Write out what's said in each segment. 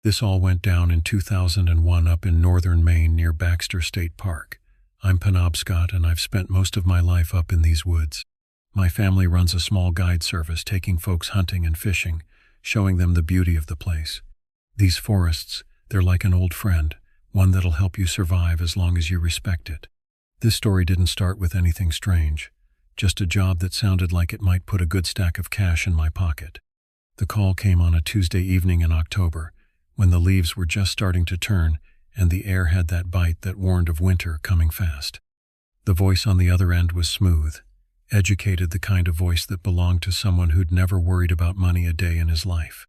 This all went down in 2001 up in northern Maine near Baxter State Park. I'm Penobscot, and I've spent most of my life up in these woods. My family runs a small guide service taking folks hunting and fishing, showing them the beauty of the place. These forests, they're like an old friend, one that'll help you survive as long as you respect it. This story didn't start with anything strange, just a job that sounded like it might put a good stack of cash in my pocket. The call came on a Tuesday evening in October, when the leaves were just starting to turn and the air had that bite that warned of winter coming fast. The voice on the other end was smooth, educated, the kind of voice that belonged to someone who'd never worried about money a day in his life.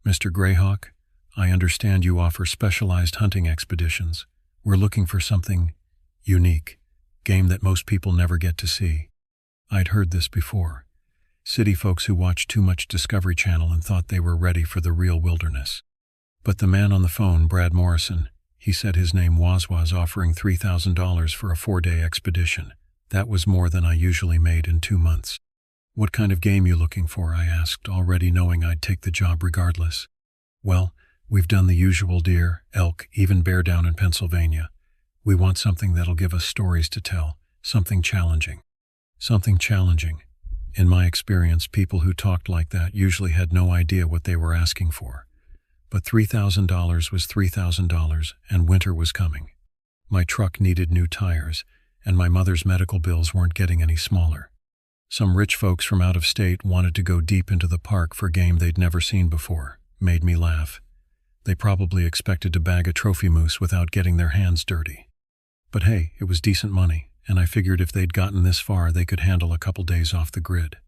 "Mr. Greyhawk, I understand you offer specialized hunting expeditions. We're looking for something unique, game that most people never get to see." I'd heard this before. City folks who watched too much Discovery Channel and thought they were ready for the real wilderness. But the man on the phone, Brad Morrison, he said his name was offering $3,000 for a 4-day expedition. That was more than I usually made in 2 months. "What kind of game you looking for?" I asked, already knowing I'd take the job regardless. "Well, we've done the usual deer, elk, even bear down in Pennsylvania. We want something that'll give us stories to tell, something challenging." Something challenging. In my experience, people who talked like that usually had no idea what they were asking for. But $3,000 was $3,000, and winter was coming. My truck needed new tires, and my mother's medical bills weren't getting any smaller. Some rich folks from out of state wanted to go deep into the park for game they'd never seen before. Made me laugh. They probably expected to bag a trophy moose without getting their hands dirty. But hey, it was decent money, and I figured if they'd gotten this far, they could handle a couple days off the grid.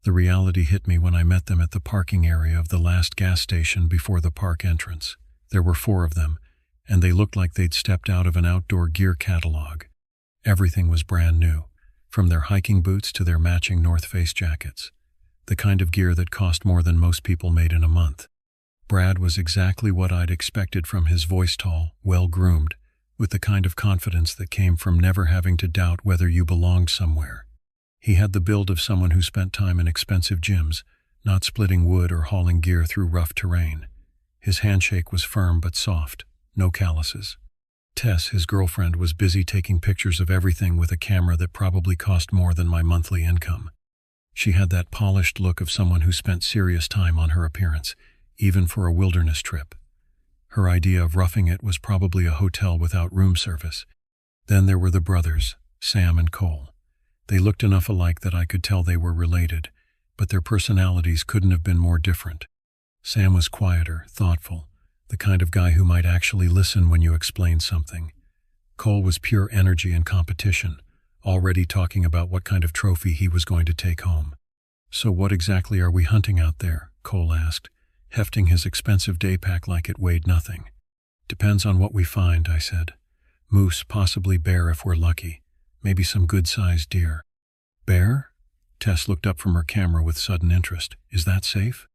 The reality hit me when I met them at the parking area of the last gas station before the park entrance. There were 4 of them, and they looked like they'd stepped out of an outdoor gear catalog. Everything was brand new, from their hiking boots to their matching North Face jackets. The kind of gear that cost more than most people made in a month. Brad was exactly what I'd expected from his voice, tall, well-groomed, with the kind of confidence that came from never having to doubt whether you belonged somewhere. He had the build of someone who spent time in expensive gyms, not splitting wood or hauling gear through rough terrain. His handshake was firm but soft, no calluses. Tess, his girlfriend, was busy taking pictures of everything with a camera that probably cost more than my monthly income. She had that polished look of someone who spent serious time on her appearance, even for a wilderness trip. Her idea of roughing it was probably a hotel without room service. Then there were the brothers, Sam and Cole. They looked enough alike that I could tell they were related, but their personalities couldn't have been more different. Sam was quieter, thoughtful, the kind of guy who might actually listen when you explained something. Cole was pure energy and competition, already talking about what kind of trophy he was going to take home. "So what exactly are we hunting out there?" Cole asked, hefting his expensive day pack like it weighed nothing. "Depends on what we find," I said. "Moose, possibly bear if we're lucky. Maybe some good-sized deer." "Bear?" Tess looked up from her camera with sudden interest. "Is that safe?"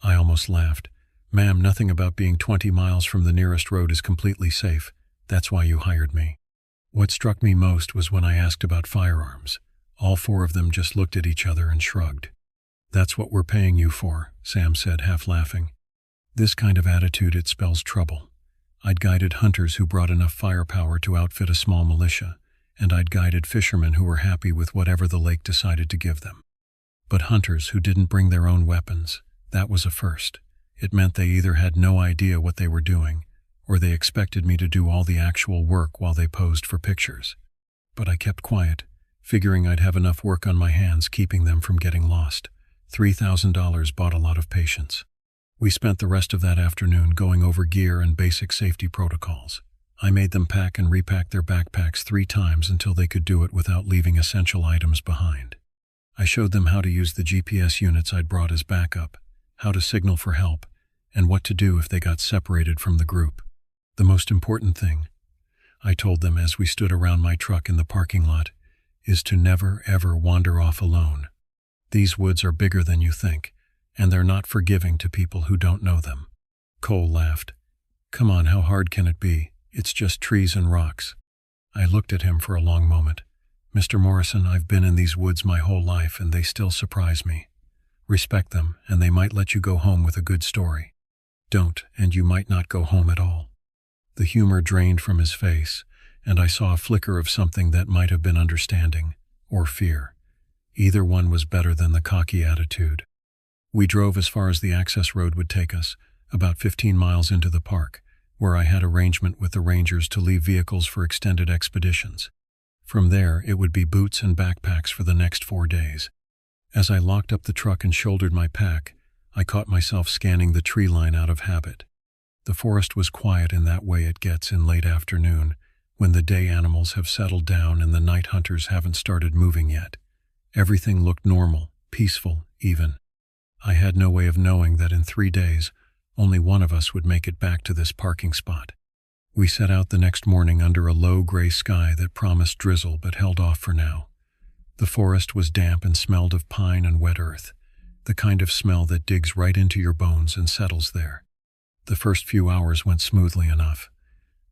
I almost laughed. "Ma'am, nothing about being 20 miles from the nearest road is completely safe. That's why you hired me." What struck me most was when I asked about firearms. All 4 of them just looked at each other and shrugged. "That's what we're paying you for," Sam said, half laughing. This kind of attitude, it spells trouble. I'd guided hunters who brought enough firepower to outfit a small militia, and I'd guided fishermen who were happy with whatever the lake decided to give them. But hunters who didn't bring their own weapons, that was a first. It meant they either had no idea what they were doing, or they expected me to do all the actual work while they posed for pictures. But I kept quiet, figuring I'd have enough work on my hands keeping them from getting lost. $3,000 bought a lot of patience. We spent the rest of that afternoon going over gear and basic safety protocols. I made them pack and repack their backpacks 3 times until they could do it without leaving essential items behind. I showed them how to use the GPS units I'd brought as backup, how to signal for help, and what to do if they got separated from the group. The most important thing, I told them as we stood around my truck in the parking lot, is to never, ever wander off alone. These woods are bigger than you think, and they're not forgiving to people who don't know them. Cole laughed. "Come on, how hard can it be? It's just trees and rocks." I looked at him for a long moment. "Mr. Morrison, I've been in these woods my whole life and they still surprise me. Respect them, and they might let you go home with a good story." Don't, and you might not go home at all." The humor drained from his face, and I saw a flicker of something that might have been understanding, or fear. Either one was better than the cocky attitude. We drove as far as the access road would take us, about 15 miles into the park, where I had arrangement with the rangers to leave vehicles for extended expeditions. From there, it would be boots and backpacks for the next 4 days. As I locked up the truck and shouldered my pack, I caught myself scanning the tree line out of habit. The forest was quiet in that way it gets in late afternoon, when the day animals have settled down and the night hunters haven't started moving yet. Everything looked normal, peaceful, even. I had no way of knowing that in 3 days, only one of us would make it back to this parking spot. We set out the next morning under a low gray sky that promised drizzle but held off for now. The forest was damp and smelled of pine and wet earth, the kind of smell that digs right into your bones and settles there. The first few hours went smoothly enough.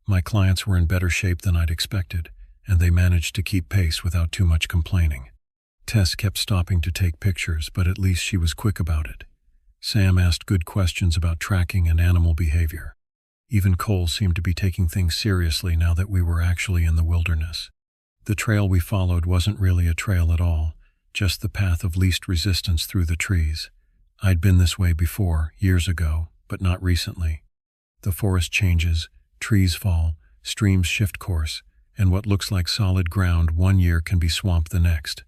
My clients were in better shape than I'd expected, and they managed to keep pace without too much complaining. Tess kept stopping to take pictures, but at least she was quick about it. Sam asked good questions about tracking and animal behavior. Even Cole seemed to be taking things seriously now that we were actually in the wilderness. The trail we followed wasn't really a trail at all, just the path of least resistance through the trees. I'd been this way before, years ago, but not recently. The forest changes, trees fall, streams shift course, and what looks like solid ground one year can be swamp the next.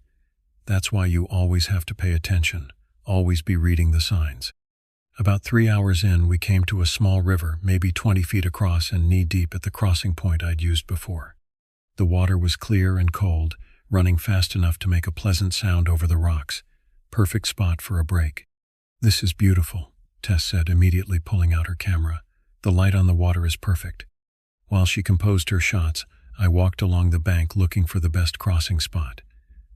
That's why you always have to pay attention, always be reading the signs. About 3 hours in, we came to a small river, maybe 20 feet across and knee-deep at the crossing point I'd used before. The water was clear and cold, running fast enough to make a pleasant sound over the rocks. Perfect spot for a break. "This is beautiful," Tess said, immediately pulling out her camera. "The light on the water is perfect." While she composed her shots, I walked along the bank looking for the best crossing spot.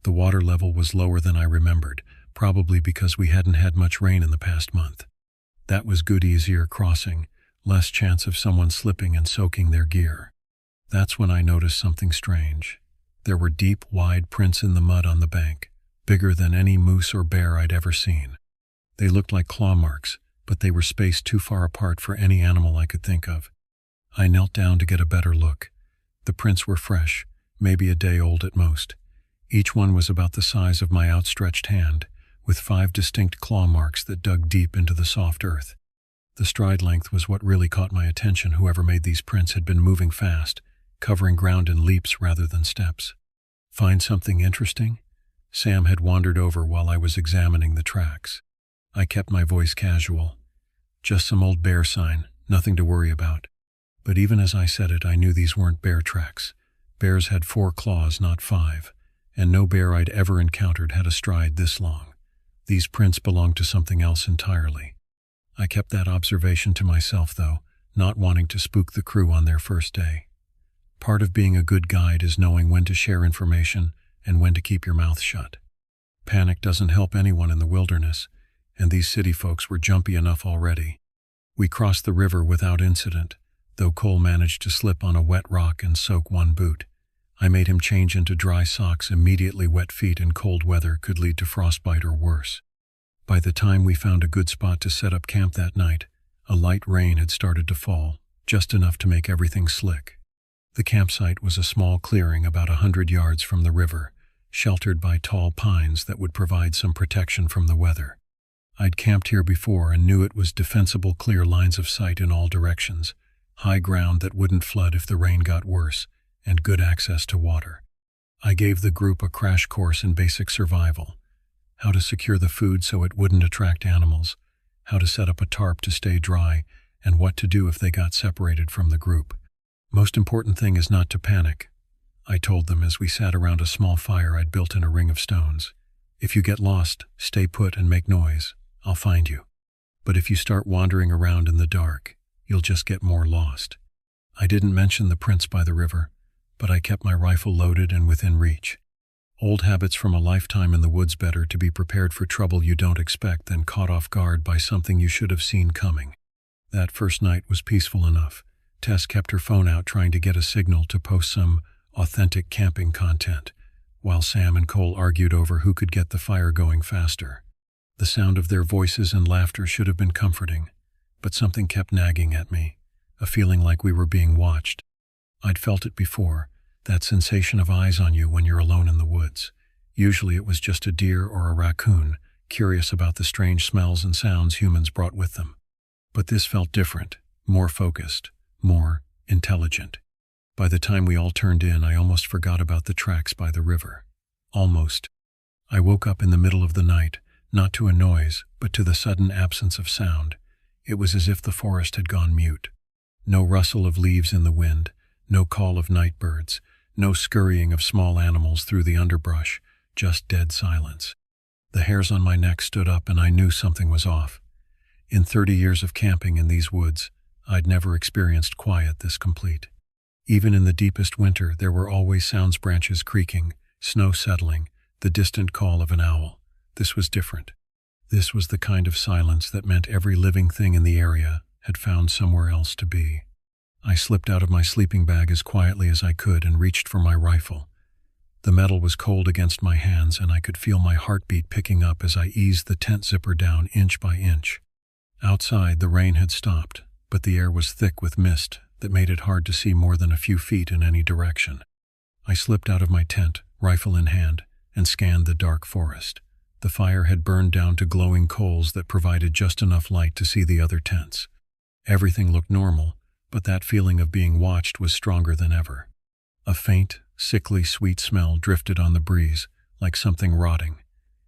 The water level was lower than I remembered, probably because we hadn't had much rain in the past month. That was good, easier crossing, less chance of someone slipping and soaking their gear. That's when I noticed something strange. There were deep, wide prints in the mud on the bank, bigger than any moose or bear I'd ever seen. They looked like claw marks, but they were spaced too far apart for any animal I could think of. I knelt down to get a better look. The prints were fresh, maybe a day old at most. Each one was about the size of my outstretched hand, with 5 distinct claw marks that dug deep into the soft earth. The stride length was what really caught my attention. Whoever made these prints had been moving fast, covering ground in leaps rather than steps. "Find something interesting?" Sam had wandered over while I was examining the tracks. I kept my voice casual. "Just some old bear sign, nothing to worry about." But even as I said it, I knew these weren't bear tracks. Bears had 4 claws, not 5, and no bear I'd ever encountered had a stride this long. These prints belonged to something else entirely. I kept that observation to myself, though, not wanting to spook the crew on their first day. Part of being a good guide is knowing when to share information and when to keep your mouth shut. Panic doesn't help anyone in the wilderness, and these city folks were jumpy enough already. We crossed the river without incident, though Cole managed to slip on a wet rock and soak one boot. I made him change into dry socks. Immediately, wet feet in cold weather could lead to frostbite or worse. By the time we found a good spot to set up camp that night, a light rain had started to fall, just enough to make everything slick. The campsite was a small clearing about 100 yards from the river, sheltered by tall pines that would provide some protection from the weather. I'd camped here before and knew it was defensible, clear lines of sight in all directions, high ground that wouldn't flood if the rain got worse, and good access to water. I gave the group a crash course in basic survival: how to secure the food so it wouldn't attract animals, how to set up a tarp to stay dry, and what to do if they got separated from the group. "Most important thing is not to panic," I told them as we sat around a small fire I'd built in a ring of stones. "If you get lost, stay put and make noise. I'll find you. But if you start wandering around in the dark, you'll just get more lost." I didn't mention the prints by the river, but I kept my rifle loaded and within reach. Old habits from a lifetime in the woods. Better to be prepared for trouble you don't expect than caught off guard by something you should have seen coming. That first night was peaceful enough. Tess kept her phone out trying to get a signal to post some authentic camping content, while Sam and Cole argued over who could get the fire going faster. The sound of their voices and laughter should have been comforting, but something kept nagging at me, a feeling like we were being watched. I'd felt it before, that sensation of eyes on you when you're alone in the woods. Usually it was just a deer or a raccoon, curious about the strange smells and sounds humans brought with them. But this felt different, more focused, more intelligent. By the time we all turned in, I almost forgot about the tracks by the river. Almost. I woke up in the middle of the night, not to a noise, but to the sudden absence of sound. It was as if the forest had gone mute. No rustle of leaves in the wind, no call of night birds, no scurrying of small animals through the underbrush, just dead silence. The hairs on my neck stood up and I knew something was off. In 30 years of camping in these woods, I'd never experienced quiet this complete. Even in the deepest winter, there were always sounds, branches creaking, snow settling, the distant call of an owl. This was different. This was the kind of silence that meant every living thing in the area had found somewhere else to be. I slipped out of my sleeping bag as quietly as I could and reached for my rifle. The metal was cold against my hands and I could feel my heartbeat picking up as I eased the tent zipper down inch by inch. Outside, the rain had stopped, but the air was thick with mist that made it hard to see more than a few feet in any direction. I slipped out of my tent, rifle in hand, and scanned the dark forest. The fire had burned down to glowing coals that provided just enough light to see the other tents. Everything looked normal, but that feeling of being watched was stronger than ever. A faint, sickly sweet smell drifted on the breeze, like something rotting.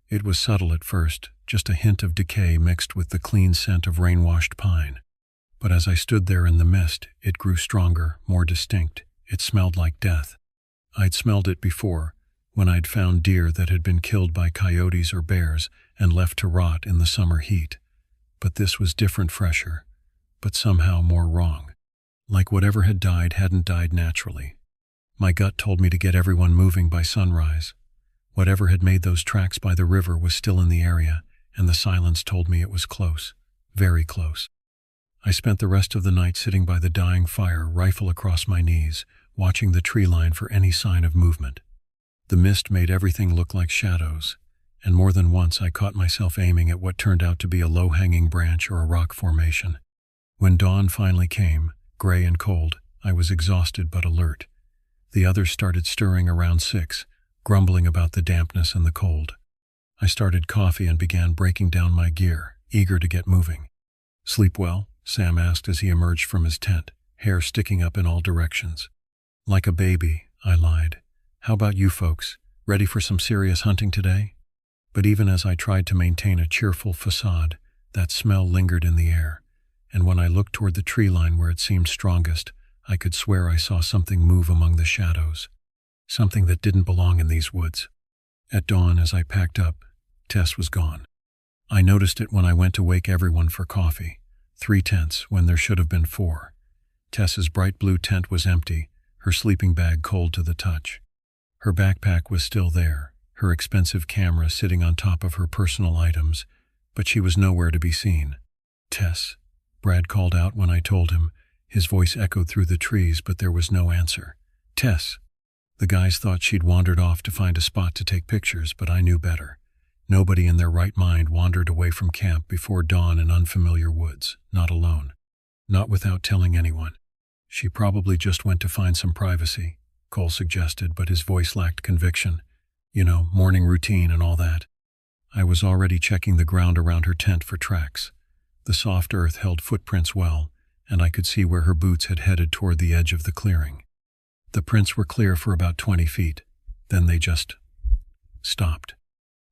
It was subtle at first, just a hint of decay mixed with the clean scent of rain-washed pine. But as I stood there in the mist, it grew stronger, more distinct. It smelled like death. I'd smelled it before, when I'd found deer that had been killed by coyotes or bears and left to rot in the summer heat. But this was different, fresher, but somehow more wrong. Like whatever had died hadn't died naturally. My gut told me to get everyone moving by sunrise. Whatever had made those tracks by the river was still in the area, and the silence told me it was close, very close. I spent the rest of the night sitting by the dying fire, rifle across my knees, watching the tree line for any sign of movement. The mist made everything look like shadows, and more than once I caught myself aiming at what turned out to be a low-hanging branch or a rock formation. When dawn finally came, gray and cold, I was exhausted but alert. The others started stirring around 6, grumbling about the dampness and the cold. I started coffee and began breaking down my gear, eager to get moving. "Sleep well?" Sam asked as he emerged from his tent, hair sticking up in all directions. "Like a baby," I lied. "How about you folks? Ready for some serious hunting today?" But even as I tried to maintain a cheerful facade, that smell lingered in the air, and when I looked toward the tree line where it seemed strongest, I could swear I saw something move among the shadows. Something that didn't belong in these woods. At dawn, as I packed up, Tess was gone. I noticed it when I went to wake everyone for coffee. 3 tents when there should have been 4. Tess's bright blue tent was empty, her sleeping bag cold to the touch. Her backpack was still there, her expensive camera sitting on top of her personal items, but she was nowhere to be seen. "Tess," Brad called out when I told him. His voice echoed through the trees, but there was no answer. "Tess." The guys thought she'd wandered off to find a spot to take pictures, but I knew better. Nobody in their right mind wandered away from camp before dawn in unfamiliar woods, not alone. Not without telling anyone. "She probably just went to find some privacy," Cole suggested, but his voice lacked conviction. "You know, morning routine and all that." I was already checking the ground around her tent for tracks. The soft earth held footprints well, and I could see where her boots had headed toward the edge of the clearing. The prints were clear for about 20 feet. Then they just stopped.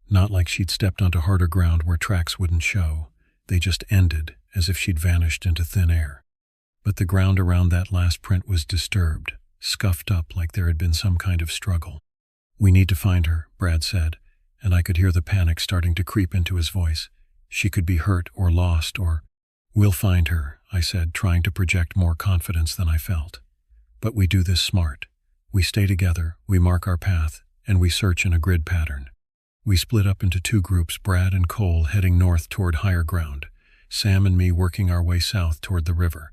Not like she'd stepped onto harder ground where tracks wouldn't show. They just ended, as if she'd vanished into thin air. But the ground around that last print was disturbed, scuffed up like there had been some kind of struggle. "We need to find her," Brad said, and I could hear the panic starting to creep into his voice. "She could be hurt or lost or—" "We'll find her," I said, trying to project more confidence than I felt. "But we do this smart. We stay together, we mark our path, and we search in a grid pattern." We split up into 2 groups, Brad and Cole heading north toward higher ground, Sam and me working our way south toward the river.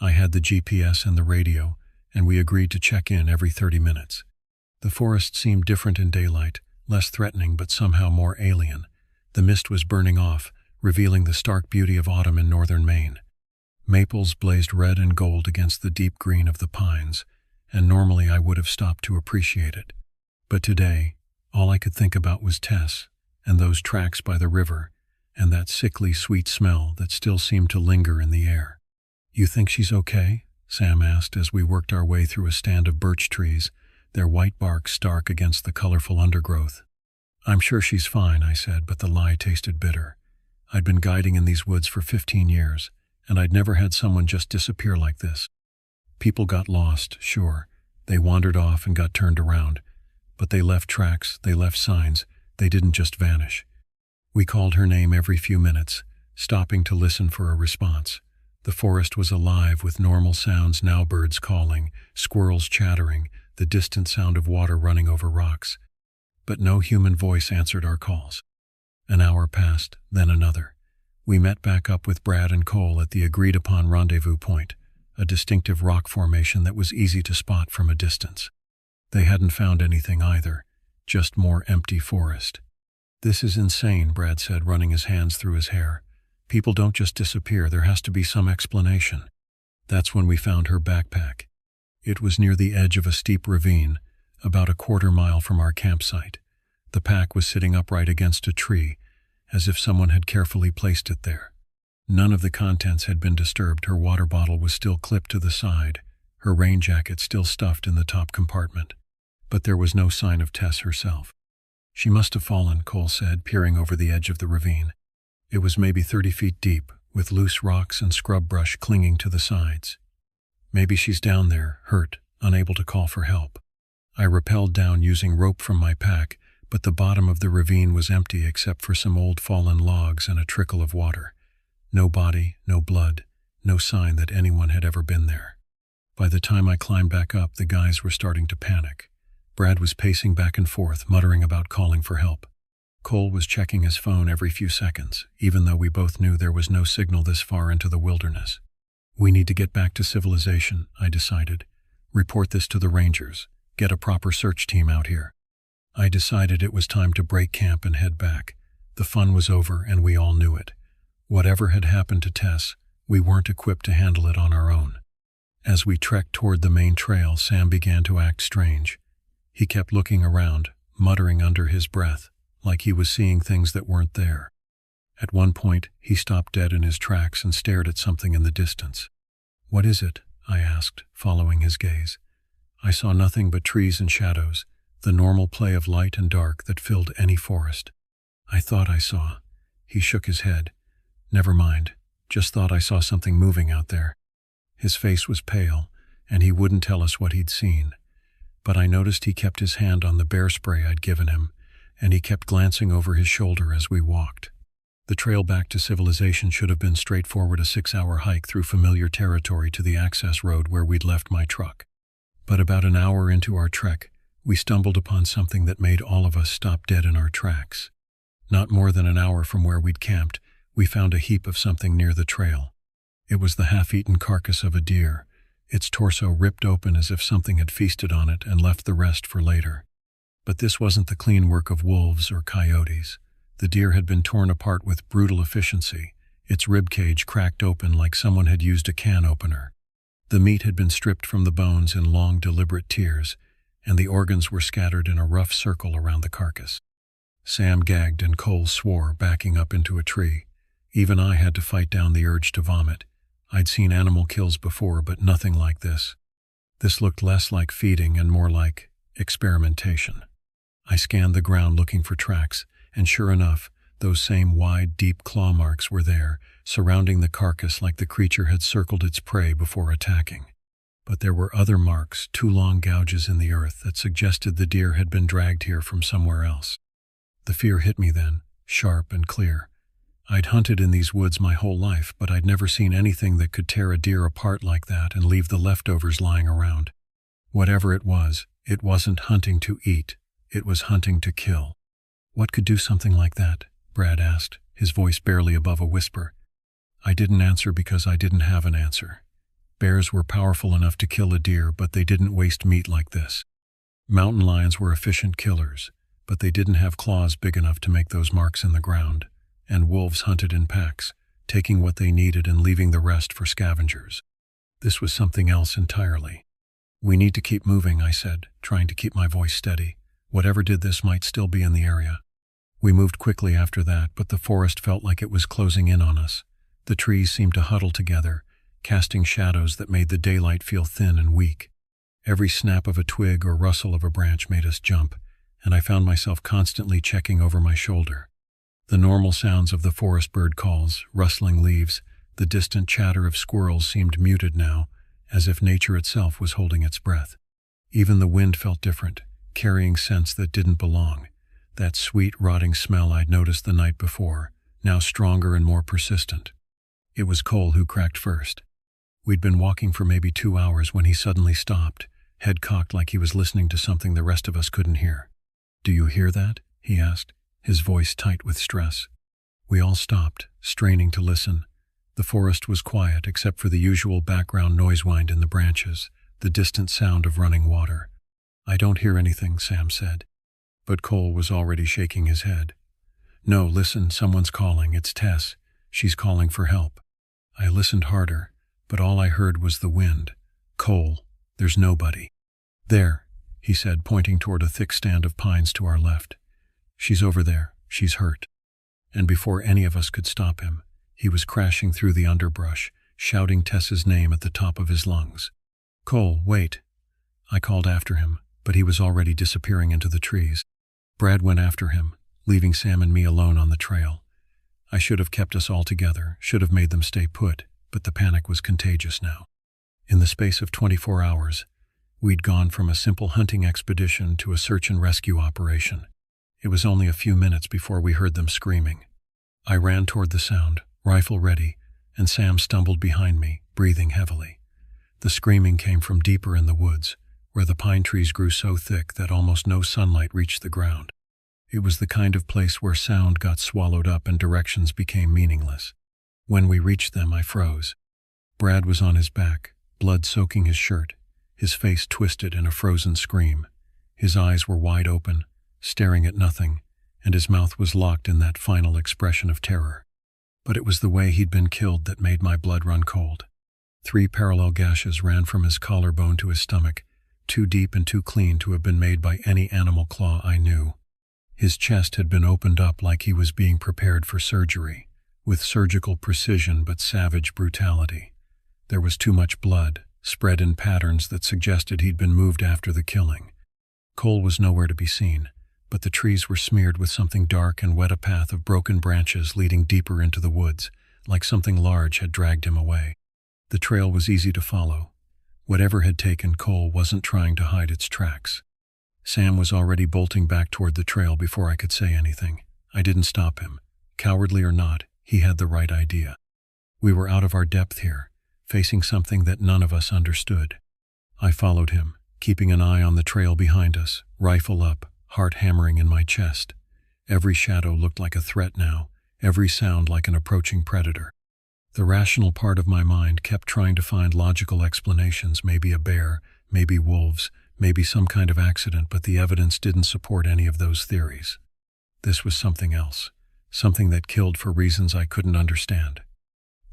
I had the GPS and the radio, and we agreed to check in every 30 minutes. The forest seemed different in daylight, less threatening but somehow more alien. The mist was burning off, revealing the stark beauty of autumn in northern Maine. Maples blazed red and gold against the deep green of the pines, and normally I would have stopped to appreciate it. But today, all I could think about was Tess, and those tracks by the river, and that sickly sweet smell that still seemed to linger in the air. "You think she's okay?" Sam asked as we worked our way through a stand of birch trees, their white bark stark against the colorful undergrowth. "I'm sure she's fine," I said, but the lie tasted bitter. I'd been guiding in these woods for 15 years, and I'd never had someone just disappear like this. People got lost, sure. They wandered off and got turned around. But they left tracks, they left signs, they didn't just vanish. We called her name every few minutes, stopping to listen for a response. The forest was alive with normal sounds, now birds calling, squirrels chattering, the distant sound of water running over rocks. But no human voice answered our calls. An hour passed, then another. We met back up with Brad and Cole at the agreed-upon rendezvous point, a distinctive rock formation that was easy to spot from a distance. They hadn't found anything either, just more empty forest. "This is insane," Brad said, running his hands through his hair. "People don't just disappear, there has to be some explanation." That's when we found her backpack. It was near the edge of a steep ravine, about a quarter-mile from our campsite. The pack was sitting upright against a tree, as if someone had carefully placed it there. None of the contents had been disturbed. Her water bottle was still clipped to the side, her rain jacket still stuffed in the top compartment. But there was no sign of Tess herself. "She must have fallen," Cole said, peering over the edge of the ravine. It was maybe 30 feet deep, with loose rocks and scrub brush clinging to the sides. "Maybe she's down there, hurt, unable to call for help." I rappelled down using rope from my pack, but the bottom of the ravine was empty except for some old fallen logs and a trickle of water. No body, no blood, no sign that anyone had ever been there. By the time I climbed back up, the guys were starting to panic. Brad was pacing back and forth, muttering about calling for help. Cole was checking his phone every few seconds, even though we both knew there was no signal this far into the wilderness. "We need to get back to civilization," I decided. "Report this to the rangers. Get a proper search team out here." I decided it was time to break camp and head back. The fun was over, and we all knew it. Whatever had happened to Tess, we weren't equipped to handle it on our own. As we trekked toward the main trail, Sam began to act strange. He kept looking around, muttering under his breath, like he was seeing things that weren't there. At one point, he stopped dead in his tracks and stared at something in the distance. "What is it?" I asked, following his gaze. I saw nothing but trees and shadows, the normal play of light and dark that filled any forest. "I thought I saw." He shook his head. "Never mind, just thought I saw something moving out there." His face was pale, and he wouldn't tell us what he'd seen. But I noticed he kept his hand on the bear spray I'd given him, and he kept glancing over his shoulder as we walked. The trail back to civilization should have been straightforward, a 6-hour hike through familiar territory to the access road where we'd left my truck. But about an hour into our trek, we stumbled upon something that made all of us stop dead in our tracks. Not more than an hour from where we'd camped, we found a heap of something near the trail. It was the half-eaten carcass of a deer, its torso ripped open as if something had feasted on it and left the rest for later. But this wasn't the clean work of wolves or coyotes. The deer had been torn apart with brutal efficiency, its ribcage cracked open like someone had used a can opener. The meat had been stripped from the bones in long, deliberate tiers, and the organs were scattered in a rough circle around the carcass. Sam gagged and Cole swore, backing up into a tree. Even I had to fight down the urge to vomit. I'd seen animal kills before, but nothing like this. This looked less like feeding and more like experimentation. I scanned the ground looking for tracks, and sure enough, those same wide, deep claw marks were there, surrounding the carcass like the creature had circled its prey before attacking. But there were other marks, 2 long gouges in the earth, that suggested the deer had been dragged here from somewhere else. The fear hit me then, sharp and clear. I'd hunted in these woods my whole life, but I'd never seen anything that could tear a deer apart like that and leave the leftovers lying around. Whatever it wasn't hunting to eat, it was hunting to kill. "What could do something like that?" Brad asked, his voice barely above a whisper. I didn't answer because I didn't have an answer. Bears were powerful enough to kill a deer, but they didn't waste meat like this. Mountain lions were efficient killers, but they didn't have claws big enough to make those marks in the ground. And wolves hunted in packs, taking what they needed and leaving the rest for scavengers. This was something else entirely. "We need to keep moving," I said, trying to keep my voice steady. Whatever did this might still be in the area. We moved quickly after that, but the forest felt like it was closing in on us. The trees seemed to huddle together, casting shadows that made the daylight feel thin and weak. Every snap of a twig or rustle of a branch made us jump, and I found myself constantly checking over my shoulder. The normal sounds of the forest bird calls, rustling leaves, the distant chatter of squirrels seemed muted now, as if nature itself was holding its breath. Even the wind felt different, carrying scents that didn't belong. That sweet, rotting smell I'd noticed the night before, now stronger and more persistent. It was Cole who cracked first. We'd been walking for maybe 2 hours when he suddenly stopped, head cocked like he was listening to something the rest of us couldn't hear. "Do you hear that?" he asked, his voice tight with stress. We all stopped, straining to listen. The forest was quiet except for the usual background noise wind in the branches, the distant sound of running water. "I don't hear anything," Sam said. But Cole was already shaking his head. "No, listen, someone's calling. It's Tess. She's calling for help." I listened harder, but all I heard was the wind. "Cole, there's nobody." "There," he said, pointing toward a thick stand of pines to our left. "She's over there. She's hurt." And before any of us could stop him, he was crashing through the underbrush, shouting Tess's name at the top of his lungs. "Cole, wait." I called after him, but he was already disappearing into the trees. Brad went after him, leaving Sam and me alone on the trail. I should have kept us all together, should have made them stay put, but the panic was contagious now. In the space of 24 hours, we'd gone from a simple hunting expedition to a search and rescue operation. It was only a few minutes before we heard them screaming. I ran toward the sound, rifle ready, and Sam stumbled behind me, breathing heavily. The screaming came from deeper in the woods, where the pine trees grew so thick that almost no sunlight reached the ground. It was the kind of place where sound got swallowed up and directions became meaningless. When we reached them, I froze. Brad was on his back, blood soaking his shirt, his face twisted in a frozen scream. His eyes were wide open, staring at nothing, and his mouth was locked in that final expression of terror. But it was the way he'd been killed that made my blood run cold. 3 parallel gashes ran from his collarbone to his stomach, too deep and too clean to have been made by any animal claw I knew. His chest had been opened up like he was being prepared for surgery, with surgical precision but savage brutality. There was too much blood, spread in patterns that suggested he'd been moved after the killing. Cole was nowhere to be seen, but the trees were smeared with something dark and wet, a path of broken branches leading deeper into the woods, like something large had dragged him away. The trail was easy to follow. Whatever had taken Cole wasn't trying to hide its tracks. Sam was already bolting back toward the trail before I could say anything. I didn't stop him. Cowardly or not, he had the right idea. We were out of our depth here, facing something that none of us understood. I followed him, keeping an eye on the trail behind us, rifle up, heart hammering in my chest. Every shadow looked like a threat now, every sound like an approaching predator. The rational part of my mind kept trying to find logical explanations, maybe a bear, maybe wolves, maybe some kind of accident, but the evidence didn't support any of those theories. This was something else, something that killed for reasons I couldn't understand.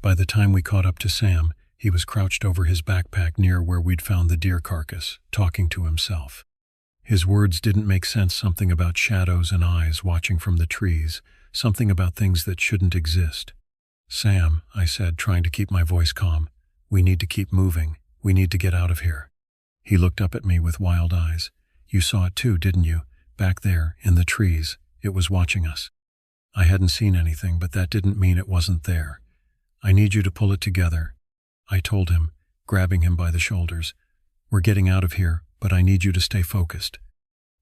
By the time we caught up to Sam, he was crouched over his backpack near where we'd found the deer carcass, talking to himself. His words didn't make sense, something about shadows and eyes watching from the trees, something about things that shouldn't exist. "Sam," I said, trying to keep my voice calm, "we need to keep moving. We need to get out of here." He looked up at me with wild eyes. "You saw it too, didn't you? Back there, in the trees. It was watching us." I hadn't seen anything, but that didn't mean it wasn't there. "I need you to pull it together," I told him, grabbing him by the shoulders. "We're getting out of here, but I need you to stay focused."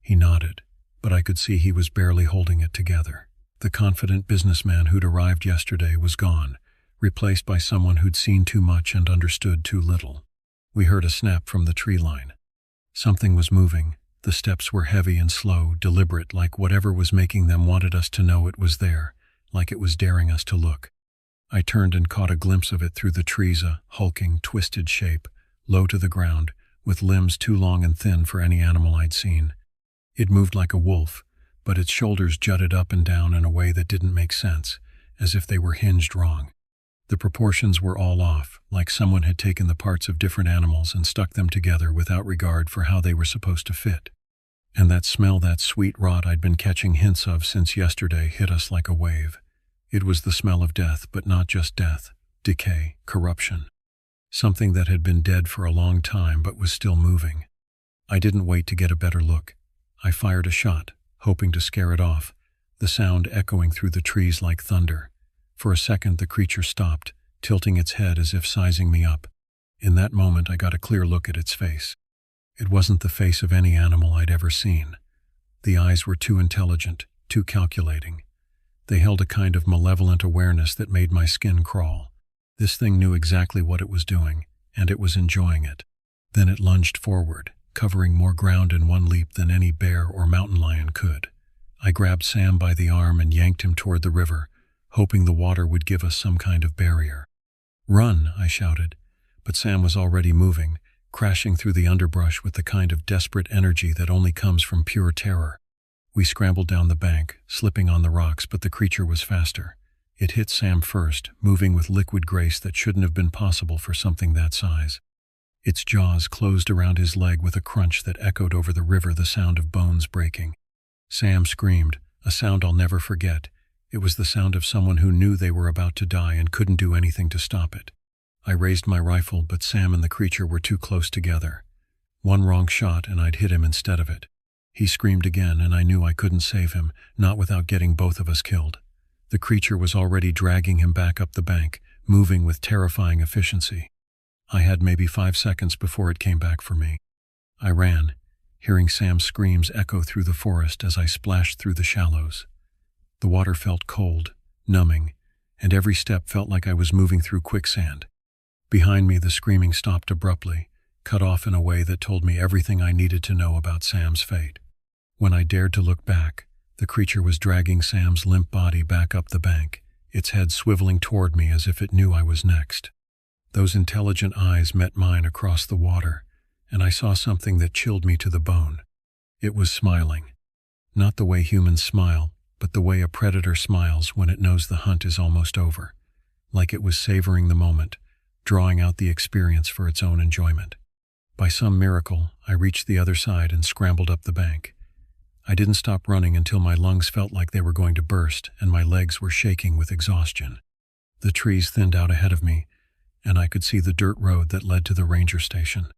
He nodded, but I could see he was barely holding it together. The confident businessman who'd arrived yesterday was gone, replaced by someone who'd seen too much and understood too little. We heard a snap from the tree line. Something was moving. The steps were heavy and slow, deliberate, like whatever was making them wanted us to know it was there, like it was daring us to look. I turned and caught a glimpse of it through the trees, a hulking, twisted shape, low to the ground, with limbs too long and thin for any animal I'd seen. It moved like a wolf, but its shoulders jutted up and down in a way that didn't make sense, as if they were hinged wrong. The proportions were all off, like someone had taken the parts of different animals and stuck them together without regard for how they were supposed to fit. And that smell, that sweet rot I'd been catching hints of since yesterday, hit us like a wave. It was the smell of death, but not just death. Decay, corruption. Something that had been dead for a long time but was still moving. I didn't wait to get a better look. I fired a shot, hoping to scare it off, the sound echoing through the trees like thunder. For a second the creature stopped, tilting its head as if sizing me up. In that moment I got a clear look at its face. It wasn't the face of any animal I'd ever seen. The eyes were too intelligent, too calculating. They held a kind of malevolent awareness that made my skin crawl. This thing knew exactly what it was doing, and it was enjoying it. Then it lunged forward, covering more ground in one leap than any bear or mountain lion could. I grabbed Sam by the arm and yanked him toward the river, hoping the water would give us some kind of barrier. "Run!" I shouted, but Sam was already moving, crashing through the underbrush with the kind of desperate energy that only comes from pure terror. We scrambled down the bank, slipping on the rocks, but the creature was faster. It hit Sam first, moving with liquid grace that shouldn't have been possible for something that size. Its jaws closed around his leg with a crunch that echoed over the river, the sound of bones breaking. Sam screamed, a sound I'll never forget. It was the sound of someone who knew they were about to die and couldn't do anything to stop it. I raised my rifle, but Sam and the creature were too close together. One wrong shot and I'd hit him instead of it. He screamed again, and I knew I couldn't save him, not without getting both of us killed. The creature was already dragging him back up the bank, moving with terrifying efficiency. I had maybe 5 seconds before it came back for me. I ran, hearing Sam's screams echo through the forest as I splashed through the shallows. The water felt cold, numbing, and every step felt like I was moving through quicksand. Behind me, the screaming stopped abruptly, cut off in a way that told me everything I needed to know about Sam's fate. When I dared to look back, the creature was dragging Sam's limp body back up the bank, its head swiveling toward me as if it knew I was next. Those intelligent eyes met mine across the water, and I saw something that chilled me to the bone. It was smiling. Not the way humans smile, but the way a predator smiles when it knows the hunt is almost over, like it was savoring the moment, drawing out the experience for its own enjoyment. By some miracle, I reached the other side and scrambled up the bank. I didn't stop running until my lungs felt like they were going to burst and my legs were shaking with exhaustion. The trees thinned out ahead of me, and I could see the dirt road that led to the ranger station.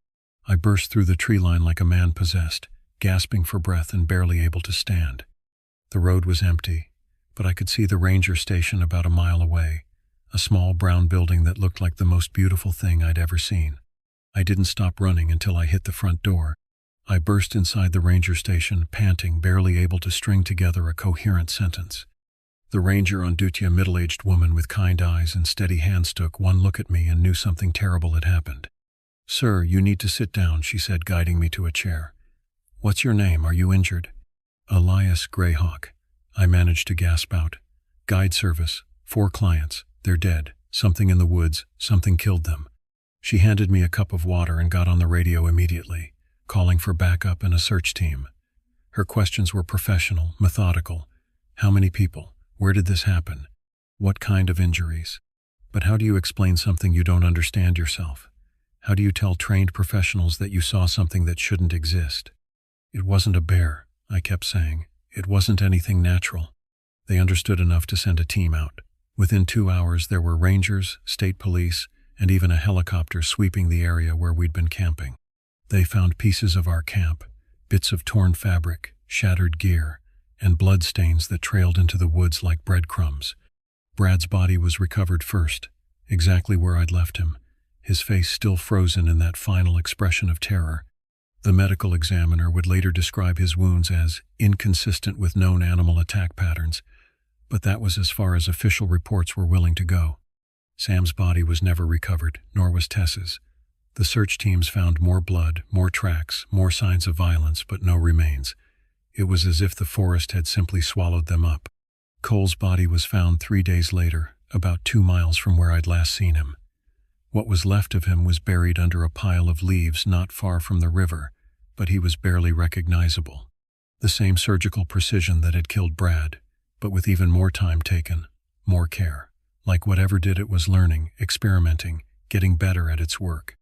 I burst through the tree line like a man possessed, gasping for breath and barely able to stand. The road was empty, but I could see the ranger station about a mile away, a small brown building that looked like the most beautiful thing I'd ever seen. I didn't stop running until I hit the front door. I burst inside the ranger station, panting, barely able to string together a coherent sentence. The ranger on duty, a middle-aged woman with kind eyes and steady hands, took one look at me and knew something terrible had happened. "Sir, you need to sit down," she said, guiding me to a chair. "What's your name? Are you injured?" "Elias Greyhawk," I managed to gasp out. "Guide service, 4 clients, they're dead, something in the woods, something killed them." She handed me a cup of water and got on the radio immediately, calling for backup and a search team. Her questions were professional, methodical. How many people? Where did this happen? What kind of injuries? But how do you explain something you don't understand yourself? How do you tell trained professionals that you saw something that shouldn't exist? "It wasn't a bear," I kept saying. "It wasn't anything natural." They understood enough to send a team out. Within 2 hours, there were rangers, state police, and even a helicopter sweeping the area where we'd been camping. They found pieces of our camp, bits of torn fabric, shattered gear, and bloodstains that trailed into the woods like breadcrumbs. Brad's body was recovered first, exactly where I'd left him, his face still frozen in that final expression of terror. The medical examiner would later describe his wounds as inconsistent with known animal attack patterns, but that was as far as official reports were willing to go. Sam's body was never recovered, nor was Tess's. The search teams found more blood, more tracks, more signs of violence, but no remains. It was as if the forest had simply swallowed them up. Cole's body was found 3 days later, about 2 miles from where I'd last seen him. What was left of him was buried under a pile of leaves not far from the river, but he was barely recognizable. The same surgical precision that had killed Brad, but with even more time taken, more care. Like whatever did it was learning, experimenting, getting better at its work.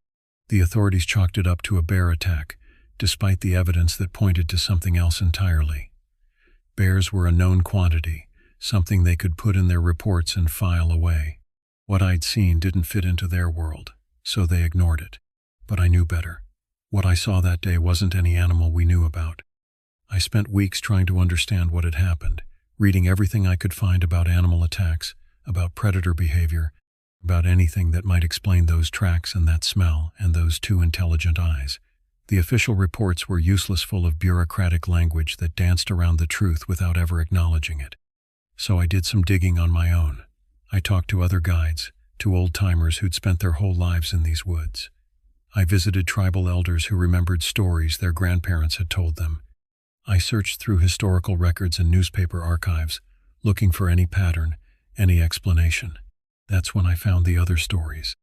The authorities chalked it up to a bear attack, despite the evidence that pointed to something else entirely. Bears were a known quantity, something they could put in their reports and file away. What I'd seen didn't fit into their world, so they ignored it. But I knew better. What I saw that day wasn't any animal we knew about. I spent weeks trying to understand what had happened, reading everything I could find about animal attacks, about predator behavior, about anything that might explain those tracks and that smell and those two intelligent eyes. The official reports were useless, full of bureaucratic language that danced around the truth without ever acknowledging it. So I did some digging on my own. I talked to other guides, to old-timers who'd spent their whole lives in these woods. I visited tribal elders who remembered stories their grandparents had told them. I searched through historical records and newspaper archives, looking for any pattern, any explanation. That's when I found the other stories.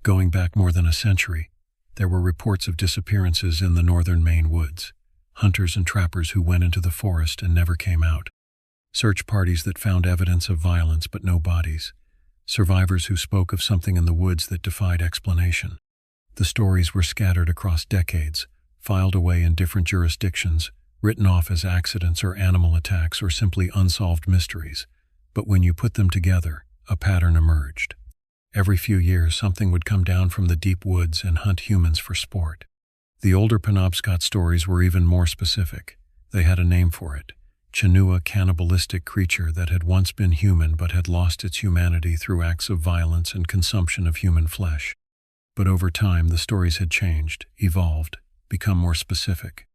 Going back more than a century, there were reports of disappearances in the northern Maine woods, hunters and trappers who went into the forest and never came out, search parties that found evidence of violence but no bodies, survivors who spoke of something in the woods that defied explanation. The stories were scattered across decades, filed away in different jurisdictions, written off as accidents or animal attacks or simply unsolved mysteries. But when you put them together, a pattern emerged. Every few years, something would come down from the deep woods and hunt humans for sport. The older Penobscot stories were even more specific. They had a name for it. Chinua, cannibalistic creature that had once been human but had lost its humanity through acts of violence and consumption of human flesh. But over time, the stories had changed, evolved, become more specific.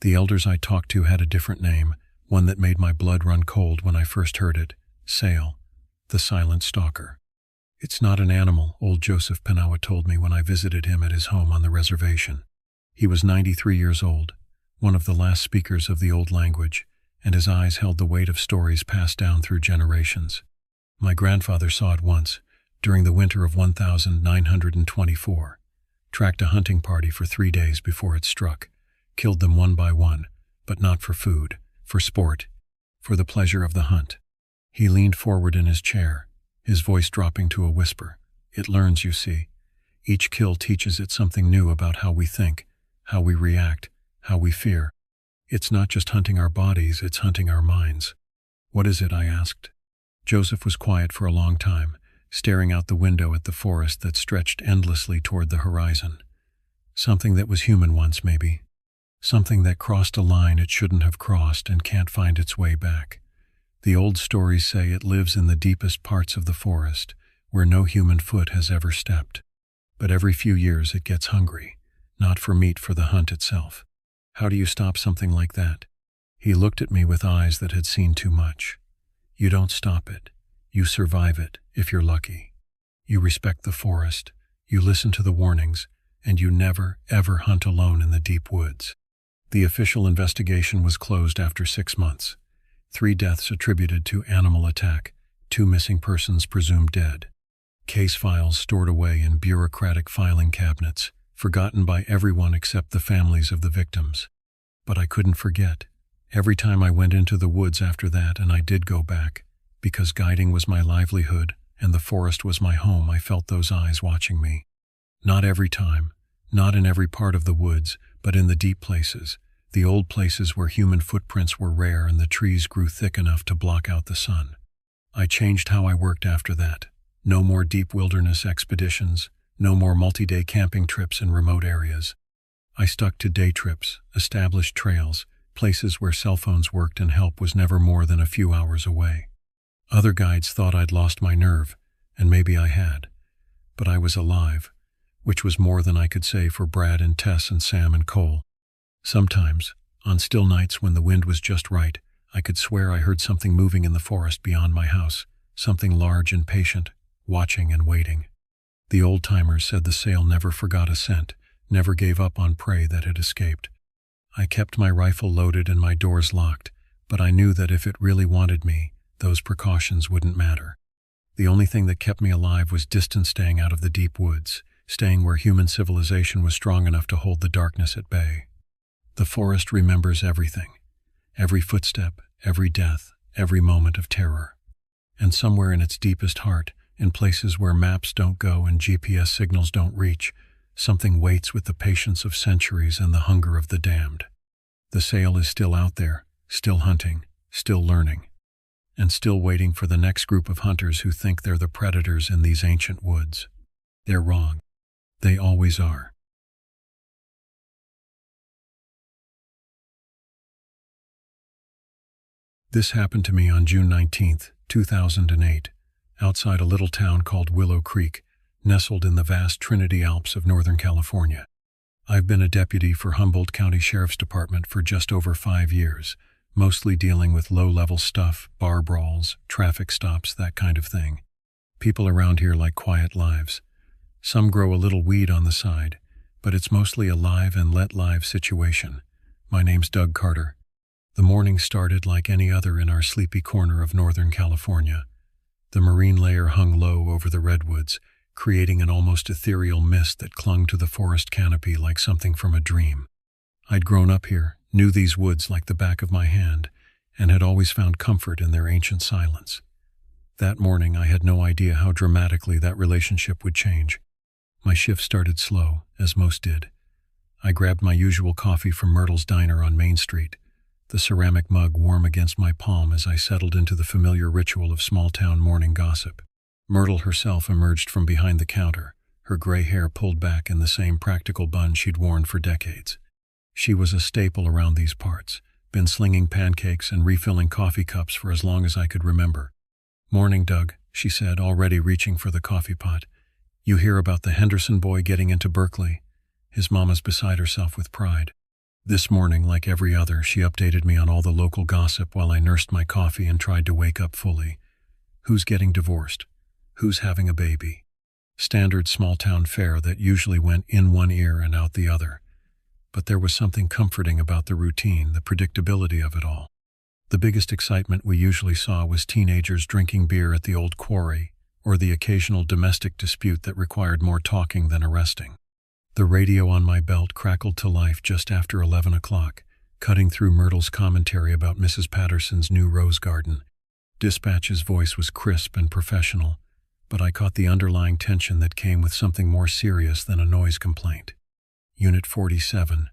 The elders I talked to had a different name, one that made my blood run cold when I first heard it: Sale, the silent stalker. It's not an animal, old Joseph Pinawa told me when I visited him at his home on the reservation. He was 93 years old, one of the last speakers of the old language, and his eyes held the weight of stories passed down through generations. My grandfather saw it once, during the winter of 1924, tracked a hunting party for 3 days before it struck, killed them one by one, but not for food, for sport, for the pleasure of the hunt. He leaned forward in his chair, his voice dropping to a whisper. It learns, you see. Each kill teaches it something new about how we think, how we react, how we fear. It's not just hunting our bodies, it's hunting our minds. What is it? I asked. Joseph was quiet for a long time, staring out the window at the forest that stretched endlessly toward the horizon. Something that was human once, maybe. Something that crossed a line it shouldn't have crossed and can't find its way back. The old stories say it lives in the deepest parts of the forest, where no human foot has ever stepped. But every few years it gets hungry, not for meat, for the hunt itself. How do you stop something like that? He looked at me with eyes that had seen too much. You don't stop it. You survive it, if you're lucky. You respect the forest, you listen to the warnings, and you never, ever hunt alone in the deep woods. The official investigation was closed after 6 months. 3 deaths attributed to animal attack, 2 missing persons presumed dead. Case files stored away in bureaucratic filing cabinets, forgotten by everyone except the families of the victims. But I couldn't forget. Every time I went into the woods after that, and I did go back, because guiding was my livelihood and the forest was my home, I felt those eyes watching me. Not every time, not in every part of the woods, but in the deep places, the old places where human footprints were rare and the trees grew thick enough to block out the sun. I changed how I worked after that. No more deep wilderness expeditions, no more multi-day camping trips in remote areas. I stuck to day trips, established trails, places where cell phones worked and help was never more than a few hours away. Other guides thought I'd lost my nerve, and maybe I had. But I was alive, which was more than I could say for Brad and Tess and Sam and Cole. Sometimes, on still nights when the wind was just right, I could swear I heard something moving in the forest beyond my house, something large and patient, watching and waiting. The old-timers said the Sale never forgot a scent, never gave up on prey that had escaped. I kept my rifle loaded and my doors locked, but I knew that if it really wanted me, those precautions wouldn't matter. The only thing that kept me alive was distance, staying out of the deep woods, staying where human civilization was strong enough to hold the darkness at bay. The forest remembers everything, every footstep, every death, every moment of terror. And somewhere in its deepest heart, In places where maps don't go and GPS signals don't reach, something waits with the patience of centuries and the hunger of the damned. The sail is still out there, still hunting, still learning, and still waiting for the next group of hunters who think they're the predators in these ancient woods. They're wrong. They always are. This happened to me on June 19, 2008, outside a little town called Willow Creek, nestled in the vast Trinity Alps of Northern California. I've been a deputy for Humboldt County Sheriff's Department for just over 5 years, mostly dealing with low-level stuff, bar brawls, traffic stops, that kind of thing. People around here like quiet lives. Some grow a little weed on the side, but it's mostly a live and let live situation. My name's Doug Carter. The morning started like any other in our sleepy corner of Northern California. The marine layer hung low over the redwoods, creating an almost ethereal mist that clung to the forest canopy like something from a dream. I'd grown up here, knew these woods like the back of my hand, and had always found comfort in their ancient silence. That morning, I had no idea how dramatically that relationship would change. My shift started slow, as most did. I grabbed my usual coffee from Myrtle's Diner on Main Street, the ceramic mug warm against my palm as I settled into the familiar ritual of small-town morning gossip. Myrtle herself emerged from behind the counter, her gray hair pulled back in the same practical bun she'd worn for decades. She was a staple around these parts, been slinging pancakes and refilling coffee cups for as long as I could remember. "Morning, Doug," she said, already reaching for the coffee pot. "You hear about the Henderson boy getting into Berkeley?" His mama's beside herself with pride. This morning, like every other, she updated me on all the local gossip while I nursed my coffee and tried to wake up fully. Who's getting divorced? Who's having a baby? Standard small-town fare that usually went in one ear and out the other. But there was something comforting about the routine, the predictability of it all. The biggest excitement we usually saw was teenagers drinking beer at the old quarry, or the occasional domestic dispute that required more talking than arresting. The radio on my belt crackled to life just after 11 o'clock, cutting through Myrtle's commentary about Mrs. Patterson's new rose garden. Dispatch's voice was crisp and professional, but I caught the underlying tension that came with something more serious than a noise complaint. Unit 47.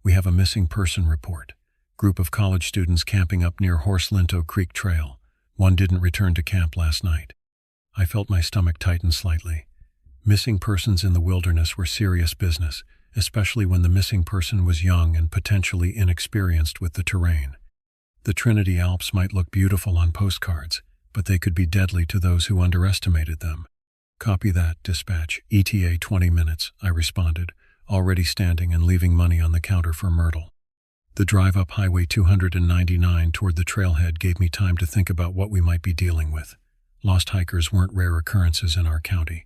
We have a missing person report. Group of college students camping up near Horse Linto Creek Trail. One didn't return to camp last night. I felt my stomach tighten slightly. Missing persons in the wilderness were serious business, especially when the missing person was young and potentially inexperienced with the terrain. The Trinity Alps might look beautiful on postcards, but they could be deadly to those who underestimated them. "Copy that, dispatch. ETA 20 minutes, I responded, already standing and leaving money on the counter for Myrtle. The drive up Highway 299 toward the trailhead gave me time to think about what we might be dealing with. Lost hikers weren't rare occurrences in our county.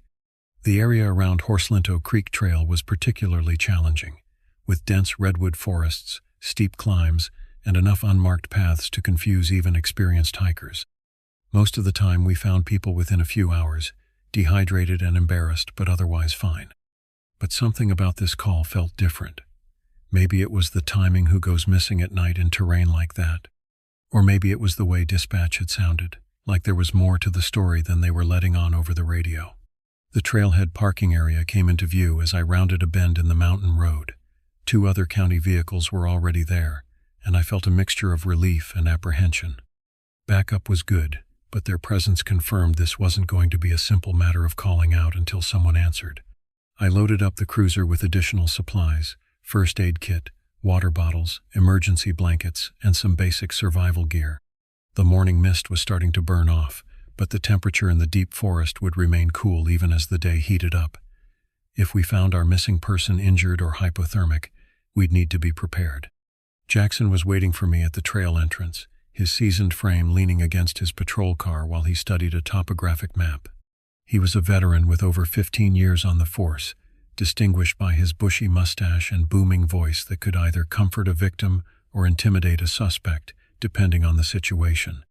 The area around Horse Linto Creek Trail was particularly challenging, with dense redwood forests, steep climbs, and enough unmarked paths to confuse even experienced hikers. Most of the time we found people within a few hours, dehydrated and embarrassed, but otherwise fine. But something about this call felt different. Maybe it was the timing, who goes missing at night in terrain like that. Or maybe it was the way dispatch had sounded, like there was more to the story than they were letting on over the radio. The trailhead parking area came into view as I rounded a bend in the mountain road. 2 other county vehicles were already there, and I felt a mixture of relief and apprehension. Backup was good, but their presence confirmed this wasn't going to be a simple matter of calling out until someone answered. I loaded up the cruiser with additional supplies, first aid kit, water bottles, emergency blankets, and some basic survival gear. The morning mist was starting to burn off, but the temperature in the deep forest would remain cool even as the day heated up. If we found our missing person injured or hypothermic, we'd need to be prepared. Jackson was waiting for me at the trail entrance, his seasoned frame leaning against his patrol car while he studied a topographic map. He was a veteran with over 15 years on the force, distinguished by his bushy mustache and booming voice that could either comfort a victim or intimidate a suspect, depending on the situation.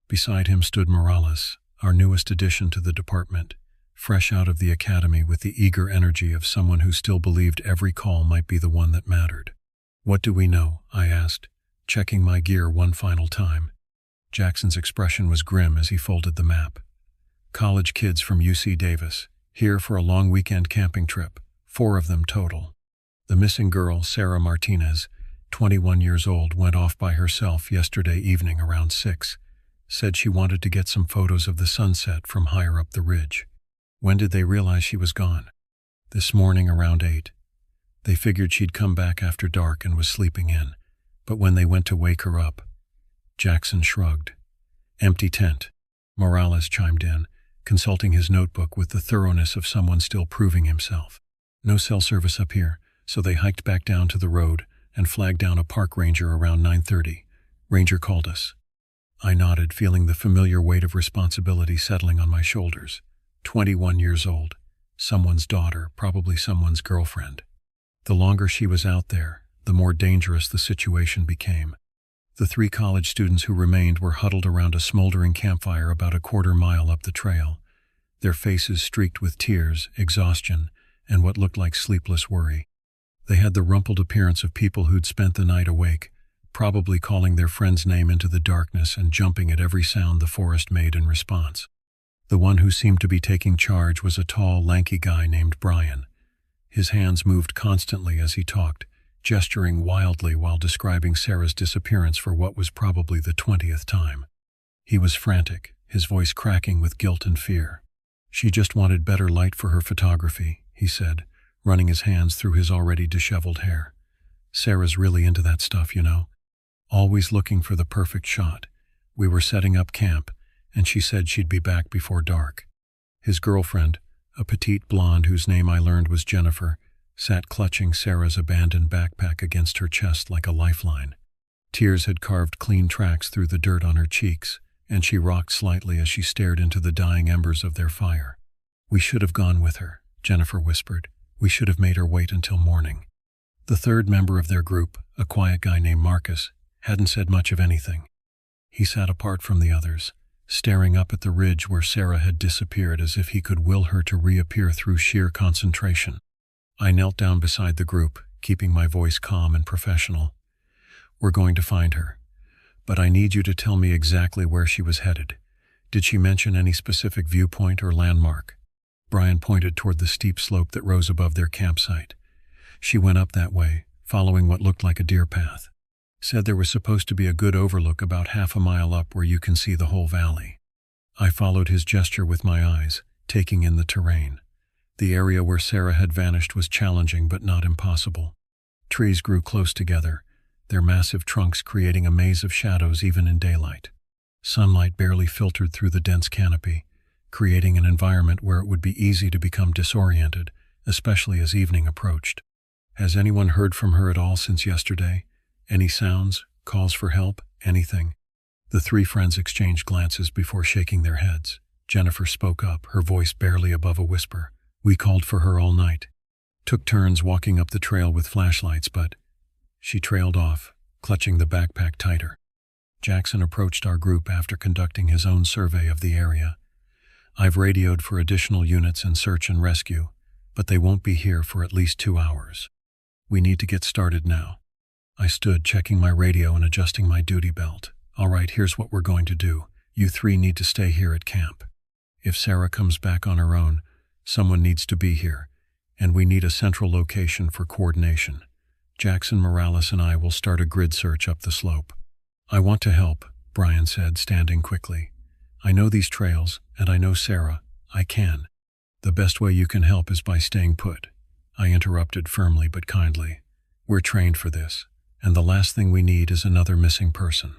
Beside him stood Morales, our newest addition to the department, fresh out of the academy with the eager energy of someone who still believed every call might be the one that mattered. "What do we know?" I asked, checking my gear one final time. Jackson's expression was grim as he folded the map. College kids from UC Davis, here for a long weekend camping trip, 4 of them total. The missing girl, Sarah Martinez, 21 years old, went off by herself yesterday evening around 6. Said she wanted to get some photos of the sunset from higher up the ridge. When did they realize she was gone? This morning around 8. They figured she'd come back after dark and was sleeping in, but when they went to wake her up, Jackson shrugged. Empty tent. Morales chimed in, consulting his notebook with the thoroughness of someone still proving himself. No cell service up here, so they hiked back down to the road and flagged down a park ranger around 9:30. Ranger called us. I nodded, feeling the familiar weight of responsibility settling on my shoulders. 21 years old. Someone's daughter, probably someone's girlfriend. The longer she was out there, the more dangerous the situation became. The 3 college students who remained were huddled around a smoldering campfire about a quarter-mile up the trail, their faces streaked with tears, exhaustion, and what looked like sleepless worry. They had the rumpled appearance of people who'd spent the night awake, probably calling their friend's name into the darkness and jumping at every sound the forest made in response. The one who seemed to be taking charge was a tall, lanky guy named Brian. His hands moved constantly as he talked, gesturing wildly while describing Sarah's disappearance for what was probably the 20th time. He was frantic, his voice cracking with guilt and fear. She just wanted better light for her photography, he said, running his hands through his already disheveled hair. Sarah's really into that stuff, you know. Always looking for the perfect shot. We were setting up camp, and she said she'd be back before dark. His girlfriend, a petite blonde whose name I learned was Juniper, sat clutching Sarah's abandoned backpack against her chest like a lifeline. Tears had carved clean tracks through the dirt on her cheeks, and she rocked slightly as she stared into the dying embers of their fire. We should have gone with her, Jennifer whispered. We should have made her wait until morning. The 3rd member of their group, a quiet guy named Marcus, hadn't said much of anything. He sat apart from the others, staring up at the ridge where Sarah had disappeared as if he could will her to reappear through sheer concentration. I knelt down beside the group, keeping my voice calm and professional. We're going to find her, but I need you to tell me exactly where she was headed. Did she mention any specific viewpoint or landmark? Brian pointed toward the steep slope that rose above their campsite. She went up that way, following what looked like a deer path. Said there was supposed to be a good overlook about half a mile up where you can see the whole valley. I followed his gesture with my eyes, taking in the terrain. The area where Sarah had vanished was challenging but not impossible. Trees grew close together, their massive trunks creating a maze of shadows even in daylight. Sunlight barely filtered through the dense canopy, creating an environment where it would be easy to become disoriented, especially as evening approached. Has anyone heard from her at all since yesterday? Any sounds, calls for help, anything? The 3 friends exchanged glances before shaking their heads. Jennifer spoke up, her voice barely above a whisper. We called for her all night. Took turns walking up the trail with flashlights, but she trailed off, clutching the backpack tighter. Jackson approached our group after conducting his own survey of the area. I've radioed for additional units and search and rescue, but they won't be here for at least 2 hours. We need to get started now. I stood, checking my radio and adjusting my duty belt. All right, here's what we're going to do. You 3 need to stay here at camp. If Sarah comes back on her own, someone needs to be here, and we need a central location for coordination. Jackson, Morales, and I will start a grid search up the slope. I want to help, Brian said, standing quickly. I know these trails, and I know Sarah. I can. The best way you can help is by staying put. I interrupted firmly but kindly. We're trained for this, and the last thing we need is another missing person.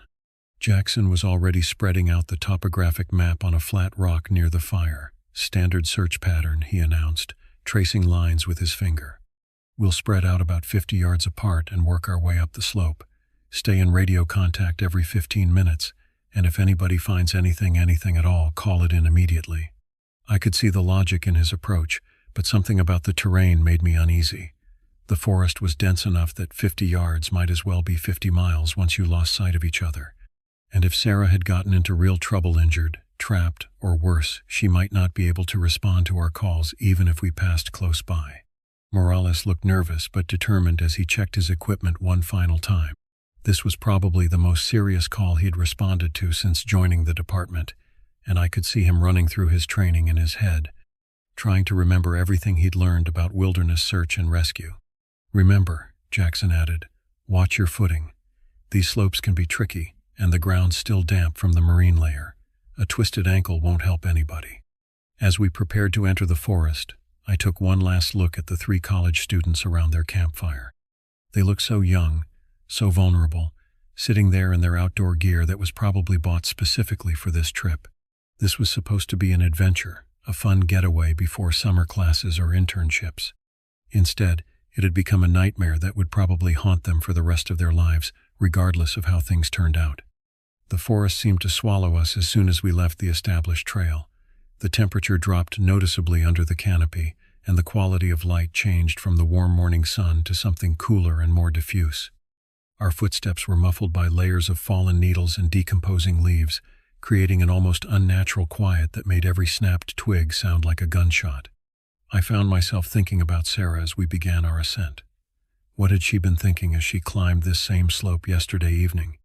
Jackson was already spreading out the topographic map on a flat rock near the fire. Standard search pattern, he announced, tracing lines with his finger. We'll spread out about 50 yards apart and work our way up the slope. Stay in radio contact every 15 minutes, and if anybody finds anything at all, call it in immediately. I could see the logic in his approach, but something about the terrain made me uneasy. The forest was dense enough that 50 yards might as well be 50 miles once you lost sight of each other. And if Sarah had gotten into real trouble, injured, trapped, or worse, she might not be able to respond to our calls even if we passed close by. Morales looked nervous but determined as he checked his equipment one final time. This was probably the most serious call he'd responded to since joining the department, and I could see him running through his training in his head, trying to remember everything he'd learned about wilderness search and rescue. "Remember," Jackson added, "watch your footing. These slopes can be tricky, and the ground's still damp from the marine layer. A twisted ankle won't help anybody." As we prepared to enter the forest, I took one last look at the 3 college students around their campfire. They looked so young, so vulnerable, sitting there in their outdoor gear that was probably bought specifically for this trip. This was supposed to be an adventure, a fun getaway before summer classes or internships. Instead, it had become a nightmare that would probably haunt them for the rest of their lives, regardless of how things turned out. The forest seemed to swallow us as soon as we left the established trail. The temperature dropped noticeably under the canopy, and the quality of light changed from the warm morning sun to something cooler and more diffuse. Our footsteps were muffled by layers of fallen needles and decomposing leaves, creating an almost unnatural quiet that made every snapped twig sound like a gunshot. I found myself thinking about Sarah as we began our ascent. What had she been thinking as she climbed this same slope yesterday evening?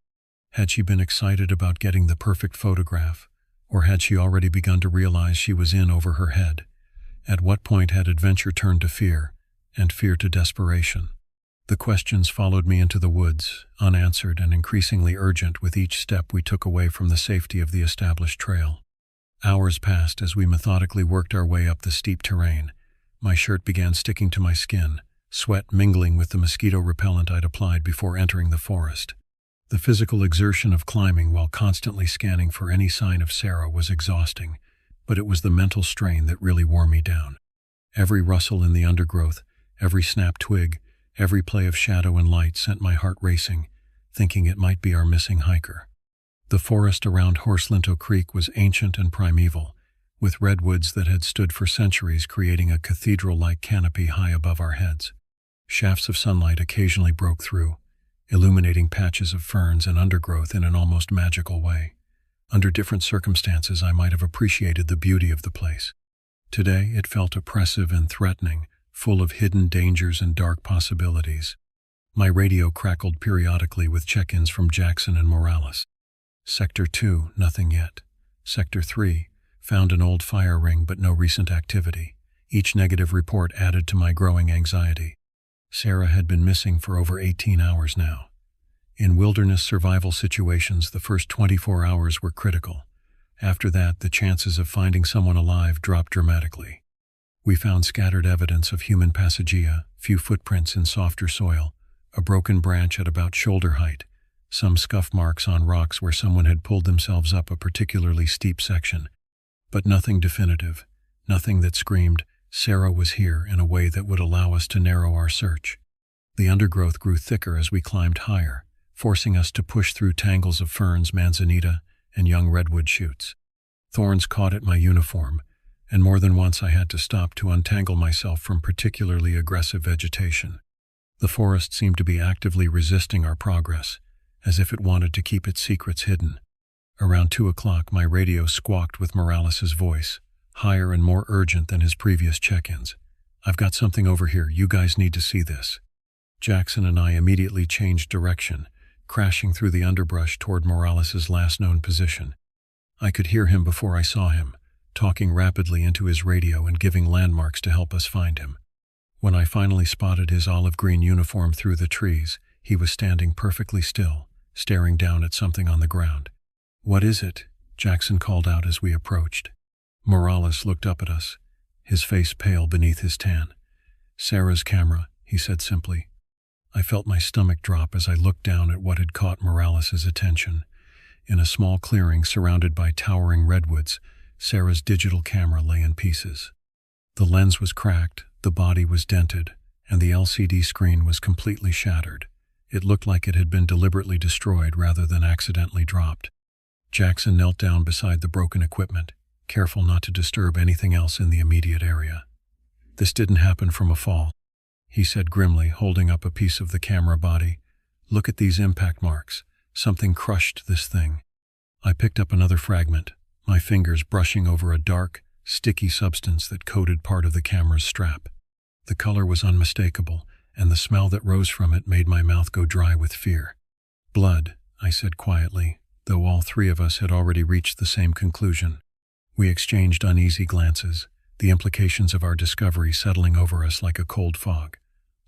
Had she been excited about getting the perfect photograph, or had she already begun to realize she was in over her head? At what point had adventure turned to fear, and fear to desperation? The questions followed me into the woods, unanswered and increasingly urgent with each step we took away from the safety of the established trail. Hours passed as we methodically worked our way up the steep terrain. My shirt began sticking to my skin, sweat mingling with the mosquito repellent I'd applied before entering the forest. The physical exertion of climbing while constantly scanning for any sign of Sarah was exhausting, but it was the mental strain that really wore me down. Every rustle in the undergrowth, every snapped twig, every play of shadow and light sent my heart racing, thinking it might be our missing hiker. The forest around Horselinto Creek was ancient and primeval, with redwoods that had stood for centuries creating a cathedral-like canopy high above our heads. Shafts of sunlight occasionally broke through, illuminating patches of ferns and undergrowth in an almost magical way. Under different circumstances, I might have appreciated the beauty of the place. Today, it felt oppressive and threatening, full of hidden dangers and dark possibilities. My radio crackled periodically with check-ins from Jackson and Morales. Sector 2, nothing yet. Sector 3, found an old fire ring but no recent activity. Each negative report added to my growing anxiety. Sarah had been missing for over 18 hours now. In wilderness survival situations, the first 24 hours were critical. After that, the chances of finding someone alive dropped dramatically. We found scattered evidence of human passagia, few footprints in softer soil, a broken branch at about shoulder height, some scuff marks on rocks where someone had pulled themselves up a particularly steep section. But nothing definitive, nothing that screamed, Sarah was here, in a way that would allow us to narrow our search. The undergrowth grew thicker as we climbed higher, forcing us to push through tangles of ferns, manzanita, and young redwood shoots. Thorns caught at my uniform, and more than once I had to stop to untangle myself from particularly aggressive vegetation. The forest seemed to be actively resisting our progress, as if it wanted to keep its secrets hidden. Around 2 o'clock, my radio squawked with Morales' voice, higher and more urgent than his previous check-ins. "I've got something over here. You guys need to see this." Jackson and I immediately changed direction, crashing through the underbrush toward Morales' last known position. I could hear him before I saw him, talking rapidly into his radio and giving landmarks to help us find him. When I finally spotted his olive-green uniform through the trees, he was standing perfectly still, staring down at something on the ground. "What is it?" Jackson called out as we approached. Morales looked up at us, his face pale beneath his tan. "Sarah's camera," he said simply. I felt my stomach drop as I looked down at what had caught Morales' attention. In a small clearing surrounded by towering redwoods, Sarah's digital camera lay in pieces. The lens was cracked, the body was dented, and the LCD screen was completely shattered. It looked like it had been deliberately destroyed rather than accidentally dropped. Jackson knelt down beside the broken equipment, careful not to disturb anything else in the immediate area. "This didn't happen from a fall," he said grimly, holding up a piece of the camera body. "Look at these impact marks. Something crushed this thing." I picked up another fragment, my fingers brushing over a dark, sticky substance that coated part of the camera's strap. The color was unmistakable, and the smell that rose from it made my mouth go dry with fear. "Blood," I said quietly, though all 3 of us had already reached the same conclusion. We exchanged uneasy glances, the implications of our discovery settling over us like a cold fog.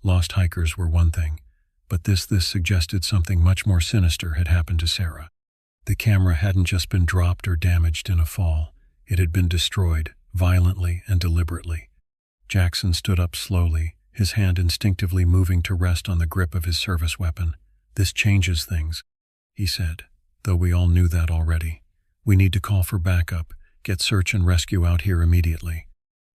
Lost hikers were one thing, but this suggested something much more sinister had happened to Sarah. The camera hadn't just been dropped or damaged in a fall. It had been destroyed, violently and deliberately. Jackson stood up slowly, his hand instinctively moving to rest on the grip of his service weapon. "This changes things," he said, though we all knew that already. "We need to call for backup, get search and rescue out here immediately."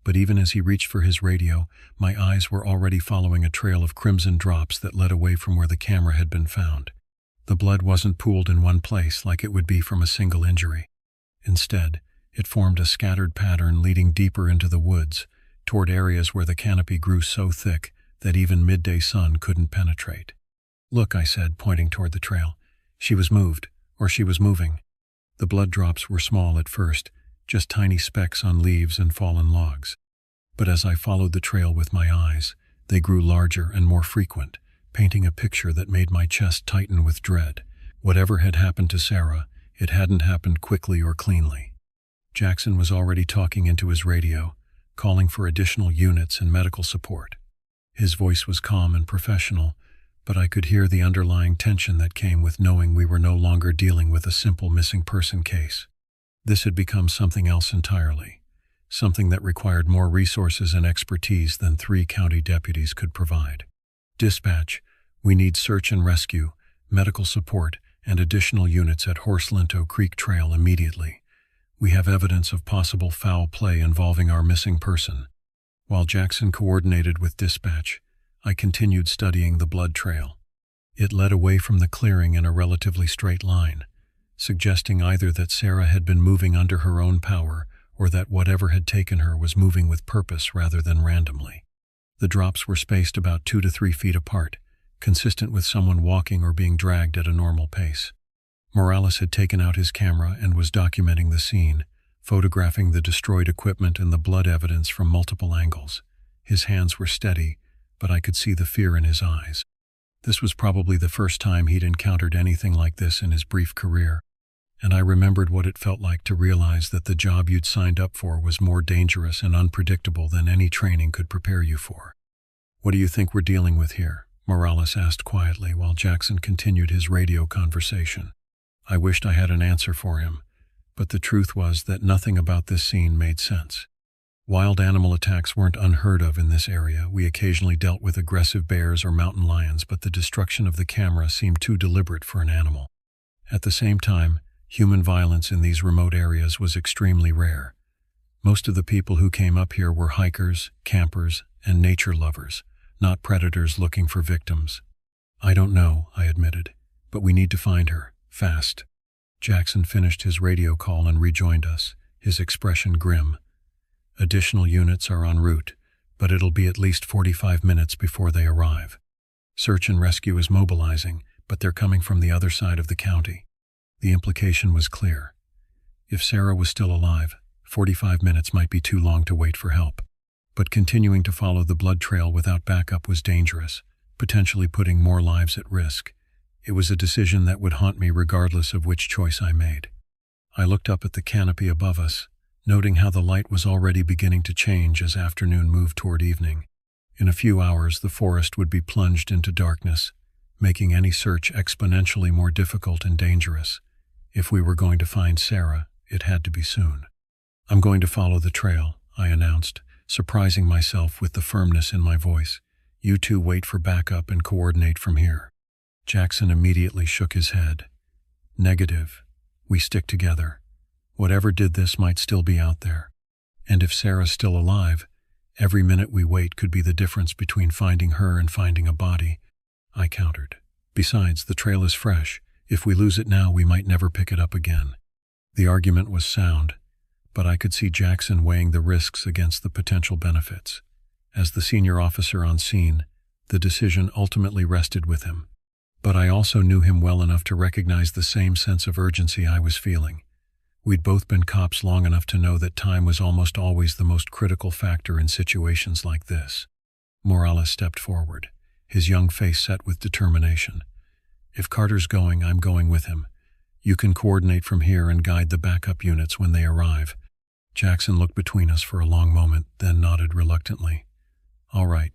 But even as he reached for his radio, my eyes were already following a trail of crimson drops that led away from where the camera had been found. The blood wasn't pooled in one place like it would be from a single injury. Instead, it formed a scattered pattern leading deeper into the woods, toward areas where the canopy grew so thick that even midday sun couldn't penetrate. "Look," I said, pointing toward the trail. "She was moved, or she was moving." The blood drops were small at first, just tiny specks on leaves and fallen logs. But as I followed the trail with my eyes, they grew larger and more frequent, painting a picture that made my chest tighten with dread. Whatever had happened to Sarah, it hadn't happened quickly or cleanly. Jackson was already talking into his radio, calling for additional units and medical support. His voice was calm and professional, but I could hear the underlying tension that came with knowing we were no longer dealing with a simple missing person case. This had become something else entirely, something that required more resources and expertise than 3 county deputies could provide. "Dispatch, we need search and rescue, medical support, and additional units at Horse Linto Creek Trail immediately. We have evidence of possible foul play involving our missing person." While Jackson coordinated with dispatch, I continued studying the blood trail. It led away from the clearing in a relatively straight line, suggesting either that Sarah had been moving under her own power or that whatever had taken her was moving with purpose rather than randomly. The drops were spaced about 2 to 3 feet apart, consistent with someone walking or being dragged at a normal pace. Morales had taken out his camera and was documenting the scene, photographing the destroyed equipment and the blood evidence from multiple angles. His hands were steady, but I could see the fear in his eyes. This was probably the first time he'd encountered anything like this in his brief career, and I remembered what it felt like to realize that the job you'd signed up for was more dangerous and unpredictable than any training could prepare you for. "What do you think we're dealing with here?" Morales asked quietly while Jackson continued his radio conversation. I wished I had an answer for him, but the truth was that nothing about this scene made sense. Wild animal attacks weren't unheard of in this area. We occasionally dealt with aggressive bears or mountain lions, but the destruction of the camera seemed too deliberate for an animal. At the same time, human violence in these remote areas was extremely rare. Most of the people who came up here were hikers, campers, and nature lovers, not predators looking for victims. "I don't know," I admitted, "but we need to find her, fast." Jackson finished his radio call and rejoined us, his expression grim. "Additional units are en route, but it'll be at least 45 minutes before they arrive. Search and rescue is mobilizing, but they're coming from the other side of the county." The implication was clear. If Sarah was still alive, 45 minutes might be too long to wait for help. But continuing to follow the blood trail without backup was dangerous, potentially putting more lives at risk. It was a decision that would haunt me regardless of which choice I made. I looked up at the canopy above us, noting how the light was already beginning to change as afternoon moved toward evening. In a few hours, the forest would be plunged into darkness, making any search exponentially more difficult and dangerous. If we were going to find Sarah, it had to be soon. "I'm going to follow the trail," I announced, surprising myself with the firmness in my voice. "You two wait for backup and coordinate from here." Jackson immediately shook his head. "Negative. We stick together. Whatever did this might still be out there. And if Sarah's still alive, every minute we wait could be the difference between finding her and finding a body," I countered. "Besides, the trail is fresh. If we lose it now, we might never pick it up again." The argument was sound, but I could see Jackson weighing the risks against the potential benefits. As the senior officer on scene, the decision ultimately rested with him. But I also knew him well enough to recognize the same sense of urgency I was feeling. We'd both been cops long enough to know that time was almost always the most critical factor in situations like this. Morales stepped forward, his young face set with determination. "If Carter's going, I'm going with him. You can coordinate from here and guide the backup units when they arrive." Jackson looked between us for a long moment, then nodded reluctantly. "All right,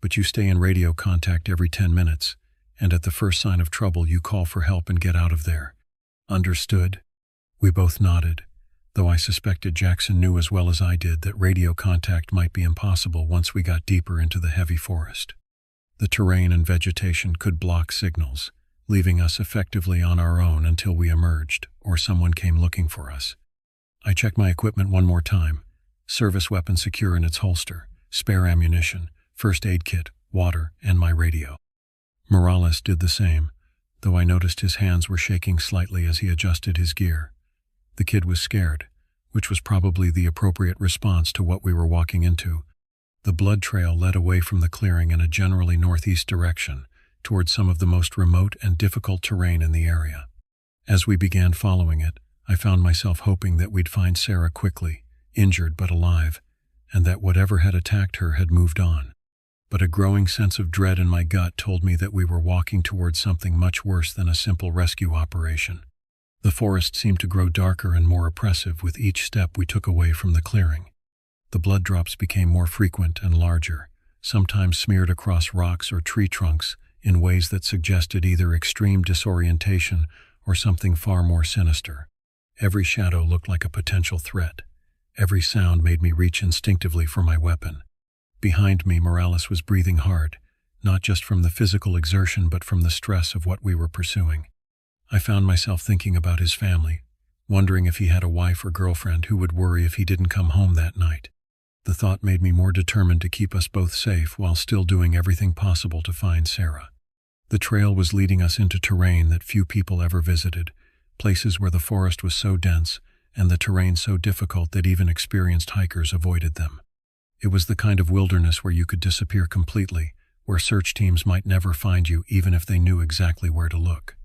but you stay in radio contact every 10 minutes, and at the first sign of trouble you call for help and get out of there." "Understood?" We both nodded, though I suspected Jackson knew as well as I did that radio contact might be impossible once we got deeper into the heavy forest. The terrain and vegetation could block signals, leaving us effectively on our own until we emerged or someone came looking for us. I checked my equipment one more time. Service weapon secure in its holster, spare ammunition, first aid kit, water, and my radio. Morales did the same, though I noticed his hands were shaking slightly as he adjusted his gear. The kid was scared, which was probably the appropriate response to what we were walking into. The blood trail led away from the clearing in a generally northeast direction, towards some of the most remote and difficult terrain in the area. As we began following it, I found myself hoping that we'd find Sarah quickly, injured but alive, and that whatever had attacked her had moved on. But a growing sense of dread in my gut told me that we were walking towards something much worse than a simple rescue operation. The forest seemed to grow darker and more oppressive with each step we took away from the clearing. The blood drops became more frequent and larger, sometimes smeared across rocks or tree trunks in ways that suggested either extreme disorientation or something far more sinister. Every shadow looked like a potential threat. Every sound made me reach instinctively for my weapon. Behind me, Morales was breathing hard, not just from the physical exertion but from the stress of what we were pursuing. I found myself thinking about his family, wondering if he had a wife or girlfriend who would worry if he didn't come home that night. The thought made me more determined to keep us both safe while still doing everything possible to find Sarah. The trail was leading us into terrain that few people ever visited, places where the forest was so dense and the terrain so difficult that even experienced hikers avoided them. It was the kind of wilderness where you could disappear completely, where search teams might never find you even if they knew exactly where to look.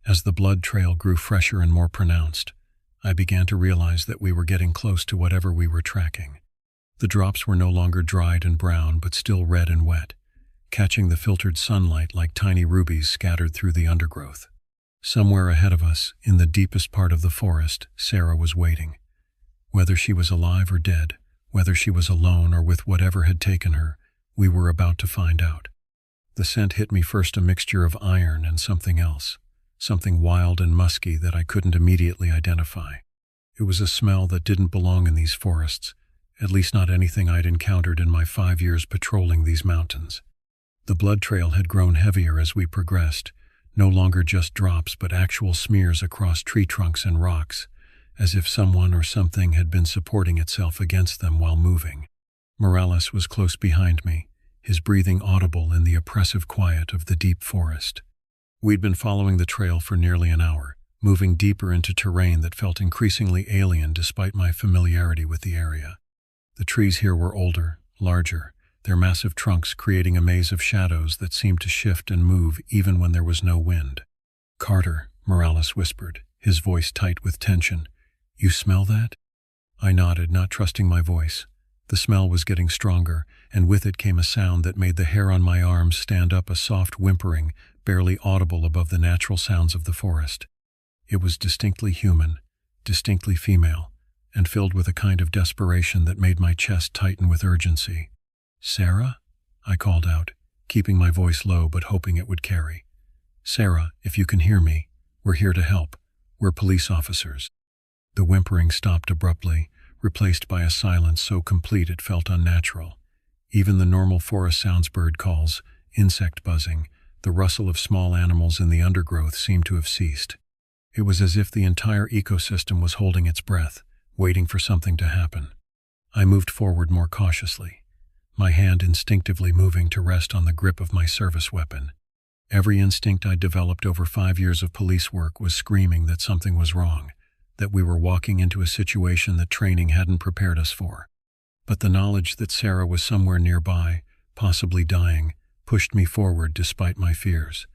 As the blood trail grew fresher and more pronounced, I began to realize that we were getting close to whatever we were tracking. The drops were no longer dried and brown but still red and wet, catching the filtered sunlight like tiny rubies scattered through the undergrowth. Somewhere ahead of us, in the deepest part of the forest, Sarah was waiting. Whether she was alive or dead, whether she was alone or with whatever had taken her, we were about to find out. The scent hit me first, a mixture of iron and something else, something wild and musky that I couldn't immediately identify. It was a smell that didn't belong in these forests, at least not anything I'd encountered in my 5 years patrolling these mountains. The blood trail had grown heavier as we progressed, no longer just drops but actual smears across tree trunks and rocks, as if someone or something had been supporting itself against them while moving. Morales was close behind me, his breathing audible in the oppressive quiet of the deep forest. We'd been following the trail for nearly an hour, moving deeper into terrain that felt increasingly alien despite my familiarity with the area. The trees here were older, larger, their massive trunks creating a maze of shadows that seemed to shift and move even when there was no wind. "Carter," Morales whispered, his voice tight with tension. "You smell that?" I nodded, not trusting my voice. The smell was getting stronger, and with it came a sound that made the hair on my arms stand up, a soft whimpering, barely audible above the natural sounds of the forest. It was distinctly human, distinctly female, and filled with a kind of desperation that made my chest tighten with urgency. "Sarah?" I called out, keeping my voice low but hoping it would carry. "Sarah, if you can hear me, we're here to help. We're police officers." The whimpering stopped abruptly, replaced by a silence so complete it felt unnatural. Even the normal forest sounds, bird calls, insect buzzing, the rustle of small animals in the undergrowth seemed to have ceased. It was as if the entire ecosystem was holding its breath, waiting for something to happen. I moved forward more cautiously, my hand instinctively moving to rest on the grip of my service weapon. Every instinct I'd developed over 5 years of police work was screaming that something was wrong, that we were walking into a situation that training hadn't prepared us for. But the knowledge that Sarah was somewhere nearby, possibly dying, pushed me forward despite my fears.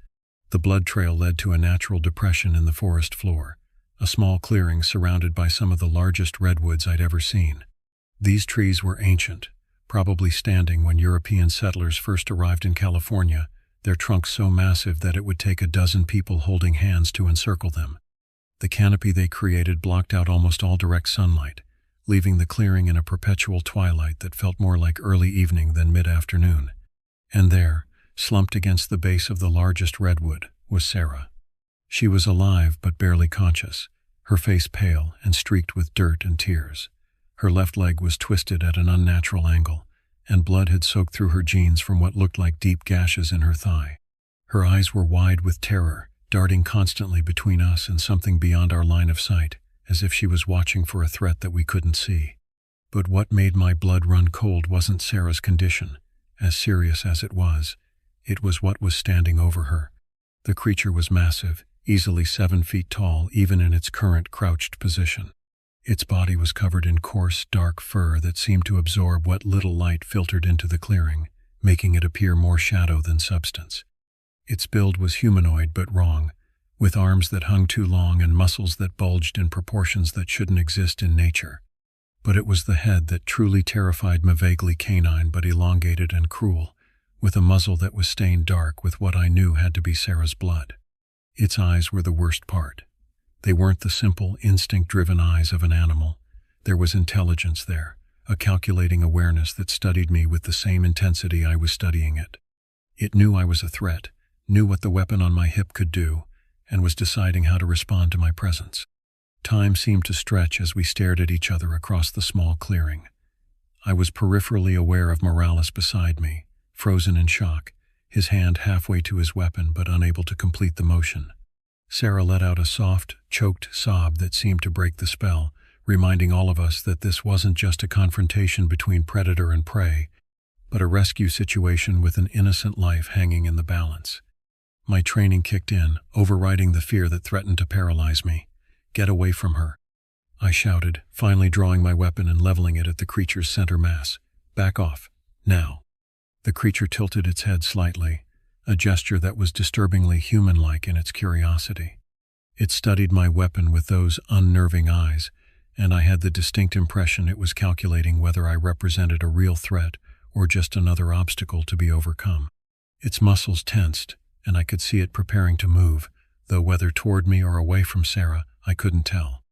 The blood trail led to a natural depression in the forest floor, a small clearing surrounded by some of the largest redwoods I'd ever seen. These trees were ancient, probably standing when European settlers first arrived in California, their trunks so massive that it would take a dozen people holding hands to encircle them. The canopy they created blocked out almost all direct sunlight, leaving the clearing in a perpetual twilight that felt more like early evening than mid-afternoon. And there, slumped against the base of the largest redwood, was Sarah. She was alive but barely conscious, her face pale and streaked with dirt and tears. Her left leg was twisted at an unnatural angle, and blood had soaked through her jeans from what looked like deep gashes in her thigh. Her eyes were wide with terror, darting constantly between us and something beyond our line of sight, as if she was watching for a threat that we couldn't see. But what made my blood run cold wasn't Sarah's condition. As serious as it was what was standing over her. The creature was massive, easily 7 feet tall even in its current crouched position. Its body was covered in coarse, dark fur that seemed to absorb what little light filtered into the clearing, making it appear more shadow than substance. Its build was humanoid but wrong, with arms that hung too long and muscles that bulged in proportions that shouldn't exist in nature. But it was the head that truly terrified me, vaguely canine but elongated and cruel, with a muzzle that was stained dark with what I knew had to be Sarah's blood. Its eyes were the worst part. They weren't the simple, instinct-driven eyes of an animal. There was intelligence there, a calculating awareness that studied me with the same intensity I was studying it. It knew I was a threat, knew what the weapon on my hip could do, and was deciding how to respond to my presence. Time seemed to stretch as we stared at each other across the small clearing. I was peripherally aware of Morales beside me, frozen in shock, his hand halfway to his weapon but unable to complete the motion. Sarah let out a soft, choked sob that seemed to break the spell, reminding all of us that this wasn't just a confrontation between predator and prey, but a rescue situation with an innocent life hanging in the balance. My training kicked in, overriding the fear that threatened to paralyze me. "Get away from her," I shouted, finally drawing my weapon and leveling it at the creature's center mass. "Back off, now." The creature tilted its head slightly, a gesture that was disturbingly human-like in its curiosity. It studied my weapon with those unnerving eyes, and I had the distinct impression it was calculating whether I represented a real threat or just another obstacle to be overcome. Its muscles tensed, and I could see it preparing to move, though whether toward me or away from Sarah, I couldn't tell.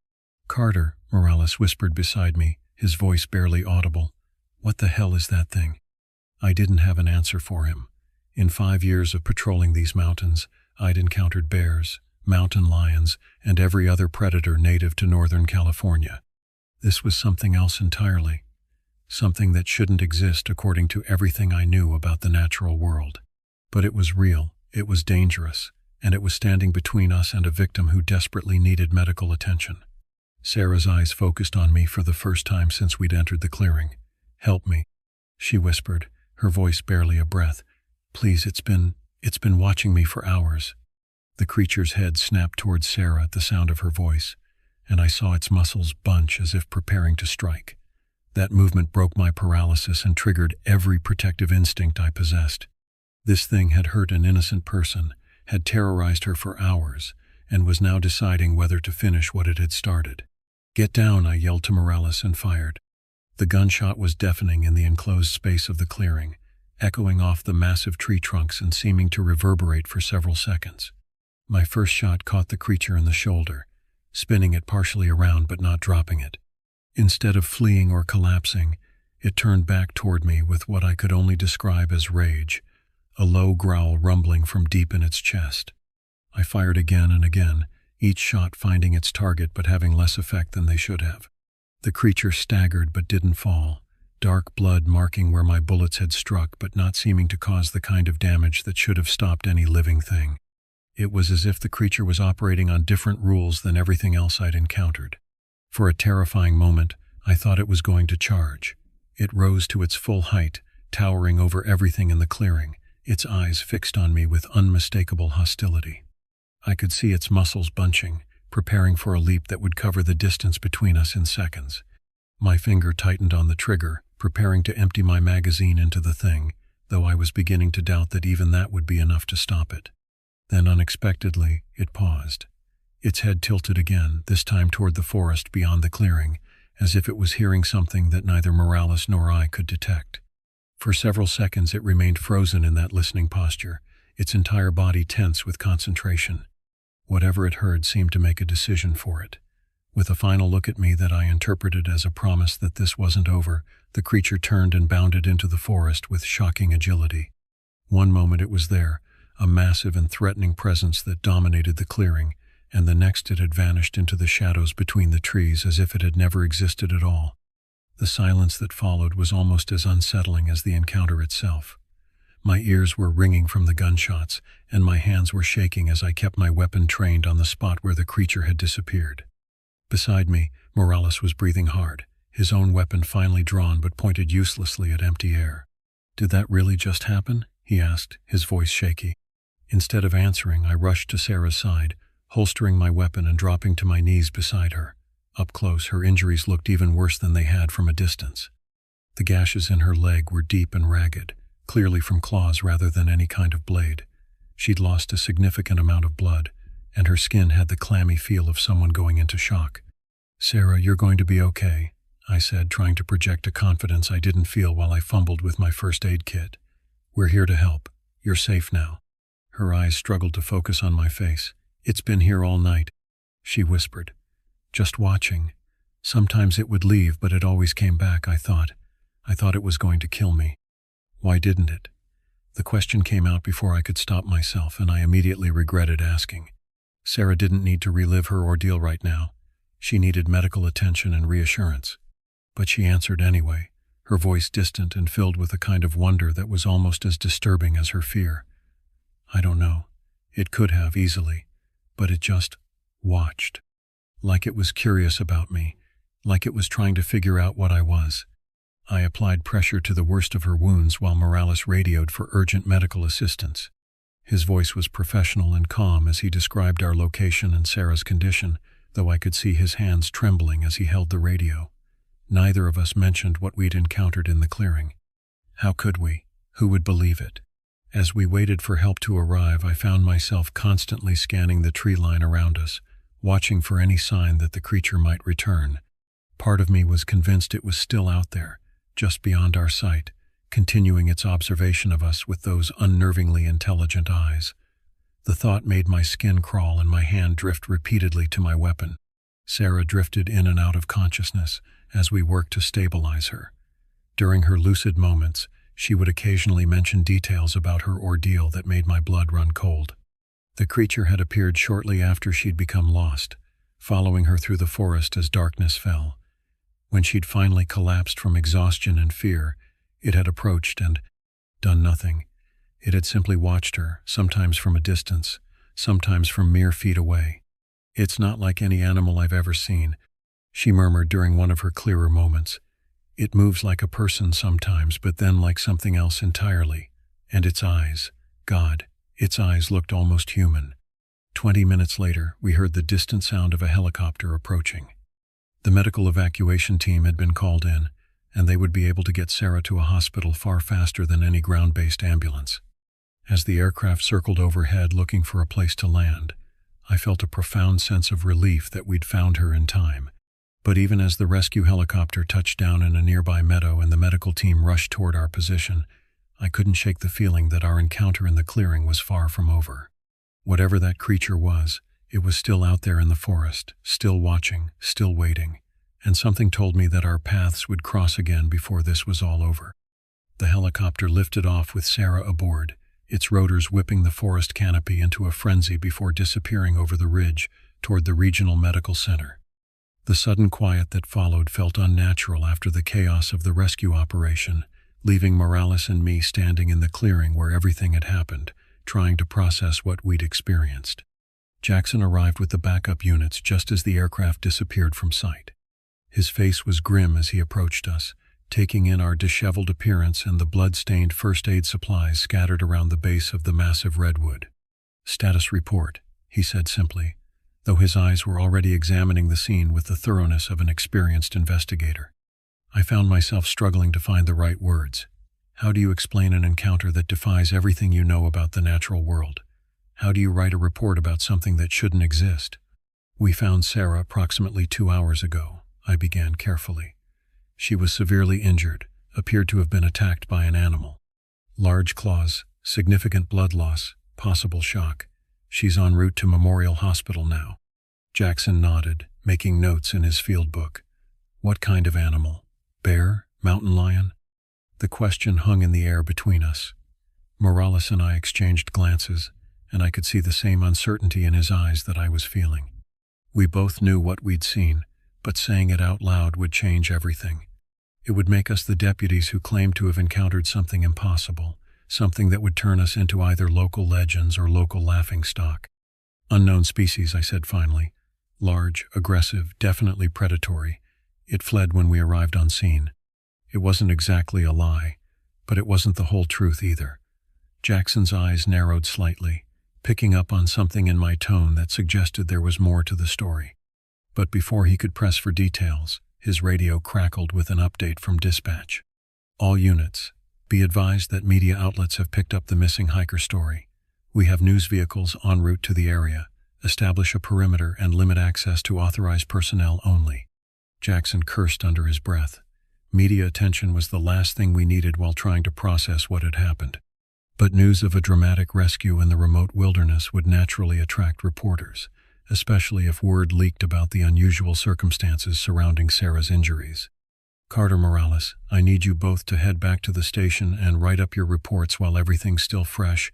"Carter," Morales whispered beside me, his voice barely audible. "What the hell is that thing?" I didn't have an answer for him. In 5 years of patrolling these mountains, I'd encountered bears, mountain lions, and every other predator native to Northern California. This was something else entirely. Something that shouldn't exist according to everything I knew about the natural world. But it was real, it was dangerous, and it was standing between us and a victim who desperately needed medical attention. Sarah's eyes focused on me for the first time since we'd entered the clearing. "Help me," she whispered, her voice barely a breath. "Please, it's been watching me for hours." The creature's head snapped towards Sarah at the sound of her voice, and I saw its muscles bunch as if preparing to strike. That movement broke my paralysis and triggered every protective instinct I possessed. This thing had hurt an innocent person, had terrorized her for hours, and was now deciding whether to finish what it had started. "Get down," I yelled to Morales and fired. The gunshot was deafening in the enclosed space of the clearing, echoing off the massive tree trunks and seeming to reverberate for several seconds. My first shot caught the creature in the shoulder, spinning it partially around but not dropping it. Instead of fleeing or collapsing, it turned back toward me with what I could only describe as rage, a low growl rumbling from deep in its chest. I fired again and again, each shot finding its target but having less effect than they should have. The creature staggered but didn't fall, dark blood marking where my bullets had struck but not seeming to cause the kind of damage that should have stopped any living thing. It was as if the creature was operating on different rules than everything else I'd encountered. For a terrifying moment, I thought it was going to charge. It rose to its full height, towering over everything in the clearing, its eyes fixed on me with unmistakable hostility. I could see its muscles bunching, preparing for a leap that would cover the distance between us in seconds. My finger tightened on the trigger, preparing to empty my magazine into the thing, though I was beginning to doubt that even that would be enough to stop it. Then unexpectedly, it paused. Its head tilted again, this time toward the forest beyond the clearing, as if it was hearing something that neither Morales nor I could detect. For several seconds it remained frozen in that listening posture, its entire body tense with concentration. Whatever it heard seemed to make a decision for it. With a final look at me that I interpreted as a promise that this wasn't over, the creature turned and bounded into the forest with shocking agility. One moment it was there, a massive and threatening presence that dominated the clearing, and the next it had vanished into the shadows between the trees as if it had never existed at all. The silence that followed was almost as unsettling as the encounter itself. My ears were ringing from the gunshots, and my hands were shaking as I kept my weapon trained on the spot where the creature had disappeared. Beside me, Morales was breathing hard, his own weapon finally drawn but pointed uselessly at empty air. "Did that really just happen?" he asked, his voice shaky. Instead of answering, I rushed to Sarah's side, holstering my weapon and dropping to my knees beside her. Up close, her injuries looked even worse than they had from a distance. The gashes in her leg were deep and ragged, clearly from claws rather than any kind of blade. She'd lost a significant amount of blood, and her skin had the clammy feel of someone going into shock. "Sarah, you're going to be okay," I said, trying to project a confidence I didn't feel while I fumbled with my first aid kit. "We're here to help. You're safe now." Her eyes struggled to focus on my face. "It's been here all night," she whispered. "Just watching. Sometimes it would leave, but it always came back, I thought. I thought it was going to kill me." "Why didn't it?" The question came out before I could stop myself, and I immediately regretted asking. Sarah didn't need to relive her ordeal right now. She needed medical attention and reassurance. But she answered anyway, her voice distant and filled with a kind of wonder that was almost as disturbing as her fear. "I don't know. It could have, easily. But it just watched. Like it was curious about me, like it was trying to figure out what I was." I applied pressure to the worst of her wounds while Morales radioed for urgent medical assistance. His voice was professional and calm as he described our location and Sarah's condition, though I could see his hands trembling as he held the radio. Neither of us mentioned what we'd encountered in the clearing. How could we? Who would believe it? As we waited for help to arrive, I found myself constantly scanning the tree line around us, watching for any sign that the creature might return. Part of me was convinced it was still out there, just beyond our sight, continuing its observation of us with those unnervingly intelligent eyes. The thought made my skin crawl and my hand drift repeatedly to my weapon. Sarah drifted in and out of consciousness as we worked to stabilize her. During her lucid moments, she would occasionally mention details about her ordeal that made my blood run cold. The creature had appeared shortly after she'd become lost, following her through the forest as darkness fell. When she'd finally collapsed from exhaustion and fear, it had approached and done nothing. It had simply watched her, sometimes from a distance, sometimes from mere feet away. "It's not like any animal I've ever seen," she murmured during one of her clearer moments. "It moves like a person sometimes, but then like something else entirely. And its eyes, God, its eyes looked almost human." 20 minutes later, we heard the distant sound of a helicopter approaching. The medical evacuation team had been called in, and they would be able to get Sarah to a hospital far faster than any ground-based ambulance. As the aircraft circled overhead looking for a place to land, I felt a profound sense of relief that we'd found her in time. But even as the rescue helicopter touched down in a nearby meadow and the medical team rushed toward our position, I couldn't shake the feeling that our encounter in the clearing was far from over. Whatever that creature was, it was still out there in the forest, still watching, still waiting, and something told me that our paths would cross again before this was all over. The helicopter lifted off with Sarah aboard, its rotors whipping the forest canopy into a frenzy before disappearing over the ridge toward the regional medical center. The sudden quiet that followed felt unnatural after the chaos of the rescue operation, leaving Morales and me standing in the clearing where everything had happened, trying to process what we'd experienced. Jackson arrived with the backup units just as the aircraft disappeared from sight. His face was grim as he approached us, taking in our disheveled appearance and the blood-stained first aid supplies scattered around the base of the massive redwood. "Status report," he said simply, though his eyes were already examining the scene with the thoroughness of an experienced investigator. I found myself struggling to find the right words. How do you explain an encounter that defies everything you know about the natural world? How do you write a report about something that shouldn't exist? "We found Sarah approximately 2 hours ago," I began carefully. "She was severely injured, appeared to have been attacked by an animal. Large claws, significant blood loss, possible shock. She's en route to Memorial Hospital now." Jackson nodded, making notes in his field book. What kind of animal? Bear? Mountain lion? The question hung in the air between us. Morales and I exchanged glances, and I could see the same uncertainty in his eyes that I was feeling. We both knew what we'd seen, but saying it out loud would change everything. It would make us the deputies who claimed to have encountered something impossible, something that would turn us into either local legends or local laughingstock. Unknown species, I said finally. Large, aggressive, definitely predatory. It fled when we arrived on scene. It wasn't exactly a lie, but it wasn't the whole truth either. Jackson's eyes narrowed slightly, picking up on something in my tone that suggested there was more to the story. But before he could press for details, his radio crackled with an update from dispatch. All units, be advised that media outlets have picked up the missing hiker story. We have news vehicles en route to the area. Establish a perimeter and limit access to authorized personnel only. Jackson cursed under his breath. Media attention was the last thing we needed while trying to process what had happened. But news of a dramatic rescue in the remote wilderness would naturally attract reporters, especially if word leaked about the unusual circumstances surrounding Sarah's injuries. Carter Morales, I need you both to head back to the station and write up your reports while everything's still fresh,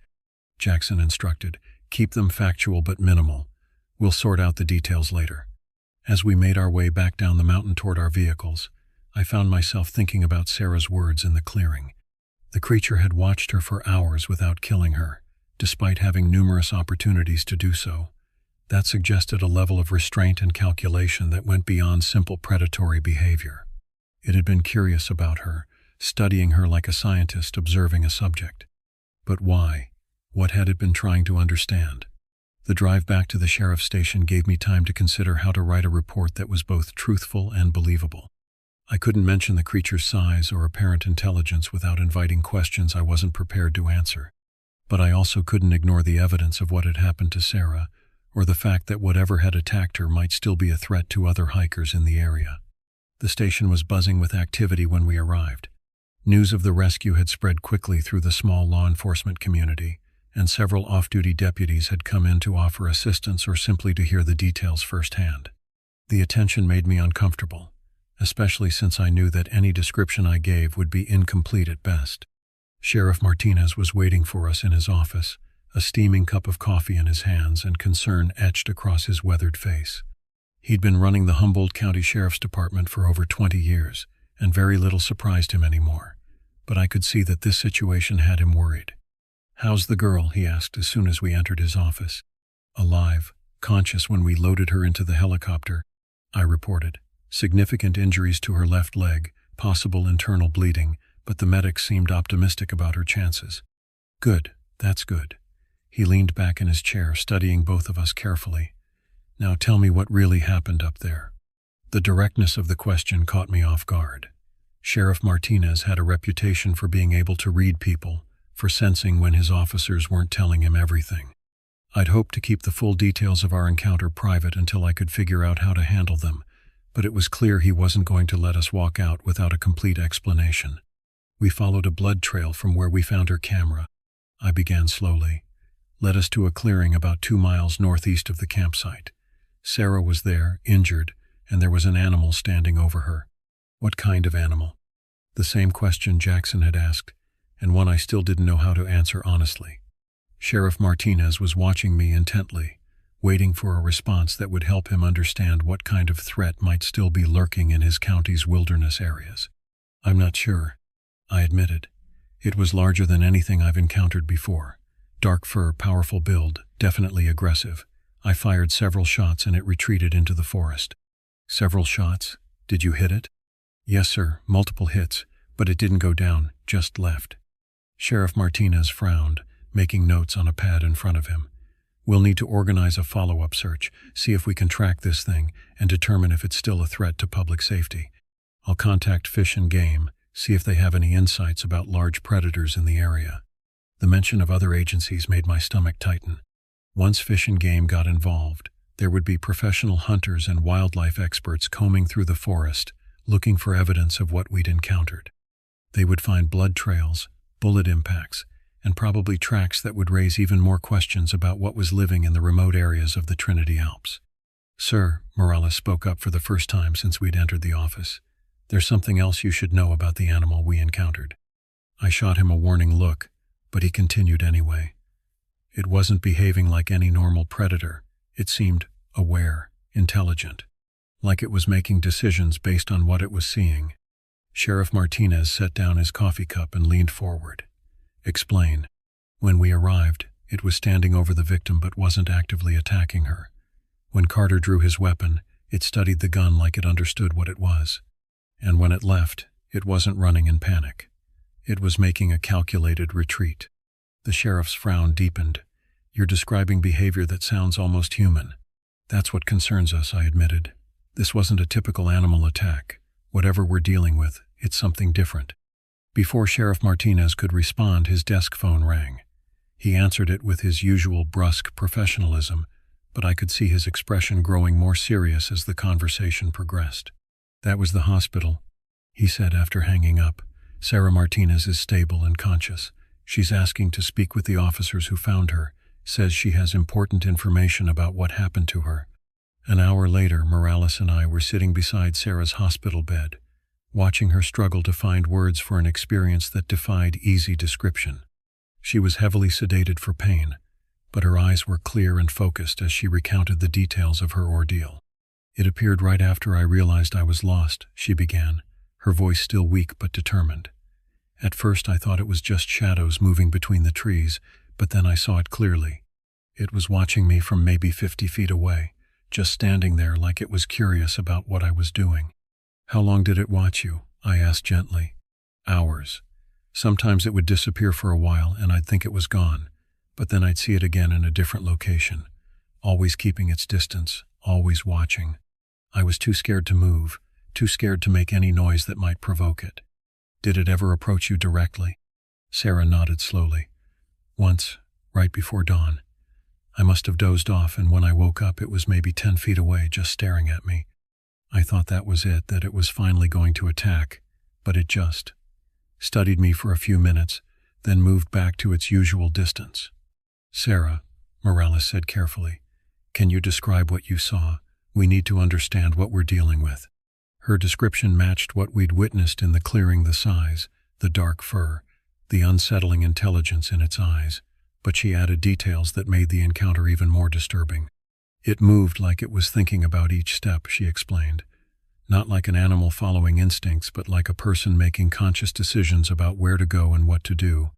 Jackson instructed. Keep them factual but minimal. We'll sort out the details later. As we made our way back down the mountain toward our vehicles, I found myself thinking about Sarah's words in the clearing. The creature had watched her for hours without killing her, despite having numerous opportunities to do so. That suggested a level of restraint and calculation that went beyond simple predatory behavior. It had been curious about her, studying her like a scientist observing a subject. But why? What had it been trying to understand? The drive back to the sheriff's station gave me time to consider how to write a report that was both truthful and believable. I couldn't mention the creature's size or apparent intelligence without inviting questions I wasn't prepared to answer. But I also couldn't ignore the evidence of what had happened to Sarah, or the fact that whatever had attacked her might still be a threat to other hikers in the area. The station was buzzing with activity when we arrived. News of the rescue had spread quickly through the small law enforcement community, and several off-duty deputies had come in to offer assistance or simply to hear the details firsthand. The attention made me uncomfortable, especially since I knew that any description I gave would be incomplete at best. Sheriff Martinez was waiting for us in his office, a steaming cup of coffee in his hands and concern etched across his weathered face. He'd been running the Humboldt County Sheriff's Department for over 20 years, and very little surprised him anymore. But I could see that this situation had him worried. "How's the girl?" he asked as soon as we entered his office. "Alive, conscious when we loaded her into the helicopter," I reported. "Significant injuries to her left leg, possible internal bleeding, but the medics seemed optimistic about her chances." "Good, that's good." He leaned back in his chair, studying both of us carefully. "Now tell me what really happened up there." The directness of the question caught me off guard. Sheriff Martinez had a reputation for being able to read people, for sensing when his officers weren't telling him everything. I'd hoped to keep the full details of our encounter private until I could figure out how to handle them, but it was clear he wasn't going to let us walk out without a complete explanation. "We followed a blood trail from where we found her camera," I began slowly. "Led us to a clearing about 2 miles northeast of the campsite. Sarah was there, injured, and there was an animal standing over her." "What kind of animal?" The same question Jackson had asked, and one I still didn't know how to answer honestly. Sheriff Martinez was watching me intently, waiting for a response that would help him understand what kind of threat might still be lurking in his county's wilderness areas. "I'm not sure," I admitted. "It was larger than anything I've encountered before. Dark fur, powerful build, definitely aggressive. I fired several shots and it retreated into the forest." "Several shots? Did you hit it?" "Yes, sir, multiple hits, but it didn't go down, just left." Sheriff Martinez frowned, making notes on a pad in front of him. "We'll need to organize a follow-up search, see if we can track this thing, and determine if it's still a threat to public safety. I'll contact Fish and Game, see if they have any insights about large predators in the area." The mention of other agencies made my stomach tighten. Once Fish and Game got involved, there would be professional hunters and wildlife experts combing through the forest, looking for evidence of what we'd encountered. They would find blood trails, bullet impacts, and probably tracks that would raise even more questions about what was living in the remote areas of the Trinity Alps. "Sir," Morales spoke up for the first time since we'd entered the office, "there's something else you should know about the animal we encountered." I shot him a warning look, but he continued anyway. It wasn't behaving like any normal predator. It seemed aware, intelligent, like it was making decisions based on what it was seeing. Sheriff Martinez set down his coffee cup and leaned forward. "Explain." "When we arrived, it was standing over the victim but wasn't actively attacking her. When Carter drew his weapon, it studied the gun like it understood what it was. And when it left, it wasn't running in panic. It was making a calculated retreat." The sheriff's frown deepened. "You're describing behavior that sounds almost human." "That's what concerns us," I admitted. "This wasn't a typical animal attack. Whatever we're dealing with, it's something different." Before Sheriff Martinez could respond, his desk phone rang. He answered it with his usual brusque professionalism, but I could see his expression growing more serious as the conversation progressed. "That was the hospital," he said after hanging up. "Sarah Martinez is stable and conscious. She's asking to speak with the officers who found her, says she has important information about what happened to her." An hour later, Morales and I were sitting beside Sarah's hospital bed, watching her struggle to find words for an experience that defied easy description. She was heavily sedated for pain, but her eyes were clear and focused as she recounted the details of her ordeal. "It appeared right after I realized I was lost," she began, her voice still weak but determined. "At first I thought it was just shadows moving between the trees, but then I saw it clearly. It was watching me from maybe 50 feet away, just standing there like it was curious about what I was doing." "How long did it watch you?" I asked gently. "Hours. Sometimes it would disappear for a while and I'd think it was gone, but then I'd see it again in a different location, always keeping its distance, always watching. I was too scared to move, too scared to make any noise that might provoke it." "Did it ever approach you directly?" Sarah nodded slowly. "Once, right before dawn. I must have dozed off, and when I woke up it was maybe 10 feet away, just staring at me. I thought that was it, that it was finally going to attack, but it just studied me for a few minutes, then moved back to its usual distance." "Sarah," Morales said carefully, "can you describe what you saw? We need to understand what we're dealing with." Her description matched what we'd witnessed in the clearing: the size, the dark fur, the unsettling intelligence in its eyes, but she added details that made the encounter even more disturbing. "It moved like it was thinking about each step," she explained. "Not like an animal following instincts, but like a person making conscious decisions about where to go and what to do.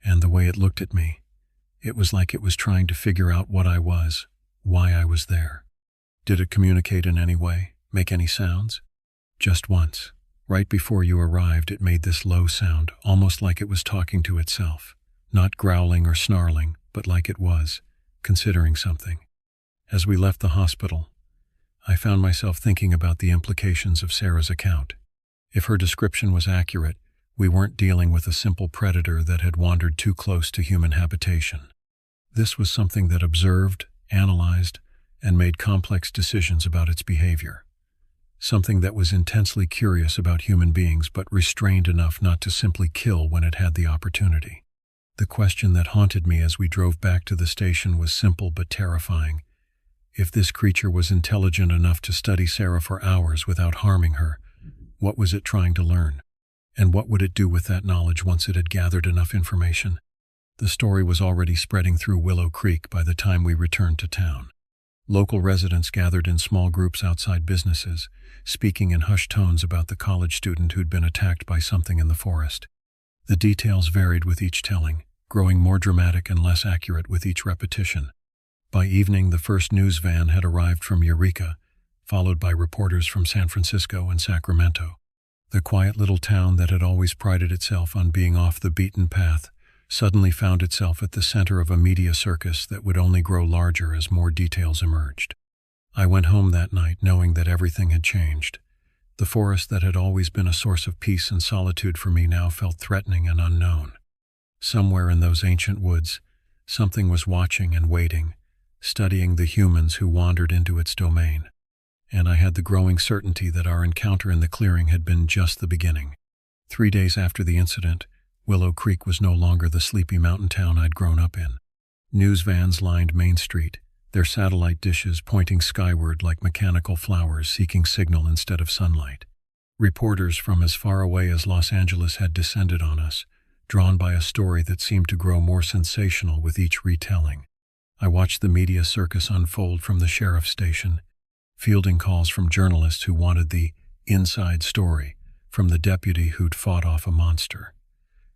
And the way it looked at me, it was like it was trying to figure out what I was, why I was there." "Did it communicate in any way, make any sounds?" "Just once. Right before you arrived, it made this low sound, almost like it was talking to itself. Not growling or snarling, but like it was, considering something." As we left the hospital, I found myself thinking about the implications of Sarah's account. If her description was accurate, we weren't dealing with a simple predator that had wandered too close to human habitation. This was something that observed, analyzed, and made complex decisions about its behavior. Something that was intensely curious about human beings but restrained enough not to simply kill when it had the opportunity. The question that haunted me as we drove back to the station was simple but terrifying. If this creature was intelligent enough to study Sarah for hours without harming her, what was it trying to learn? And what would it do with that knowledge once it had gathered enough information? The story was already spreading through Willow Creek by the time we returned to town. Local residents gathered in small groups outside businesses, speaking in hushed tones about the college student who'd been attacked by something in the forest. The details varied with each telling, growing more dramatic and less accurate with each repetition. By evening, the first news van had arrived from Eureka, followed by reporters from San Francisco and Sacramento. The quiet little town that had always prided itself on being off the beaten path suddenly found itself at the center of a media circus that would only grow larger as more details emerged. I went home that night knowing that everything had changed. The forest that had always been a source of peace and solitude for me now felt threatening and unknown. Somewhere in those ancient woods, something was watching and waiting, studying the humans who wandered into its domain. And I had the growing certainty that our encounter in the clearing had been just the beginning. 3 days after the incident, Willow Creek was no longer the sleepy mountain town I'd grown up in. News vans lined Main Street, their satellite dishes pointing skyward like mechanical flowers seeking signal instead of sunlight. Reporters from as far away as Los Angeles had descended on us, drawn by a story that seemed to grow more sensational with each retelling. I watched the media circus unfold from the sheriff's station, fielding calls from journalists who wanted the inside story, from the deputy who'd fought off a monster.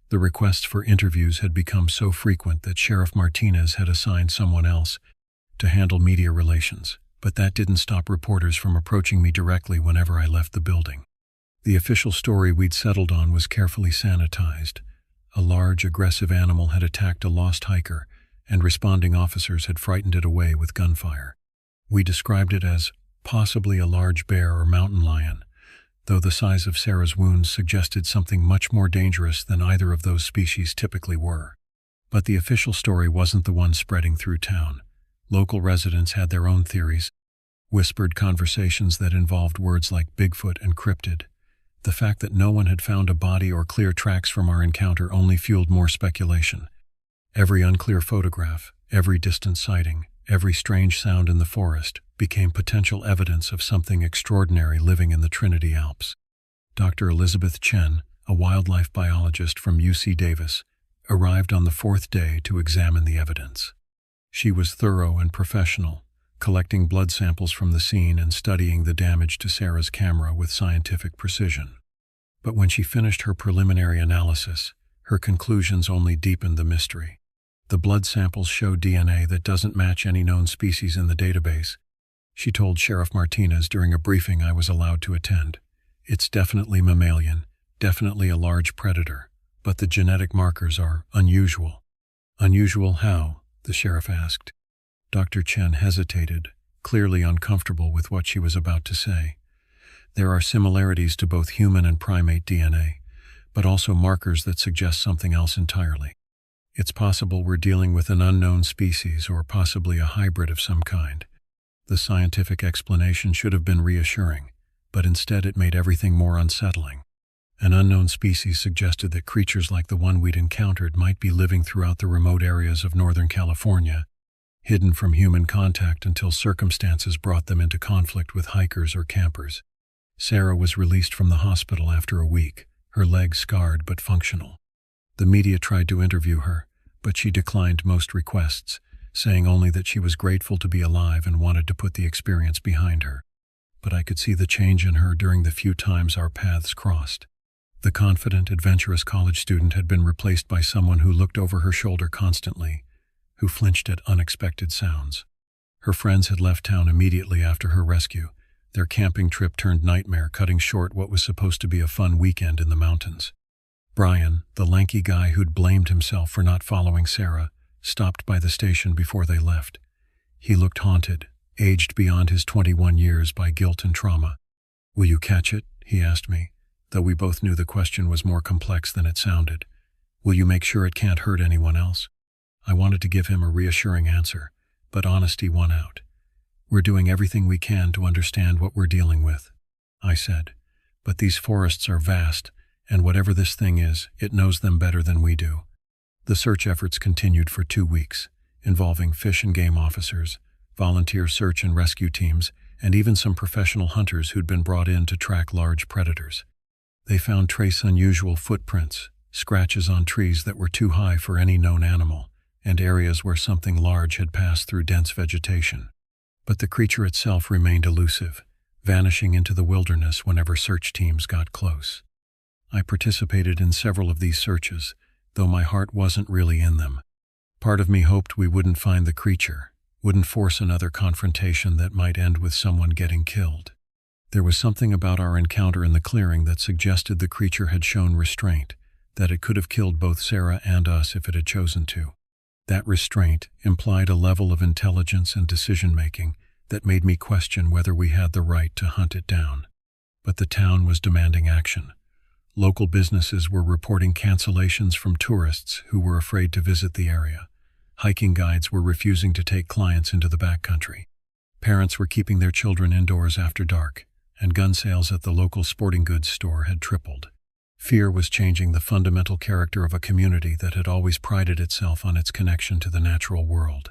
The requests for interviews had become so frequent that Sheriff Martinez had assigned someone else to handle media relations, but that didn't stop reporters from approaching me directly whenever I left the building. The official story we'd settled on was carefully sanitized. A large, aggressive animal had attacked a lost hiker, and responding officers had frightened it away with gunfire. We described it as possibly a large bear or mountain lion, though the size of Sarah's wounds suggested something much more dangerous than either of those species typically were. But the official story wasn't the one spreading through town. Local residents had their own theories, whispered conversations that involved words like Bigfoot and cryptid. The fact that no one had found a body or clear tracks from our encounter only fueled more speculation. Every unclear photograph, every distant sighting, every strange sound in the forest became potential evidence of something extraordinary living in the Trinity Alps. Dr. Elizabeth Chen, a wildlife biologist from UC Davis, arrived on the fourth day to examine the evidence. She was thorough and professional, collecting blood samples from the scene and studying the damage to Sarah's camera with scientific precision. But when she finished her preliminary analysis, her conclusions only deepened the mystery. The blood samples show DNA that doesn't match any known species in the database, she told Sheriff Martinez during a briefing I was allowed to attend. It's definitely mammalian, definitely a large predator, but the genetic markers are unusual. Unusual how? The sheriff asked. Dr. Chen hesitated, clearly uncomfortable with what she was about to say. There are similarities to both human and primate DNA, but also markers that suggest something else entirely. It's possible we're dealing with an unknown species or possibly a hybrid of some kind. The scientific explanation should have been reassuring, but instead it made everything more unsettling. An unknown species suggested that creatures like the one we'd encountered might be living throughout the remote areas of Northern California, hidden from human contact until circumstances brought them into conflict with hikers or campers. Sarah was released from the hospital after a week, her leg scarred but functional. The media tried to interview her, but she declined most requests, saying only that she was grateful to be alive and wanted to put the experience behind her. But I could see the change in her during the few times our paths crossed. The confident, adventurous college student had been replaced by someone who looked over her shoulder constantly, who flinched at unexpected sounds. Her friends had left town immediately after her rescue. Their camping trip turned nightmare, cutting short what was supposed to be a fun weekend in the mountains. Brian, the lanky guy who'd blamed himself for not following Sarah, stopped by the station before they left. He looked haunted, aged beyond his 21 years by guilt and trauma. "Will you catch it?" he asked me, though we both knew the question was more complex than it sounded. "Will you make sure it can't hurt anyone else?" I wanted to give him a reassuring answer, but honesty won out. "We're doing everything we can to understand what we're dealing with," I said. "But these forests are vast, and whatever this thing is, it knows them better than we do." The search efforts continued for 2 weeks, involving fish and game officers, volunteer search and rescue teams, and even some professional hunters who'd been brought in to track large predators. They found trace unusual footprints, scratches on trees that were too high for any known animal, and areas where something large had passed through dense vegetation. But the creature itself remained elusive, vanishing into the wilderness whenever search teams got close. I participated in several of these searches, though my heart wasn't really in them. Part of me hoped we wouldn't find the creature, wouldn't force another confrontation that might end with someone getting killed. There was something about our encounter in the clearing that suggested the creature had shown restraint, that it could have killed both Sarah and us if it had chosen to. That restraint implied a level of intelligence and decision-making that made me question whether we had the right to hunt it down. But the town was demanding action. Local businesses were reporting cancellations from tourists who were afraid to visit the area. Hiking guides were refusing to take clients into the backcountry. Parents were keeping their children indoors after dark, and gun sales at the local sporting goods store had tripled. Fear was changing the fundamental character of a community that had always prided itself on its connection to the natural world.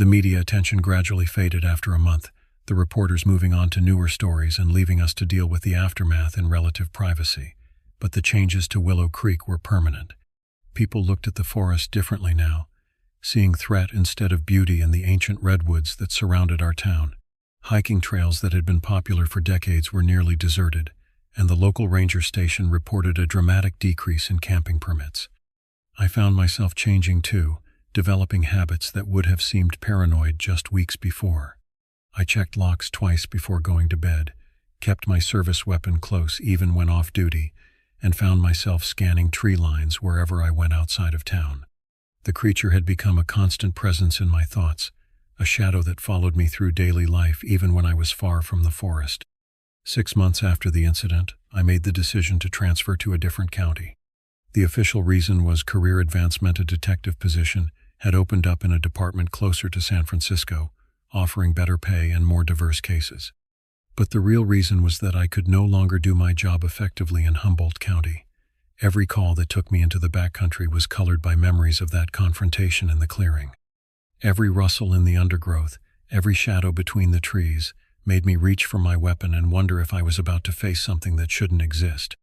The media attention gradually faded after a month, the reporters moving on to newer stories and leaving us to deal with the aftermath in relative privacy. But the changes to Willow Creek were permanent. People looked at the forest differently now, seeing threat instead of beauty in the ancient redwoods that surrounded our town. Hiking trails that had been popular for decades were nearly deserted, and the local ranger station reported a dramatic decrease in camping permits. I found myself changing too, developing habits that would have seemed paranoid just weeks before. I checked locks twice before going to bed, kept my service weapon close even when off duty, and found myself scanning tree lines wherever I went outside of town. The creature had become a constant presence in my thoughts, a shadow that followed me through daily life even when I was far from the forest. 6 months after the incident, I made the decision to transfer to a different county. The official reason was career advancement. A detective position had opened up in a department closer to San Francisco, offering better pay and more diverse cases. But the real reason was that I could no longer do my job effectively in Humboldt County. Every call that took me into the backcountry was colored by memories of that confrontation in the clearing. Every rustle in the undergrowth, every shadow between the trees, made me reach for my weapon and wonder if I was about to face something that shouldn't exist.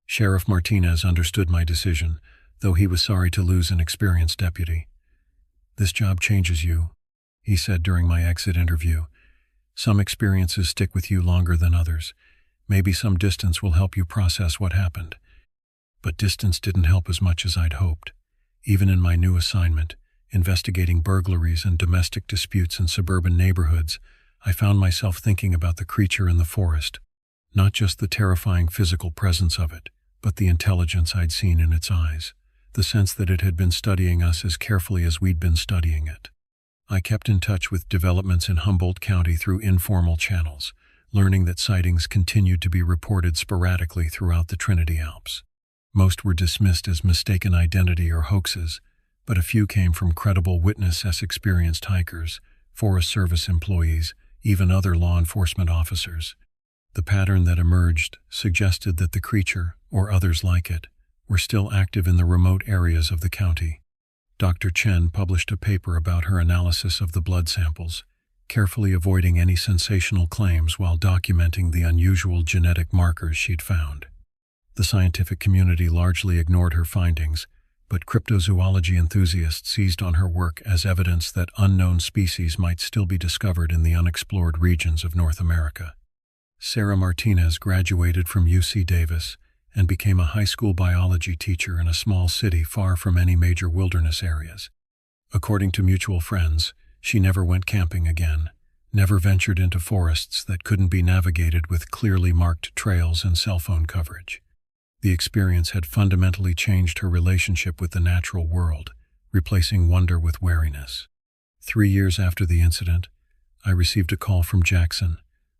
Sheriff Martinez understood my decision, though he was sorry to lose an experienced deputy. "This job changes you," he said during my exit interview. "Some experiences stick with you longer than others. Maybe some distance will help you process what happened." But distance didn't help as much as I'd hoped. Even in my new assignment, investigating burglaries and domestic disputes in suburban neighborhoods, I found myself thinking about the creature in the forest, not just the terrifying physical presence of it, but the intelligence I'd seen in its eyes, the sense that it had been studying us as carefully as we'd been studying it. I kept in touch with developments in Humboldt County through informal channels, learning that sightings continued to be reported sporadically throughout the Trinity Alps. Most were dismissed as mistaken identity or hoaxes, but a few came from credible witnesses, experienced hikers, Forest Service employees, even other law enforcement officers. The pattern that emerged suggested that the creature, or others like it, were still active in the remote areas of the county. Dr. Chen published a paper about her analysis of the blood samples, carefully avoiding any sensational claims while documenting the unusual genetic markers she'd found. The scientific community largely ignored her findings, but cryptozoology enthusiasts seized on her work as evidence that unknown species might still be discovered in the unexplored regions of North America. Sarah Martinez graduated from UC Davis and became a high school biology teacher in a small city far from any major wilderness areas. According to mutual friends, she never went camping again, never ventured into forests that couldn't be navigated with clearly marked trails and cell phone coverage. The experience had fundamentally changed her relationship with the natural world, replacing wonder with wariness. 3 years after the incident, I received a call from Jackson,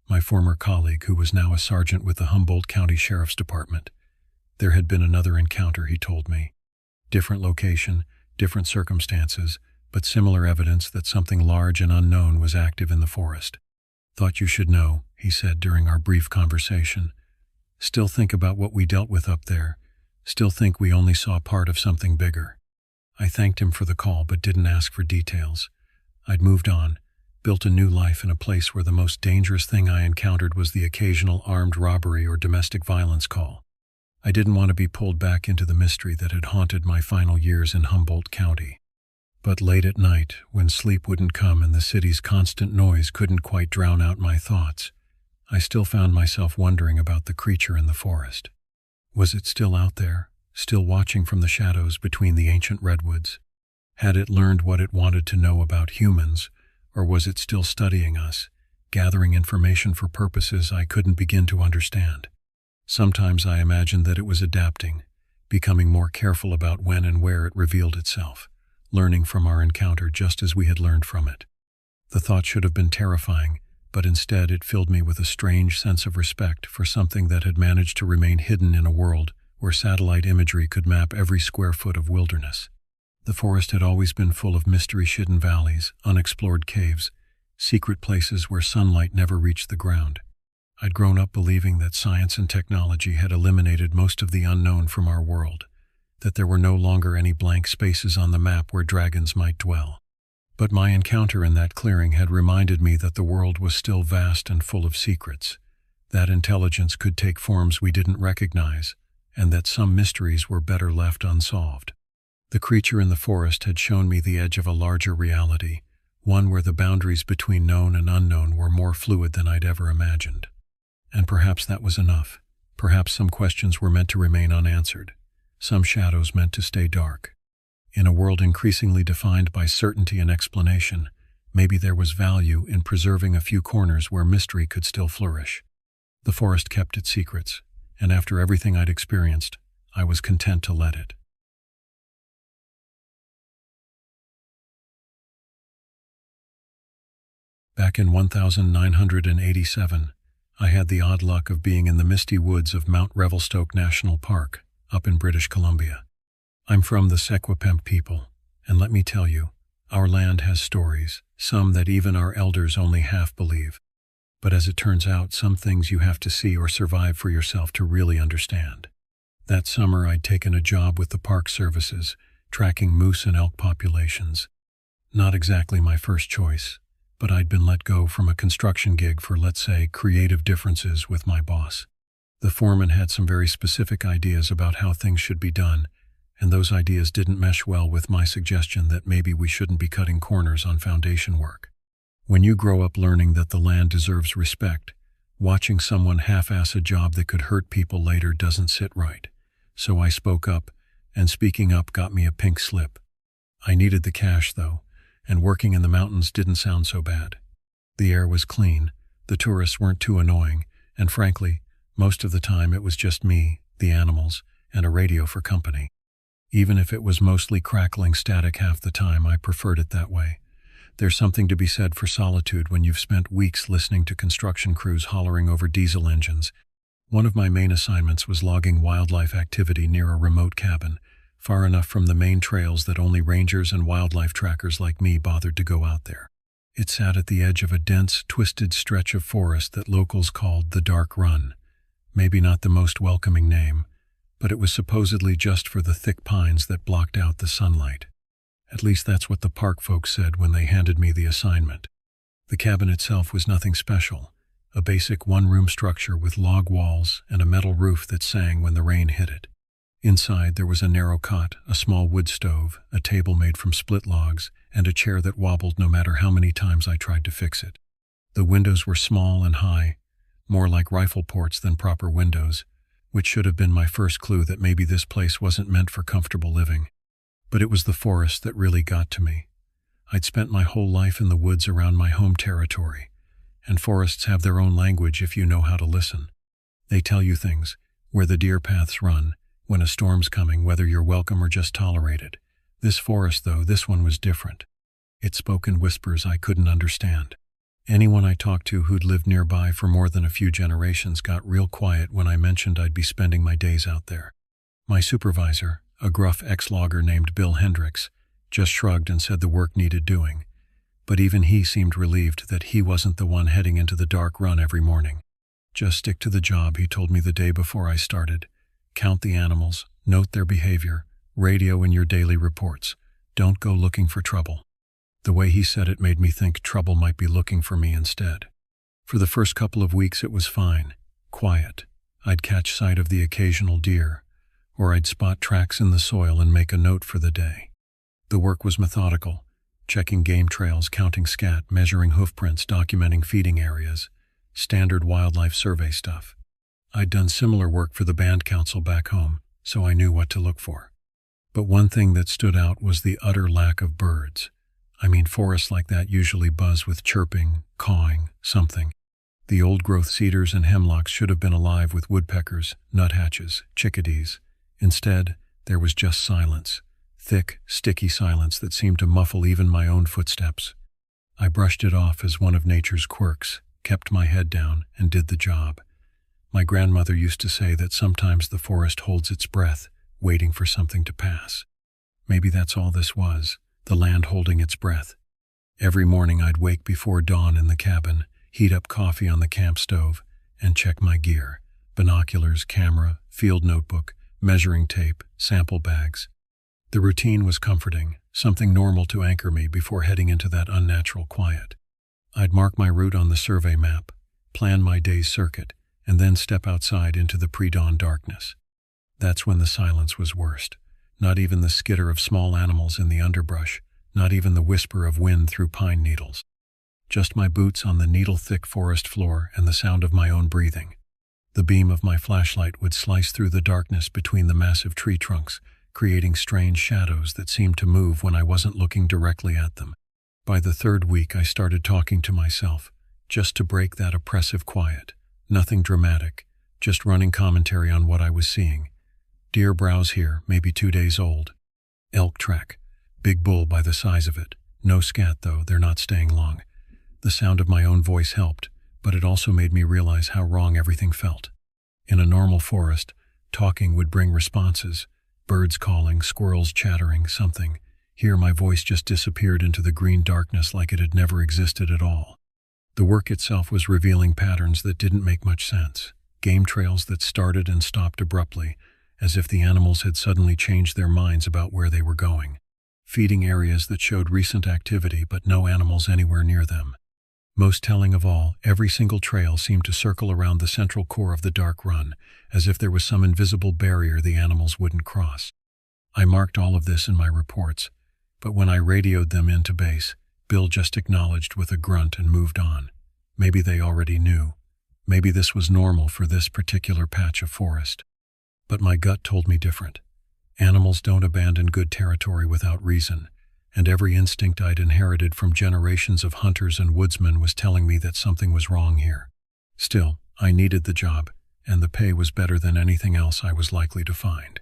my former colleague who was now a sergeant with the Humboldt County Sheriff's Department. There had been another encounter, he told me. Different location, different circumstances, but similar evidence that something large and unknown was active in the forest. "Thought you should know," he said during our brief conversation. "Still think about what we dealt with up there. Still think we only saw part of something bigger." I thanked him for the call but didn't ask for details. I'd moved on, built a new life in a place where the most dangerous thing I encountered was the occasional armed robbery or domestic violence call. I didn't want to be pulled back into the mystery that had haunted my final years in Humboldt County. But late at night, when sleep wouldn't come and the city's constant noise couldn't quite drown out my thoughts, I still found myself wondering about the creature in the forest. Was it still out there, still watching from the shadows between the ancient redwoods? Had it learned what it wanted to know about humans, or was it still studying us, gathering information for purposes I couldn't begin to understand? Sometimes I imagined that it was adapting, becoming more careful about when and where it revealed itself, learning from our encounter just as we had learned from it. The thought should have been terrifying, but instead it filled me with a strange sense of respect for something that had managed to remain hidden in a world where satellite imagery could map every square foot of wilderness. The forest had always been full of mystery-hidden valleys, unexplored caves, secret places where sunlight never reached the ground. I'd grown up believing that science and technology had eliminated most of the unknown from our world, that there were no longer any blank spaces on the map where dragons might dwell. But my encounter in that clearing had reminded me that the world was still vast and full of secrets, that intelligence could take forms we didn't recognize, and that some mysteries were better left unsolved. The creature in the forest had shown me the edge of a larger reality, one where the boundaries between known and unknown were more fluid than I'd ever imagined. And perhaps that was enough. Perhaps some questions were meant to remain unanswered, some shadows meant to stay dark. In a world increasingly defined by certainty and explanation, maybe there was value in preserving a few corners where mystery could still flourish. The forest kept its secrets, and after everything I'd experienced, I was content to let it. Back in 1987, I had the odd luck of being in the misty woods of Mount Revelstoke National Park, up in British Columbia. I'm from the Secwepemc people, and let me tell you, our land has stories, some that even our elders only half believe. But as it turns out, some things you have to see or survive for yourself to really understand. That summer, I'd taken a job with the Park Services, tracking moose and elk populations. Not exactly my first choice, but I'd been let go from a construction gig for, let's say, creative differences with my boss. The foreman had some very specific ideas about how things should be done, and those ideas didn't mesh well with my suggestion that maybe we shouldn't be cutting corners on foundation work. When you grow up learning that the land deserves respect, watching someone half-ass a job that could hurt people later doesn't sit right. So I spoke up, and speaking up got me a pink slip. I needed the cash, though, and working in the mountains didn't sound so bad. The air was clean, the tourists weren't too annoying, and frankly, most of the time it was just me, the animals, and a radio for company. Even if it was mostly crackling static half the time, I preferred it that way. There's something to be said for solitude when you've spent weeks listening to construction crews hollering over diesel engines. One of my main assignments was logging wildlife activity near a remote cabin, far enough from the main trails that only rangers and wildlife trackers like me bothered to go out there. It sat at the edge of a dense, twisted stretch of forest that locals called the Dark Run. Maybe not the most welcoming name, but it was supposedly just for the thick pines that blocked out the sunlight. At least that's what the park folks said when they handed me the assignment. The cabin itself was nothing special, a basic one-room structure with log walls and a metal roof that sang when the rain hit it. Inside there was a narrow cot, a small wood stove, a table made from split logs, and a chair that wobbled no matter how many times I tried to fix it. The windows were small and high, more like rifle ports than proper windows, which should have been my first clue that maybe this place wasn't meant for comfortable living. But it was the forest that really got to me. I'd spent my whole life in the woods around my home territory, and forests have their own language if you know how to listen. They tell you things, where the deer paths run, when a storm's coming, whether you're welcome or just tolerated. This forest, though, this one was different. It spoke in whispers I couldn't understand. Anyone I talked to who'd lived nearby for more than a few generations got real quiet when I mentioned I'd be spending my days out there. My supervisor, a gruff ex-logger named Bill Hendricks, just shrugged and said the work needed doing. But even he seemed relieved that he wasn't the one heading into the dark run every morning. Just stick to the job, he told me the day before I started. Count the animals, note their behavior, radio in your daily reports. Don't go looking for trouble. The way he said it made me think trouble might be looking for me instead. For the first couple of weeks it was fine, quiet. I'd catch sight of the occasional deer, or I'd spot tracks in the soil and make a note for the day. The work was methodical, checking game trails, counting scat, measuring hoofprints, documenting feeding areas, standard wildlife survey stuff. I'd done similar work for the band council back home, so I knew what to look for. But one thing that stood out was the utter lack of birds. I mean, forests like that usually buzz with chirping, cawing, something. The old-growth cedars and hemlocks should have been alive with woodpeckers, nuthatches, chickadees. Instead, there was just silence, thick, sticky silence that seemed to muffle even my own footsteps. I brushed it off as one of nature's quirks, kept my head down, and did the job. My grandmother used to say that sometimes the forest holds its breath, waiting for something to pass. Maybe that's all this was, the land holding its breath. Every morning I'd wake before dawn in the cabin, heat up coffee on the camp stove, and check my gear: binoculars, camera, field notebook, measuring tape, sample bags. The routine was comforting, something normal to anchor me before heading into that unnatural quiet. I'd mark my route on the survey map, plan my day's circuit, and then step outside into the pre-dawn darkness. That's when the silence was worst. Not even the skitter of small animals in the underbrush, not even the whisper of wind through pine needles. Just my boots on the needle-thick forest floor and the sound of my own breathing. The beam of my flashlight would slice through the darkness between the massive tree trunks, creating strange shadows that seemed to move when I wasn't looking directly at them. By the third week, I started talking to myself, just to break that oppressive quiet. Nothing dramatic, just running commentary on what I was seeing. Deer browse here, maybe 2 days old. Elk track. Big bull by the size of it. No scat though, they're not staying long. The sound of my own voice helped, but it also made me realize how wrong everything felt. In a normal forest, talking would bring responses. Birds calling, squirrels chattering, something. Here my voice just disappeared into the green darkness like it had never existed at all. The work itself was revealing patterns that didn't make much sense. Game trails that started and stopped abruptly, as if the animals had suddenly changed their minds about where they were going. Feeding areas that showed recent activity but no animals anywhere near them. Most telling of all, every single trail seemed to circle around the central core of the dark run, as if there was some invisible barrier the animals wouldn't cross. I marked all of this in my reports, but when I radioed them into base, Bill just acknowledged with a grunt and moved on. Maybe they already knew. Maybe this was normal for this particular patch of forest. But my gut told me different. Animals don't abandon good territory without reason, and every instinct I'd inherited from generations of hunters and woodsmen was telling me that something was wrong here. Still, I needed the job, and the pay was better than anything else I was likely to find.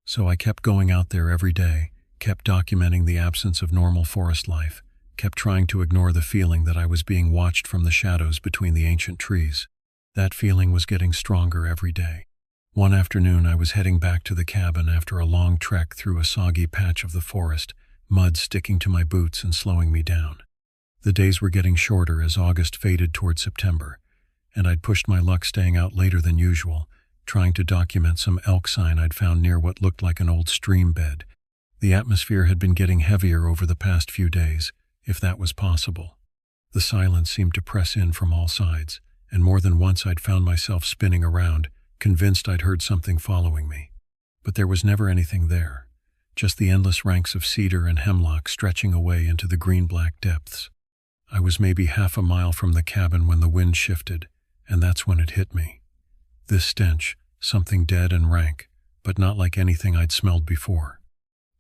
So I kept going out there every day, kept documenting the absence of normal forest life, kept trying to ignore the feeling that I was being watched from the shadows between the ancient trees. That feeling was getting stronger every day. One afternoon I was heading back to the cabin after a long trek through a soggy patch of the forest, mud sticking to my boots and slowing me down. The days were getting shorter as August faded toward September, and I'd pushed my luck staying out later than usual, trying to document some elk sign I'd found near what looked like an old stream bed. The atmosphere had been getting heavier over the past few days, if that was possible. The silence seemed to press in from all sides, and more than once I'd found myself spinning around, convinced I'd heard something following me. But there was never anything there, just the endless ranks of cedar and hemlock stretching away into the green-black depths. I was maybe half a mile from the cabin when the wind shifted, and that's when it hit me. This stench, something dead and rank, but not like anything I'd smelled before.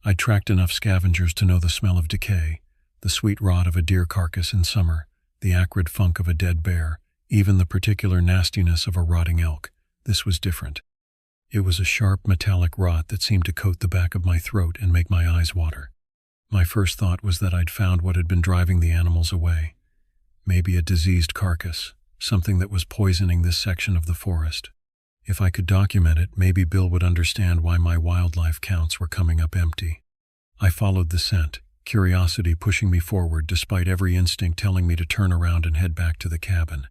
I'd tracked enough scavengers to know the smell of decay, the sweet rot of a deer carcass in summer, the acrid funk of a dead bear, even the particular nastiness of a rotting elk. This was different. It was a sharp metallic rot that seemed to coat the back of my throat and make my eyes water. My first thought was that I'd found what had been driving the animals away. Maybe a diseased carcass, something that was poisoning this section of the forest. If I could document it, maybe Bill would understand why my wildlife counts were coming up empty. I followed the scent, curiosity pushing me forward despite every instinct telling me to turn around and head back to the cabin.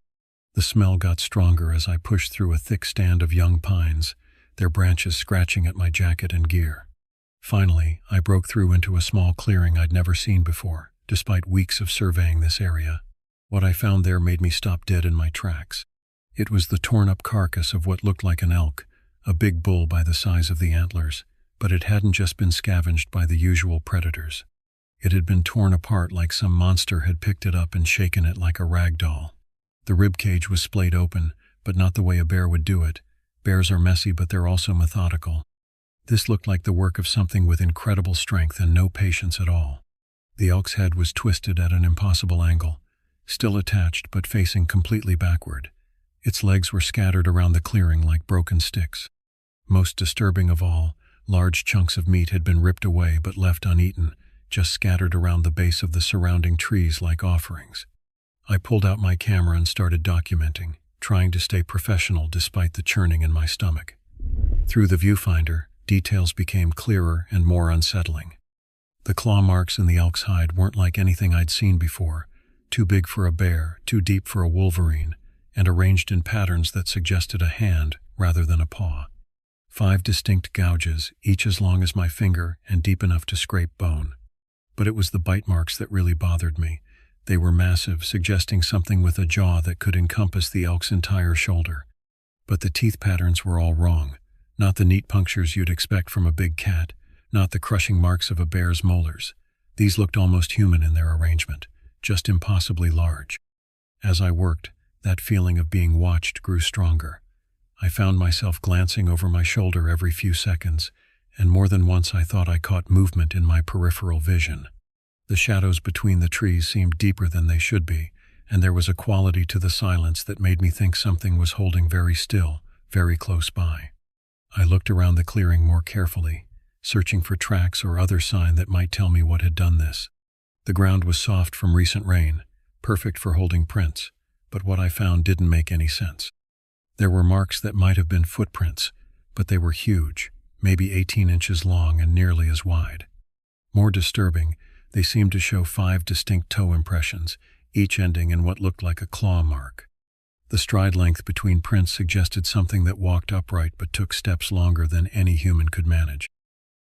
The smell got stronger as I pushed through a thick stand of young pines, their branches scratching at my jacket and gear. Finally, I broke through into a small clearing I'd never seen before, despite weeks of surveying this area. What I found there made me stop dead in my tracks. It was the torn-up carcass of what looked like an elk, a big bull by the size of the antlers, but it hadn't just been scavenged by the usual predators. It had been torn apart like some monster had picked it up and shaken it like a rag doll. The ribcage was splayed open, but not the way a bear would do it. Bears are messy, but they're also methodical. This looked like the work of something with incredible strength and no patience at all. The elk's head was twisted at an impossible angle, still attached but facing completely backward. Its legs were scattered around the clearing like broken sticks. Most disturbing of all, large chunks of meat had been ripped away but left uneaten, just scattered around the base of the surrounding trees like offerings. I pulled out my camera and started documenting, trying to stay professional despite the churning in my stomach. Through the viewfinder, details became clearer and more unsettling. The claw marks in the elk's hide weren't like anything I'd seen before, too big for a bear, too deep for a wolverine, and arranged in patterns that suggested a hand rather than a paw. 5 distinct gouges, each as long as my finger and deep enough to scrape bone. But it was the bite marks that really bothered me. They were massive, suggesting something with a jaw that could encompass the elk's entire shoulder. But the teeth patterns were all wrong. Not the neat punctures you'd expect from a big cat, not the crushing marks of a bear's molars. These looked almost human in their arrangement, just impossibly large. As I worked, that feeling of being watched grew stronger. I found myself glancing over my shoulder every few seconds, and more than once I thought I caught movement in my peripheral vision. The shadows between the trees seemed deeper than they should be, and there was a quality to the silence that made me think something was holding very still, very close by. I looked around the clearing more carefully, searching for tracks or other sign that might tell me what had done this. The ground was soft from recent rain, perfect for holding prints, but what I found didn't make any sense. There were marks that might have been footprints, but they were huge, maybe 18 inches long and nearly as wide. More disturbing, they seemed to show 5 distinct toe impressions, each ending in what looked like a claw mark. The stride length between prints suggested something that walked upright but took steps longer than any human could manage.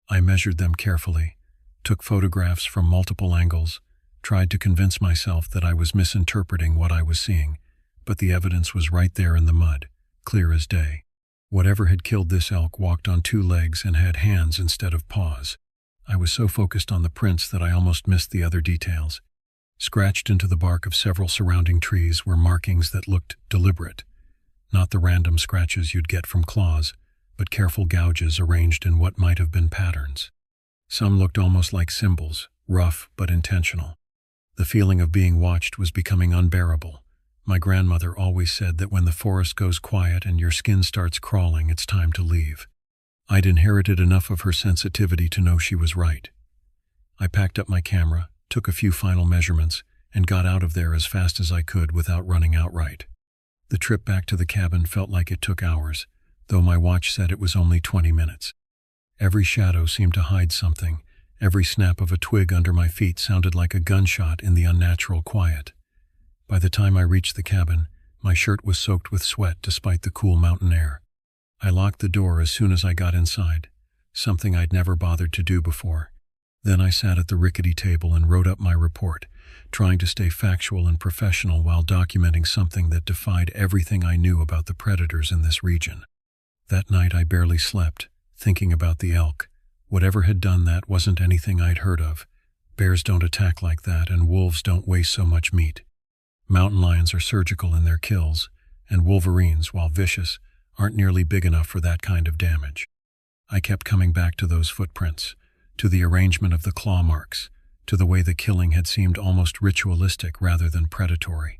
I measured them carefully, took photographs from multiple angles, tried to convince myself that I was misinterpreting what I was seeing, but the evidence was right there in the mud, clear as day. Whatever had killed this elk walked on 2 legs and had hands instead of paws. I was so focused on the prints that I almost missed the other details. Scratched into the bark of several surrounding trees were markings that looked deliberate, not the random scratches you'd get from claws, but careful gouges arranged in what might have been patterns. Some looked almost like symbols, rough but intentional. The feeling of being watched was becoming unbearable. My grandmother always said that when the forest goes quiet and your skin starts crawling, it's time to leave. I'd inherited enough of her sensitivity to know she was right. I packed up my camera, took a few final measurements, and got out of there as fast as I could without running outright. The trip back to the cabin felt like it took hours, though my watch said it was only 20 minutes. Every shadow seemed to hide something. Every snap of a twig under my feet sounded like a gunshot in the unnatural quiet. By the time I reached the cabin, my shirt was soaked with sweat despite the cool mountain air. I locked the door as soon as I got inside, something I'd never bothered to do before. Then I sat at the rickety table and wrote up my report, trying to stay factual and professional while documenting something that defied everything I knew about the predators in this region. That night I barely slept, thinking about the elk. Whatever had done that wasn't anything I'd heard of. Bears don't attack like that, and wolves don't waste so much meat. Mountain lions are surgical in their kills, and wolverines, while vicious, aren't nearly big enough for that kind of damage. I kept coming back to those footprints, to the arrangement of the claw marks, to the way the killing had seemed almost ritualistic rather than predatory.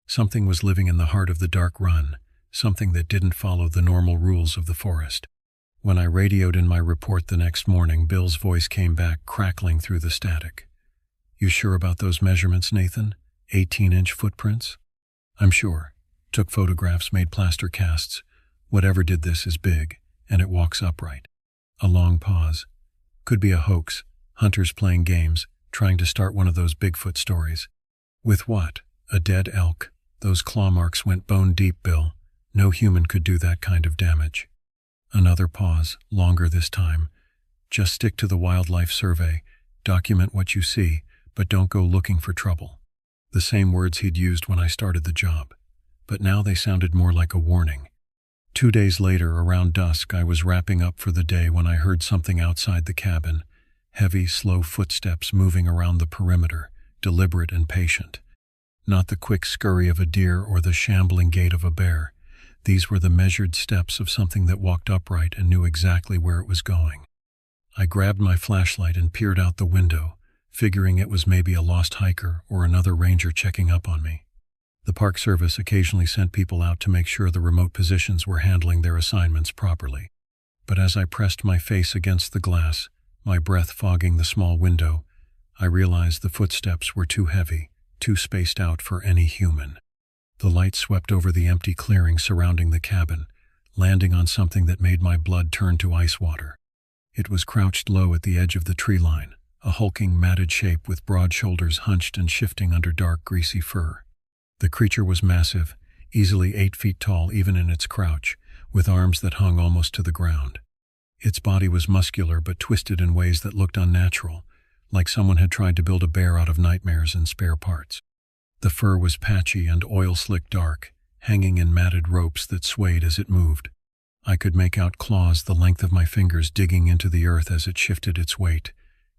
Something was living in the heart of the dark run, something that didn't follow the normal rules of the forest. When I radioed in my report the next morning, Bill's voice came back crackling through the static. "You sure about those measurements, Nathan? 18-inch footprints?" "I'm sure. Took photographs, made plaster casts. Whatever did this is big, and it walks upright." A long pause. "Could be a hoax. Hunters playing games, trying to start one of those Bigfoot stories." "With what? A dead elk? Those claw marks went bone deep, Bill. No human could do that kind of damage." Another pause, longer this time. "Just stick to the wildlife survey. Document what you see, but don't go looking for trouble." The same words he'd used when I started the job, but now they sounded more like a warning. 2 days later, around dusk, I was wrapping up for the day when I heard something outside the cabin. Heavy, slow footsteps moving around the perimeter, deliberate and patient. Not the quick scurry of a deer or the shambling gait of a bear. These were the measured steps of something that walked upright and knew exactly where it was going. I grabbed my flashlight and peered out the window, figuring it was maybe a lost hiker or another ranger checking up on me. The Park Service occasionally sent people out to make sure the remote positions were handling their assignments properly. But as I pressed my face against the glass, my breath fogging the small window, I realized the footsteps were too heavy, too spaced out for any human. The light swept over the empty clearing surrounding the cabin, landing on something that made my blood turn to ice water. It was crouched low at the edge of the tree line, a hulking, matted shape with broad shoulders hunched and shifting under dark, greasy fur. The creature was massive, easily 8 feet tall even in its crouch, with arms that hung almost to the ground. Its body was muscular but twisted in ways that looked unnatural, like someone had tried to build a bear out of nightmares and spare parts. The fur was patchy and oil-slick dark, hanging in matted ropes that swayed as it moved. I could make out claws the length of my fingers digging into the earth as it shifted its weight,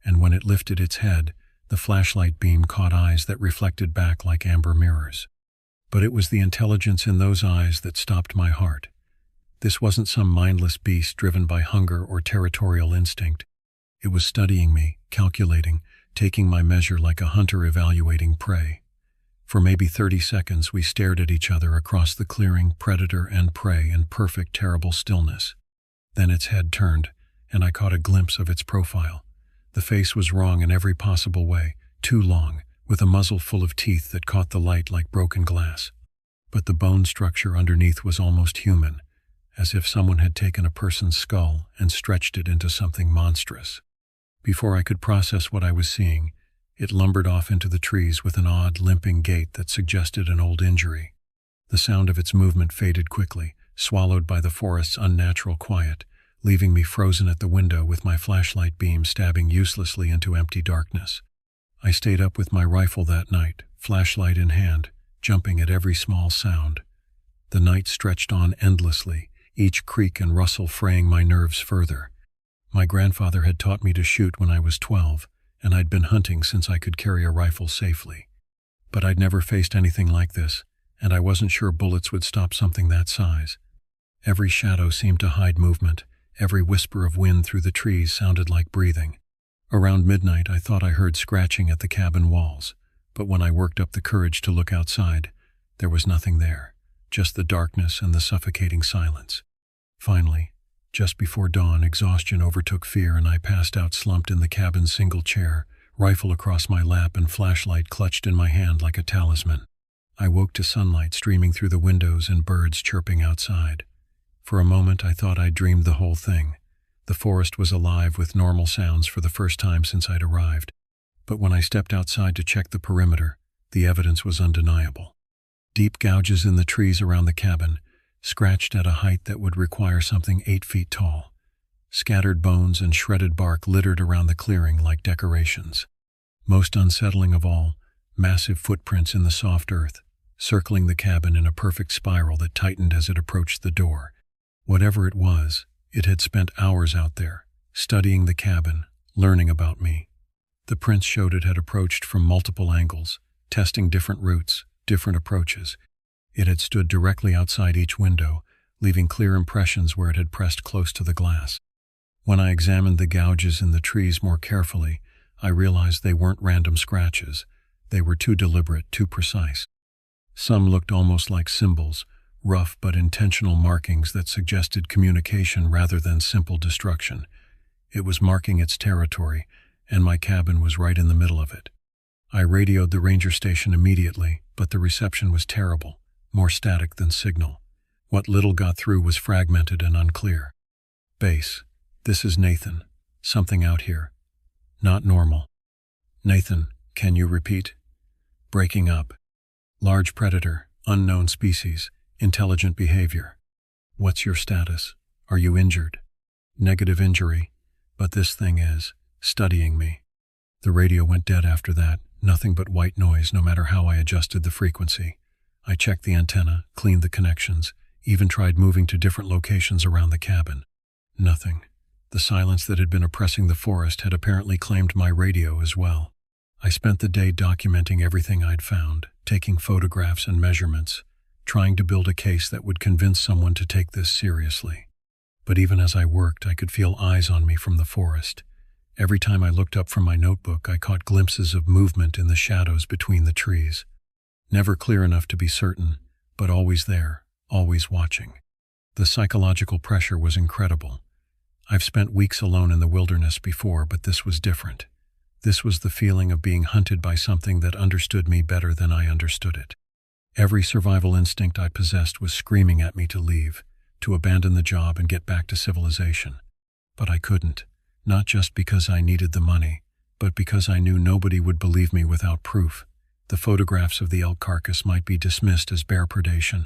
and when it lifted its head, the flashlight beam caught eyes that reflected back like amber mirrors. But it was the intelligence in those eyes that stopped my heart. This wasn't some mindless beast driven by hunger or territorial instinct. It was studying me, calculating, taking my measure like a hunter evaluating prey. For maybe 30 seconds we stared at each other across the clearing, predator and prey in perfect, terrible stillness. Then its head turned, and I caught a glimpse of its profile. The face was wrong in every possible way, too long, with a muzzle full of teeth that caught the light like broken glass. But the bone structure underneath was almost human, as if someone had taken a person's skull and stretched it into something monstrous. Before I could process what I was seeing, it lumbered off into the trees with an odd, limping gait that suggested an old injury. The sound of its movement faded quickly, swallowed by the forest's unnatural quiet, leaving me frozen at the window with my flashlight beam stabbing uselessly into empty darkness. I stayed up with my rifle that night, flashlight in hand, jumping at every small sound. The night stretched on endlessly, each creak and rustle fraying my nerves further. My grandfather had taught me to shoot when I was 12, and I'd been hunting since I could carry a rifle safely. But I'd never faced anything like this, and I wasn't sure bullets would stop something that size. Every shadow seemed to hide movement. Every whisper of wind through the trees sounded like breathing. Around midnight, I thought I heard scratching at the cabin walls, but when I worked up the courage to look outside, there was nothing there, just the darkness and the suffocating silence. Finally, just before dawn, exhaustion overtook fear and I passed out slumped in the cabin's single chair, rifle across my lap and flashlight clutched in my hand like a talisman. I woke to sunlight streaming through the windows and birds chirping outside. For a moment I thought I'd dreamed the whole thing. The forest was alive with normal sounds for the first time since I'd arrived. But when I stepped outside to check the perimeter, the evidence was undeniable. Deep gouges in the trees around the cabin, scratched at a height that would require something 8 feet tall. Scattered bones and shredded bark littered around the clearing like decorations. Most unsettling of all, massive footprints in the soft earth, circling the cabin in a perfect spiral that tightened as it approached the door. Whatever it was, it had spent hours out there, studying the cabin, learning about me. The prints showed it had approached from multiple angles, testing different routes, different approaches. It had stood directly outside each window, leaving clear impressions where it had pressed close to the glass. When I examined the gouges in the trees more carefully, I realized they weren't random scratches. They were too deliberate, too precise. Some looked almost like symbols, rough but intentional markings that suggested communication rather than simple destruction. It was marking its territory, and my cabin was right in the middle of it. I radioed the ranger station immediately, but the reception was terrible, more static than signal. What little got through was fragmented and unclear. Base, this is Nathan. Something out here. Not normal. Nathan, can you repeat? Breaking up. Large predator, unknown species, intelligent behavior. What's your status? Are you injured? Negative injury, but this thing is studying me. The radio went dead after that, nothing but white noise no matter how I adjusted the frequency. I checked the antenna, cleaned the connections, even tried moving to different locations around the cabin. Nothing. The silence that had been oppressing the forest had apparently claimed my radio as well. I spent the day documenting everything I'd found, taking photographs and measurements, trying to build a case that would convince someone to take this seriously. But even as I worked, I could feel eyes on me from the forest. Every time I looked up from my notebook, I caught glimpses of movement in the shadows between the trees. Never clear enough to be certain, but always there, always watching. The psychological pressure was incredible. I've spent weeks alone in the wilderness before, but this was different. This was the feeling of being hunted by something that understood me better than I understood it. Every survival instinct I possessed was screaming at me to leave, to abandon the job and get back to civilization. But I couldn't, not just because I needed the money, but because I knew nobody would believe me without proof. The photographs of the elk carcass might be dismissed as bear predation.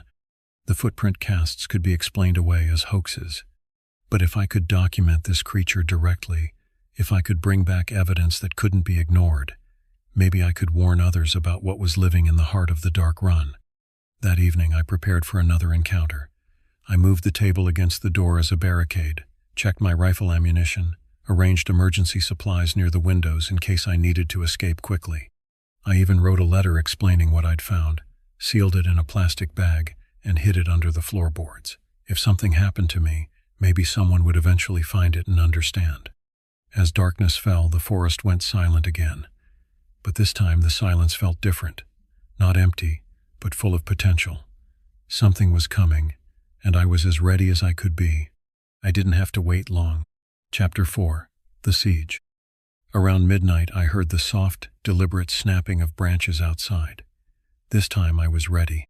The footprint casts could be explained away as hoaxes. But if I could document this creature directly, if I could bring back evidence that couldn't be ignored, maybe I could warn others about what was living in the heart of the dark run. That evening I prepared for another encounter. I moved the table against the door as a barricade, checked my rifle ammunition, arranged emergency supplies near the windows in case I needed to escape quickly. I even wrote a letter explaining what I'd found, sealed it in a plastic bag, and hid it under the floorboards. If something happened to me, maybe someone would eventually find it and understand. As darkness fell, the forest went silent again. But this time the silence felt different. Not empty, but full of potential. Something was coming, and I was as ready as I could be. I didn't have to wait long. Chapter 4. The Siege. Around midnight I heard the soft, deliberate snapping of branches outside. This time I was ready.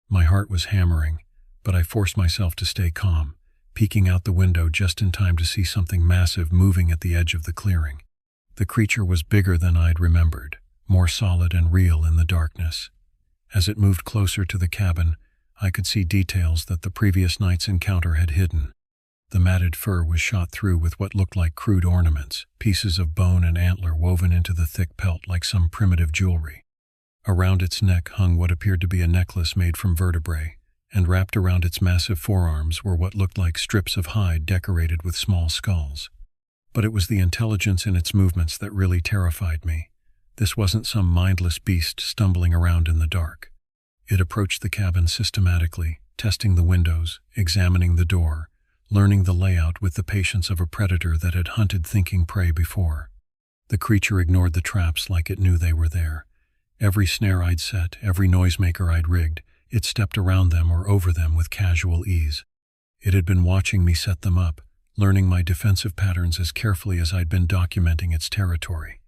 My heart was hammering, but I forced myself to stay calm, peeking out the window just in time to see something massive moving at the edge of the clearing. The creature was bigger than I'd remembered, more solid and real in the darkness. As it moved closer to the cabin, I could see details that the previous night's encounter had hidden. The matted fur was shot through with what looked like crude ornaments, pieces of bone and antler woven into the thick pelt like some primitive jewelry. Around its neck hung what appeared to be a necklace made from vertebrae, and wrapped around its massive forearms were what looked like strips of hide decorated with small skulls. But it was the intelligence in its movements that really terrified me. This wasn't some mindless beast stumbling around in the dark. It approached the cabin systematically, testing the windows, examining the door, learning the layout with the patience of a predator that had hunted thinking prey before. The creature ignored the traps like it knew they were there. Every snare I'd set, every noisemaker I'd rigged, it stepped around them or over them with casual ease. It had been watching me set them up, learning my defensive patterns as carefully as I'd been documenting its territory.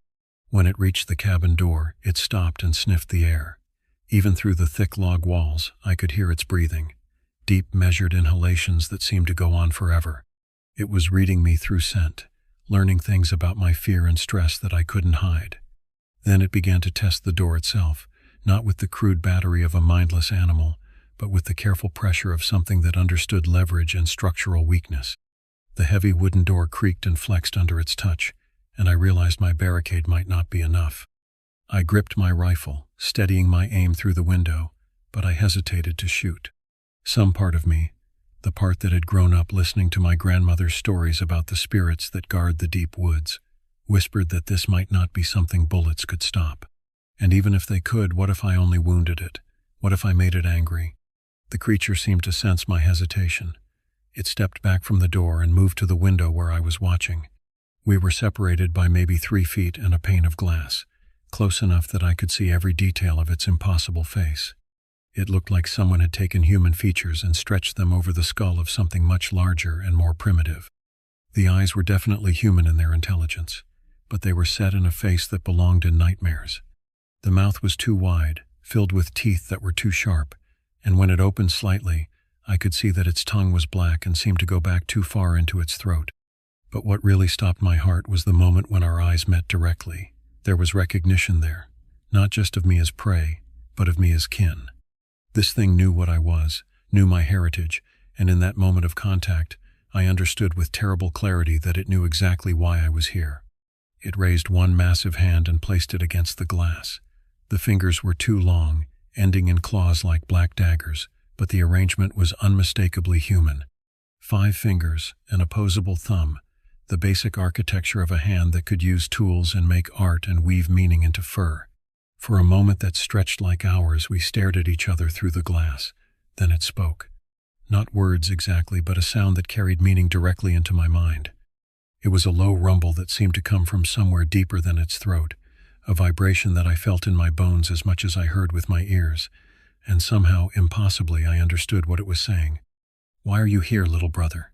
When it reached the cabin door, it stopped and sniffed the air. Even through the thick log walls, I could hear its breathing. Deep, measured inhalations that seemed to go on forever. It was reading me through scent, learning things about my fear and stress that I couldn't hide. Then it began to test the door itself, not with the crude battery of a mindless animal, but with the careful pressure of something that understood leverage and structural weakness. The heavy wooden door creaked and flexed under its touch, and I realized my barricade might not be enough. I gripped my rifle, steadying my aim through the window, but I hesitated to shoot. Some part of me, the part that had grown up listening to my grandmother's stories about the spirits that guard the deep woods, whispered that this might not be something bullets could stop. And even if they could, what if I only wounded it? What if I made it angry? The creature seemed to sense my hesitation. It stepped back from the door and moved to the window where I was watching. We were separated by maybe 3 feet and a pane of glass, close enough that I could see every detail of its impossible face. It looked like someone had taken human features and stretched them over the skull of something much larger and more primitive. The eyes were definitely human in their intelligence, but they were set in a face that belonged in nightmares. The mouth was too wide, filled with teeth that were too sharp, and when it opened slightly, I could see that its tongue was black and seemed to go back too far into its throat. But what really stopped my heart was the moment when our eyes met directly. There was recognition there, not just of me as prey, but of me as kin. This thing knew what I was, knew my heritage, and in that moment of contact, I understood with terrible clarity that it knew exactly why I was here. It raised one massive hand and placed it against the glass. The fingers were too long, ending in claws like black daggers, but the arrangement was unmistakably human. 5 fingers, an opposable thumb, the basic architecture of a hand that could use tools and make art and weave meaning into fur. For a moment that stretched like hours, we stared at each other through the glass. Then it spoke. Not words exactly, but a sound that carried meaning directly into my mind. It was a low rumble that seemed to come from somewhere deeper than its throat, a vibration that I felt in my bones as much as I heard with my ears, and somehow, impossibly, I understood what it was saying. "Why are you here, little brother?"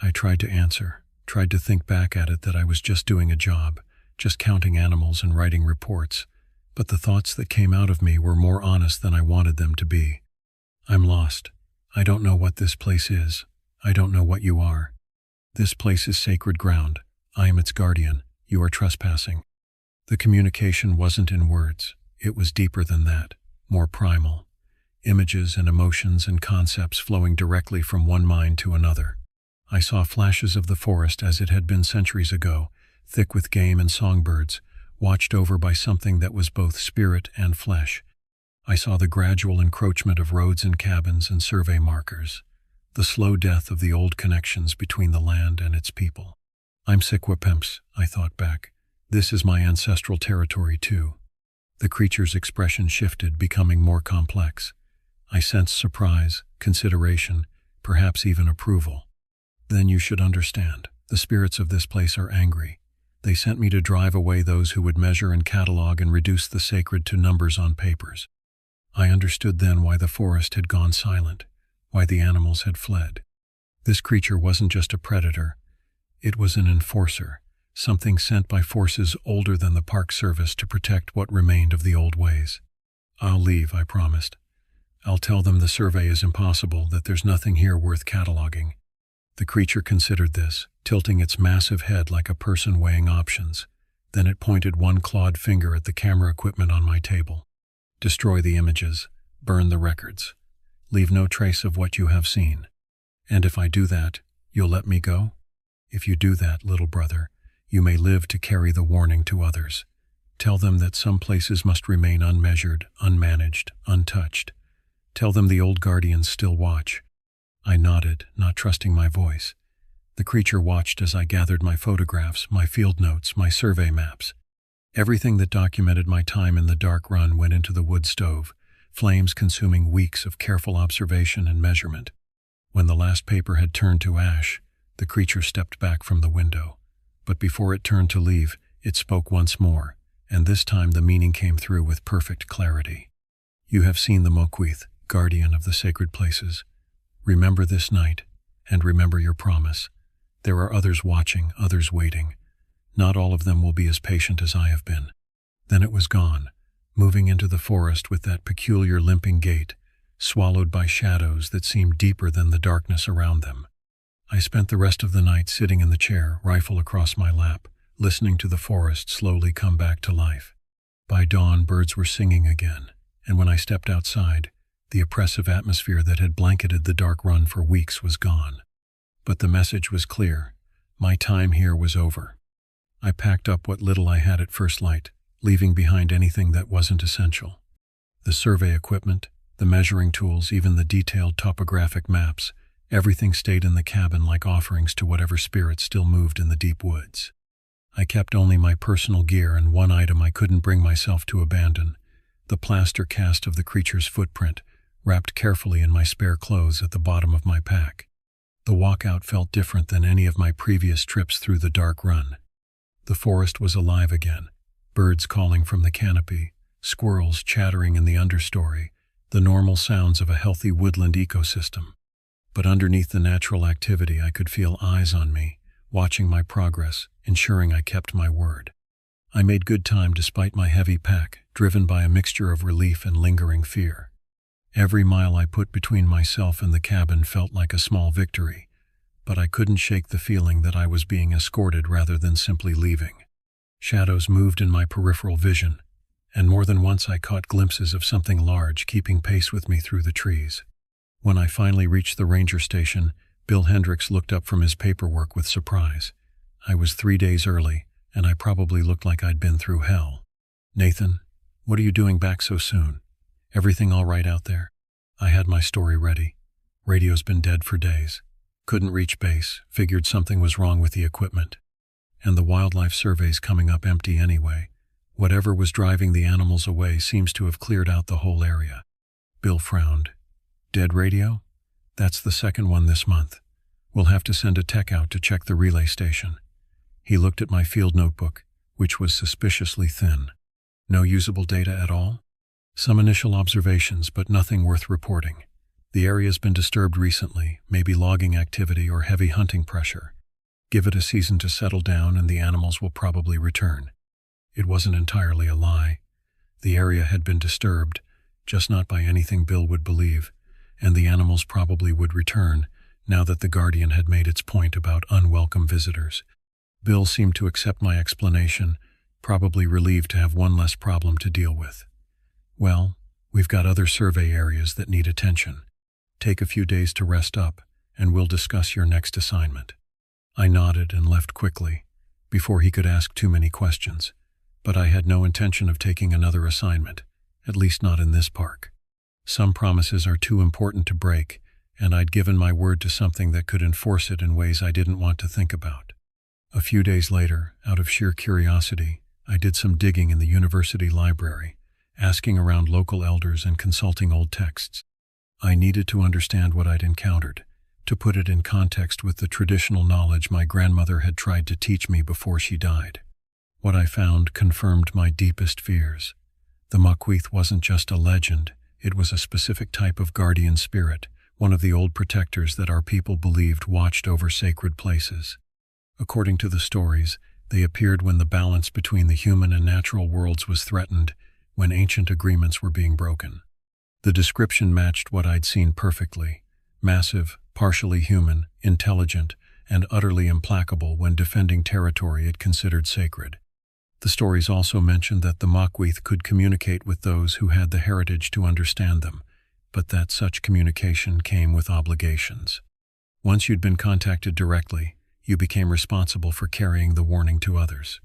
I tried to answer, tried to think back at it that I was just doing a job, just counting animals and writing reports, but the thoughts that came out of me were more honest than I wanted them to be. "I'm lost. I don't know what this place is. I don't know what you are. This place is sacred ground. I am its guardian. You are trespassing." The communication wasn't in words. It was deeper than that, more primal. Images and emotions and concepts flowing directly from one mind to another. I saw flashes of the forest as it had been centuries ago, thick with game and songbirds, watched over by something that was both spirit and flesh. I saw the gradual encroachment of roads and cabins and survey markers, the slow death of the old connections between the land and its people. I'm Sikwapemps, I thought back. This is my ancestral territory too. The creature's expression shifted, becoming more complex. I sensed surprise, consideration, perhaps even approval. Then you should understand. The spirits of this place are angry. They sent me to drive away those who would measure and catalog and reduce the sacred to numbers on papers. I understood then why the forest had gone silent, why the animals had fled. This creature wasn't just a predator. It was an enforcer, something sent by forces older than the Park Service to protect what remained of the old ways. I'll leave, I promised. I'll tell them the survey is impossible, that there's nothing here worth cataloging. The creature considered this, tilting its massive head like a person weighing options. Then it pointed one clawed finger at the camera equipment on my table. Destroy the images, burn the records. Leave no trace of what you have seen. And if I do that, you'll let me go? If you do that, little brother, you may live to carry the warning to others. Tell them that some places must remain unmeasured, unmanaged, untouched. Tell them the old guardians still watch. I nodded, not trusting my voice. The creature watched as I gathered my photographs, my field notes, my survey maps. Everything that documented my time in the dark run went into the wood stove, flames consuming weeks of careful observation and measurement. When the last paper had turned to ash, the creature stepped back from the window. But before it turned to leave, it spoke once more, and this time the meaning came through with perfect clarity. You have seen the Mokwith, guardian of the sacred places. Remember this night, and remember your promise. There are others watching, others waiting. Not all of them will be as patient as I have been. Then it was gone, moving into the forest with that peculiar limping gait, swallowed by shadows that seemed deeper than the darkness around them. I spent the rest of the night sitting in the chair, rifle across my lap, listening to the forest slowly come back to life. By dawn, birds were singing again, and when I stepped outside, the oppressive atmosphere that had blanketed the dark run for weeks was gone. But the message was clear. My time here was over. I packed up what little I had at first light, leaving behind anything that wasn't essential. The survey equipment, the measuring tools, even the detailed topographic maps, everything stayed in the cabin like offerings to whatever spirits still moved in the deep woods. I kept only my personal gear and one item I couldn't bring myself to abandon, the plaster cast of the creature's footprint, wrapped carefully in my spare clothes at the bottom of my pack. The walkout felt different than any of my previous trips through the dark run. The forest was alive again, birds calling from the canopy, squirrels chattering in the understory, the normal sounds of a healthy woodland ecosystem. But underneath the natural activity, I could feel eyes on me, watching my progress, ensuring I kept my word. I made good time despite my heavy pack, driven by a mixture of relief and lingering fear. Every mile I put between myself and the cabin felt like a small victory, but I couldn't shake the feeling that I was being escorted rather than simply leaving. Shadows moved in my peripheral vision, and more than once I caught glimpses of something large keeping pace with me through the trees. When I finally reached the ranger station, Bill Hendricks looked up from his paperwork with surprise. I was 3 days early, and I probably looked like I'd been through hell. "Nathan, what are you doing back so soon? Everything all right out there?" I had my story ready. Radio's been dead for days. Couldn't reach base, figured something was wrong with the equipment. And the wildlife survey's coming up empty anyway. Whatever was driving the animals away seems to have cleared out the whole area. Bill frowned. "Dead radio? That's the second one this month. We'll have to send a tech out to check the relay station." He looked at my field notebook, which was suspiciously thin. "No usable data at all?" "Some initial observations, but nothing worth reporting. The area's been disturbed recently, maybe logging activity or heavy hunting pressure. Give it a season to settle down and the animals will probably return." It wasn't entirely a lie. The area had been disturbed, just not by anything Bill would believe, and the animals probably would return now that the Guardian had made its point about unwelcome visitors. Bill seemed to accept my explanation, probably relieved to have one less problem to deal with. "Well, we've got other survey areas that need attention. Take a few days to rest up, and we'll discuss your next assignment." I nodded and left quickly, before he could ask too many questions, but I had no intention of taking another assignment, at least not in this park. Some promises are too important to break, and I'd given my word to something that could enforce it in ways I didn't want to think about. A few days later, out of sheer curiosity, I did some digging in the university library, asking around local elders and consulting old texts. I needed to understand what I'd encountered, to put it in context with the traditional knowledge my grandmother had tried to teach me before she died. What I found confirmed my deepest fears. The Maquith wasn't just a legend, it was a specific type of guardian spirit, one of the old protectors that our people believed watched over sacred places. According to the stories, they appeared when the balance between the human and natural worlds was threatened, when ancient agreements were being broken. The description matched what I'd seen perfectly: massive, partially human, intelligent, and utterly implacable when defending territory it considered sacred. The stories also mentioned that the Maquith could communicate with those who had the heritage to understand them, but that such communication came with obligations. Once you'd been contacted directly, you became responsible for carrying the warning to others.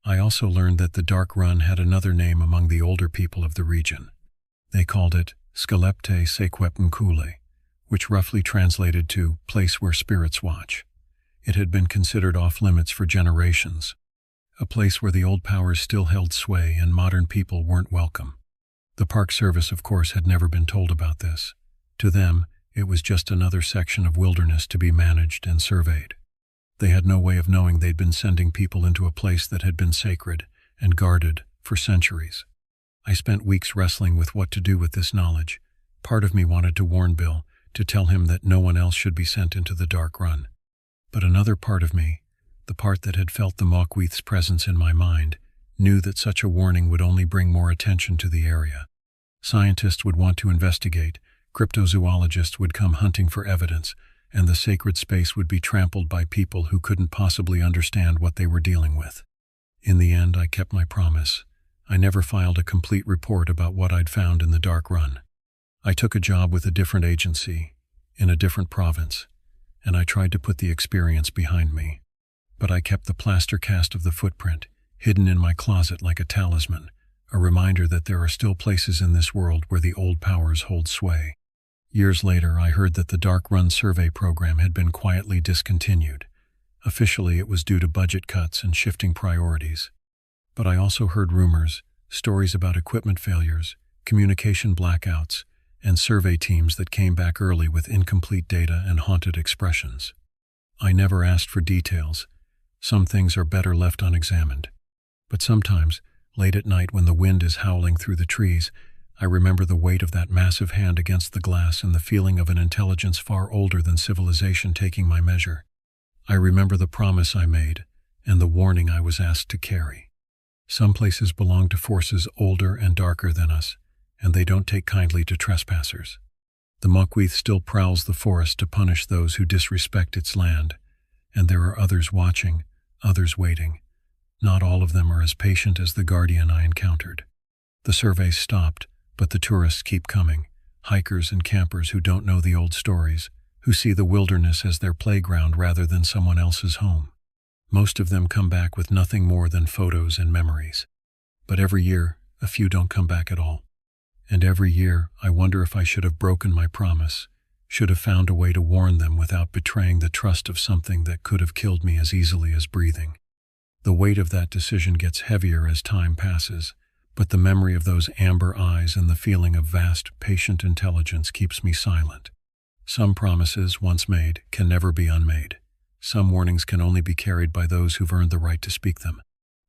I also learned that the Dark Run had another name among the older people of the region. They called it Skalepte Sequepnkule, which roughly translated to place where spirits watch. It had been considered off-limits for generations, a place where the old powers still held sway and modern people weren't welcome. The Park Service, of course, had never been told about this. To them, it was just another section of wilderness to be managed and surveyed. They had no way of knowing they'd been sending people into a place that had been sacred and guarded for centuries. I spent weeks wrestling with what to do with this knowledge. Part of me wanted to warn Bill, to tell him that no one else should be sent into the Dark Run. But another part of me, the part that had felt the Maquith's presence in my mind, knew that such a warning would only bring more attention to the area. Scientists would want to investigate, cryptozoologists would come hunting for evidence, and the sacred space would be trampled by people who couldn't possibly understand what they were dealing with. In the end, I kept my promise. I never filed a complete report about what I'd found in the Dark Run. I took a job with a different agency, in a different province, and I tried to put the experience behind me. But I kept the plaster cast of the footprint, hidden in my closet like a talisman, a reminder that there are still places in this world where the old powers hold sway. Years later, I heard that the Dark Run survey program had been quietly discontinued. Officially, it was due to budget cuts and shifting priorities. But I also heard rumors, stories about equipment failures, communication blackouts, and survey teams that came back early with incomplete data and haunted expressions. I never asked for details. Some things are better left unexamined. But sometimes, late at night when the wind is howling through the trees, I remember the weight of that massive hand against the glass and the feeling of an intelligence far older than civilization taking my measure. I remember the promise I made and the warning I was asked to carry. Some places belong to forces older and darker than us, and they don't take kindly to trespassers. The Maquith still prowls the forest to punish those who disrespect its land, and there are others watching, others waiting. Not all of them are as patient as the guardian I encountered. The surveys stopped, but the tourists keep coming, hikers and campers who don't know the old stories, who see the wilderness as their playground rather than someone else's home. Most of them come back with nothing more than photos and memories. But every year, a few don't come back at all. And every year, I wonder if I should have broken my promise, should have found a way to warn them without betraying the trust of something that could have killed me as easily as breathing. The weight of that decision gets heavier as time passes, but the memory of those amber eyes and the feeling of vast, patient intelligence keeps me silent. Some promises, once made, can never be unmade. Some warnings can only be carried by those who've earned the right to speak them.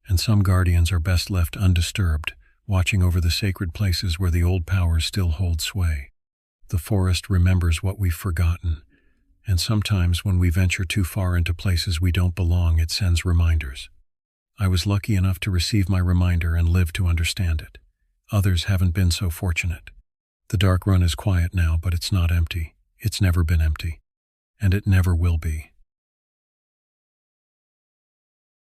And some guardians are best left undisturbed, watching over the sacred places where the old powers still hold sway. The forest remembers what we've forgotten, and sometimes when we venture too far into places we don't belong, it sends reminders. I was lucky enough to receive my reminder and live to understand it. Others haven't been so fortunate. The Dark Run is quiet now, but it's not empty. It's never been empty. And it never will be.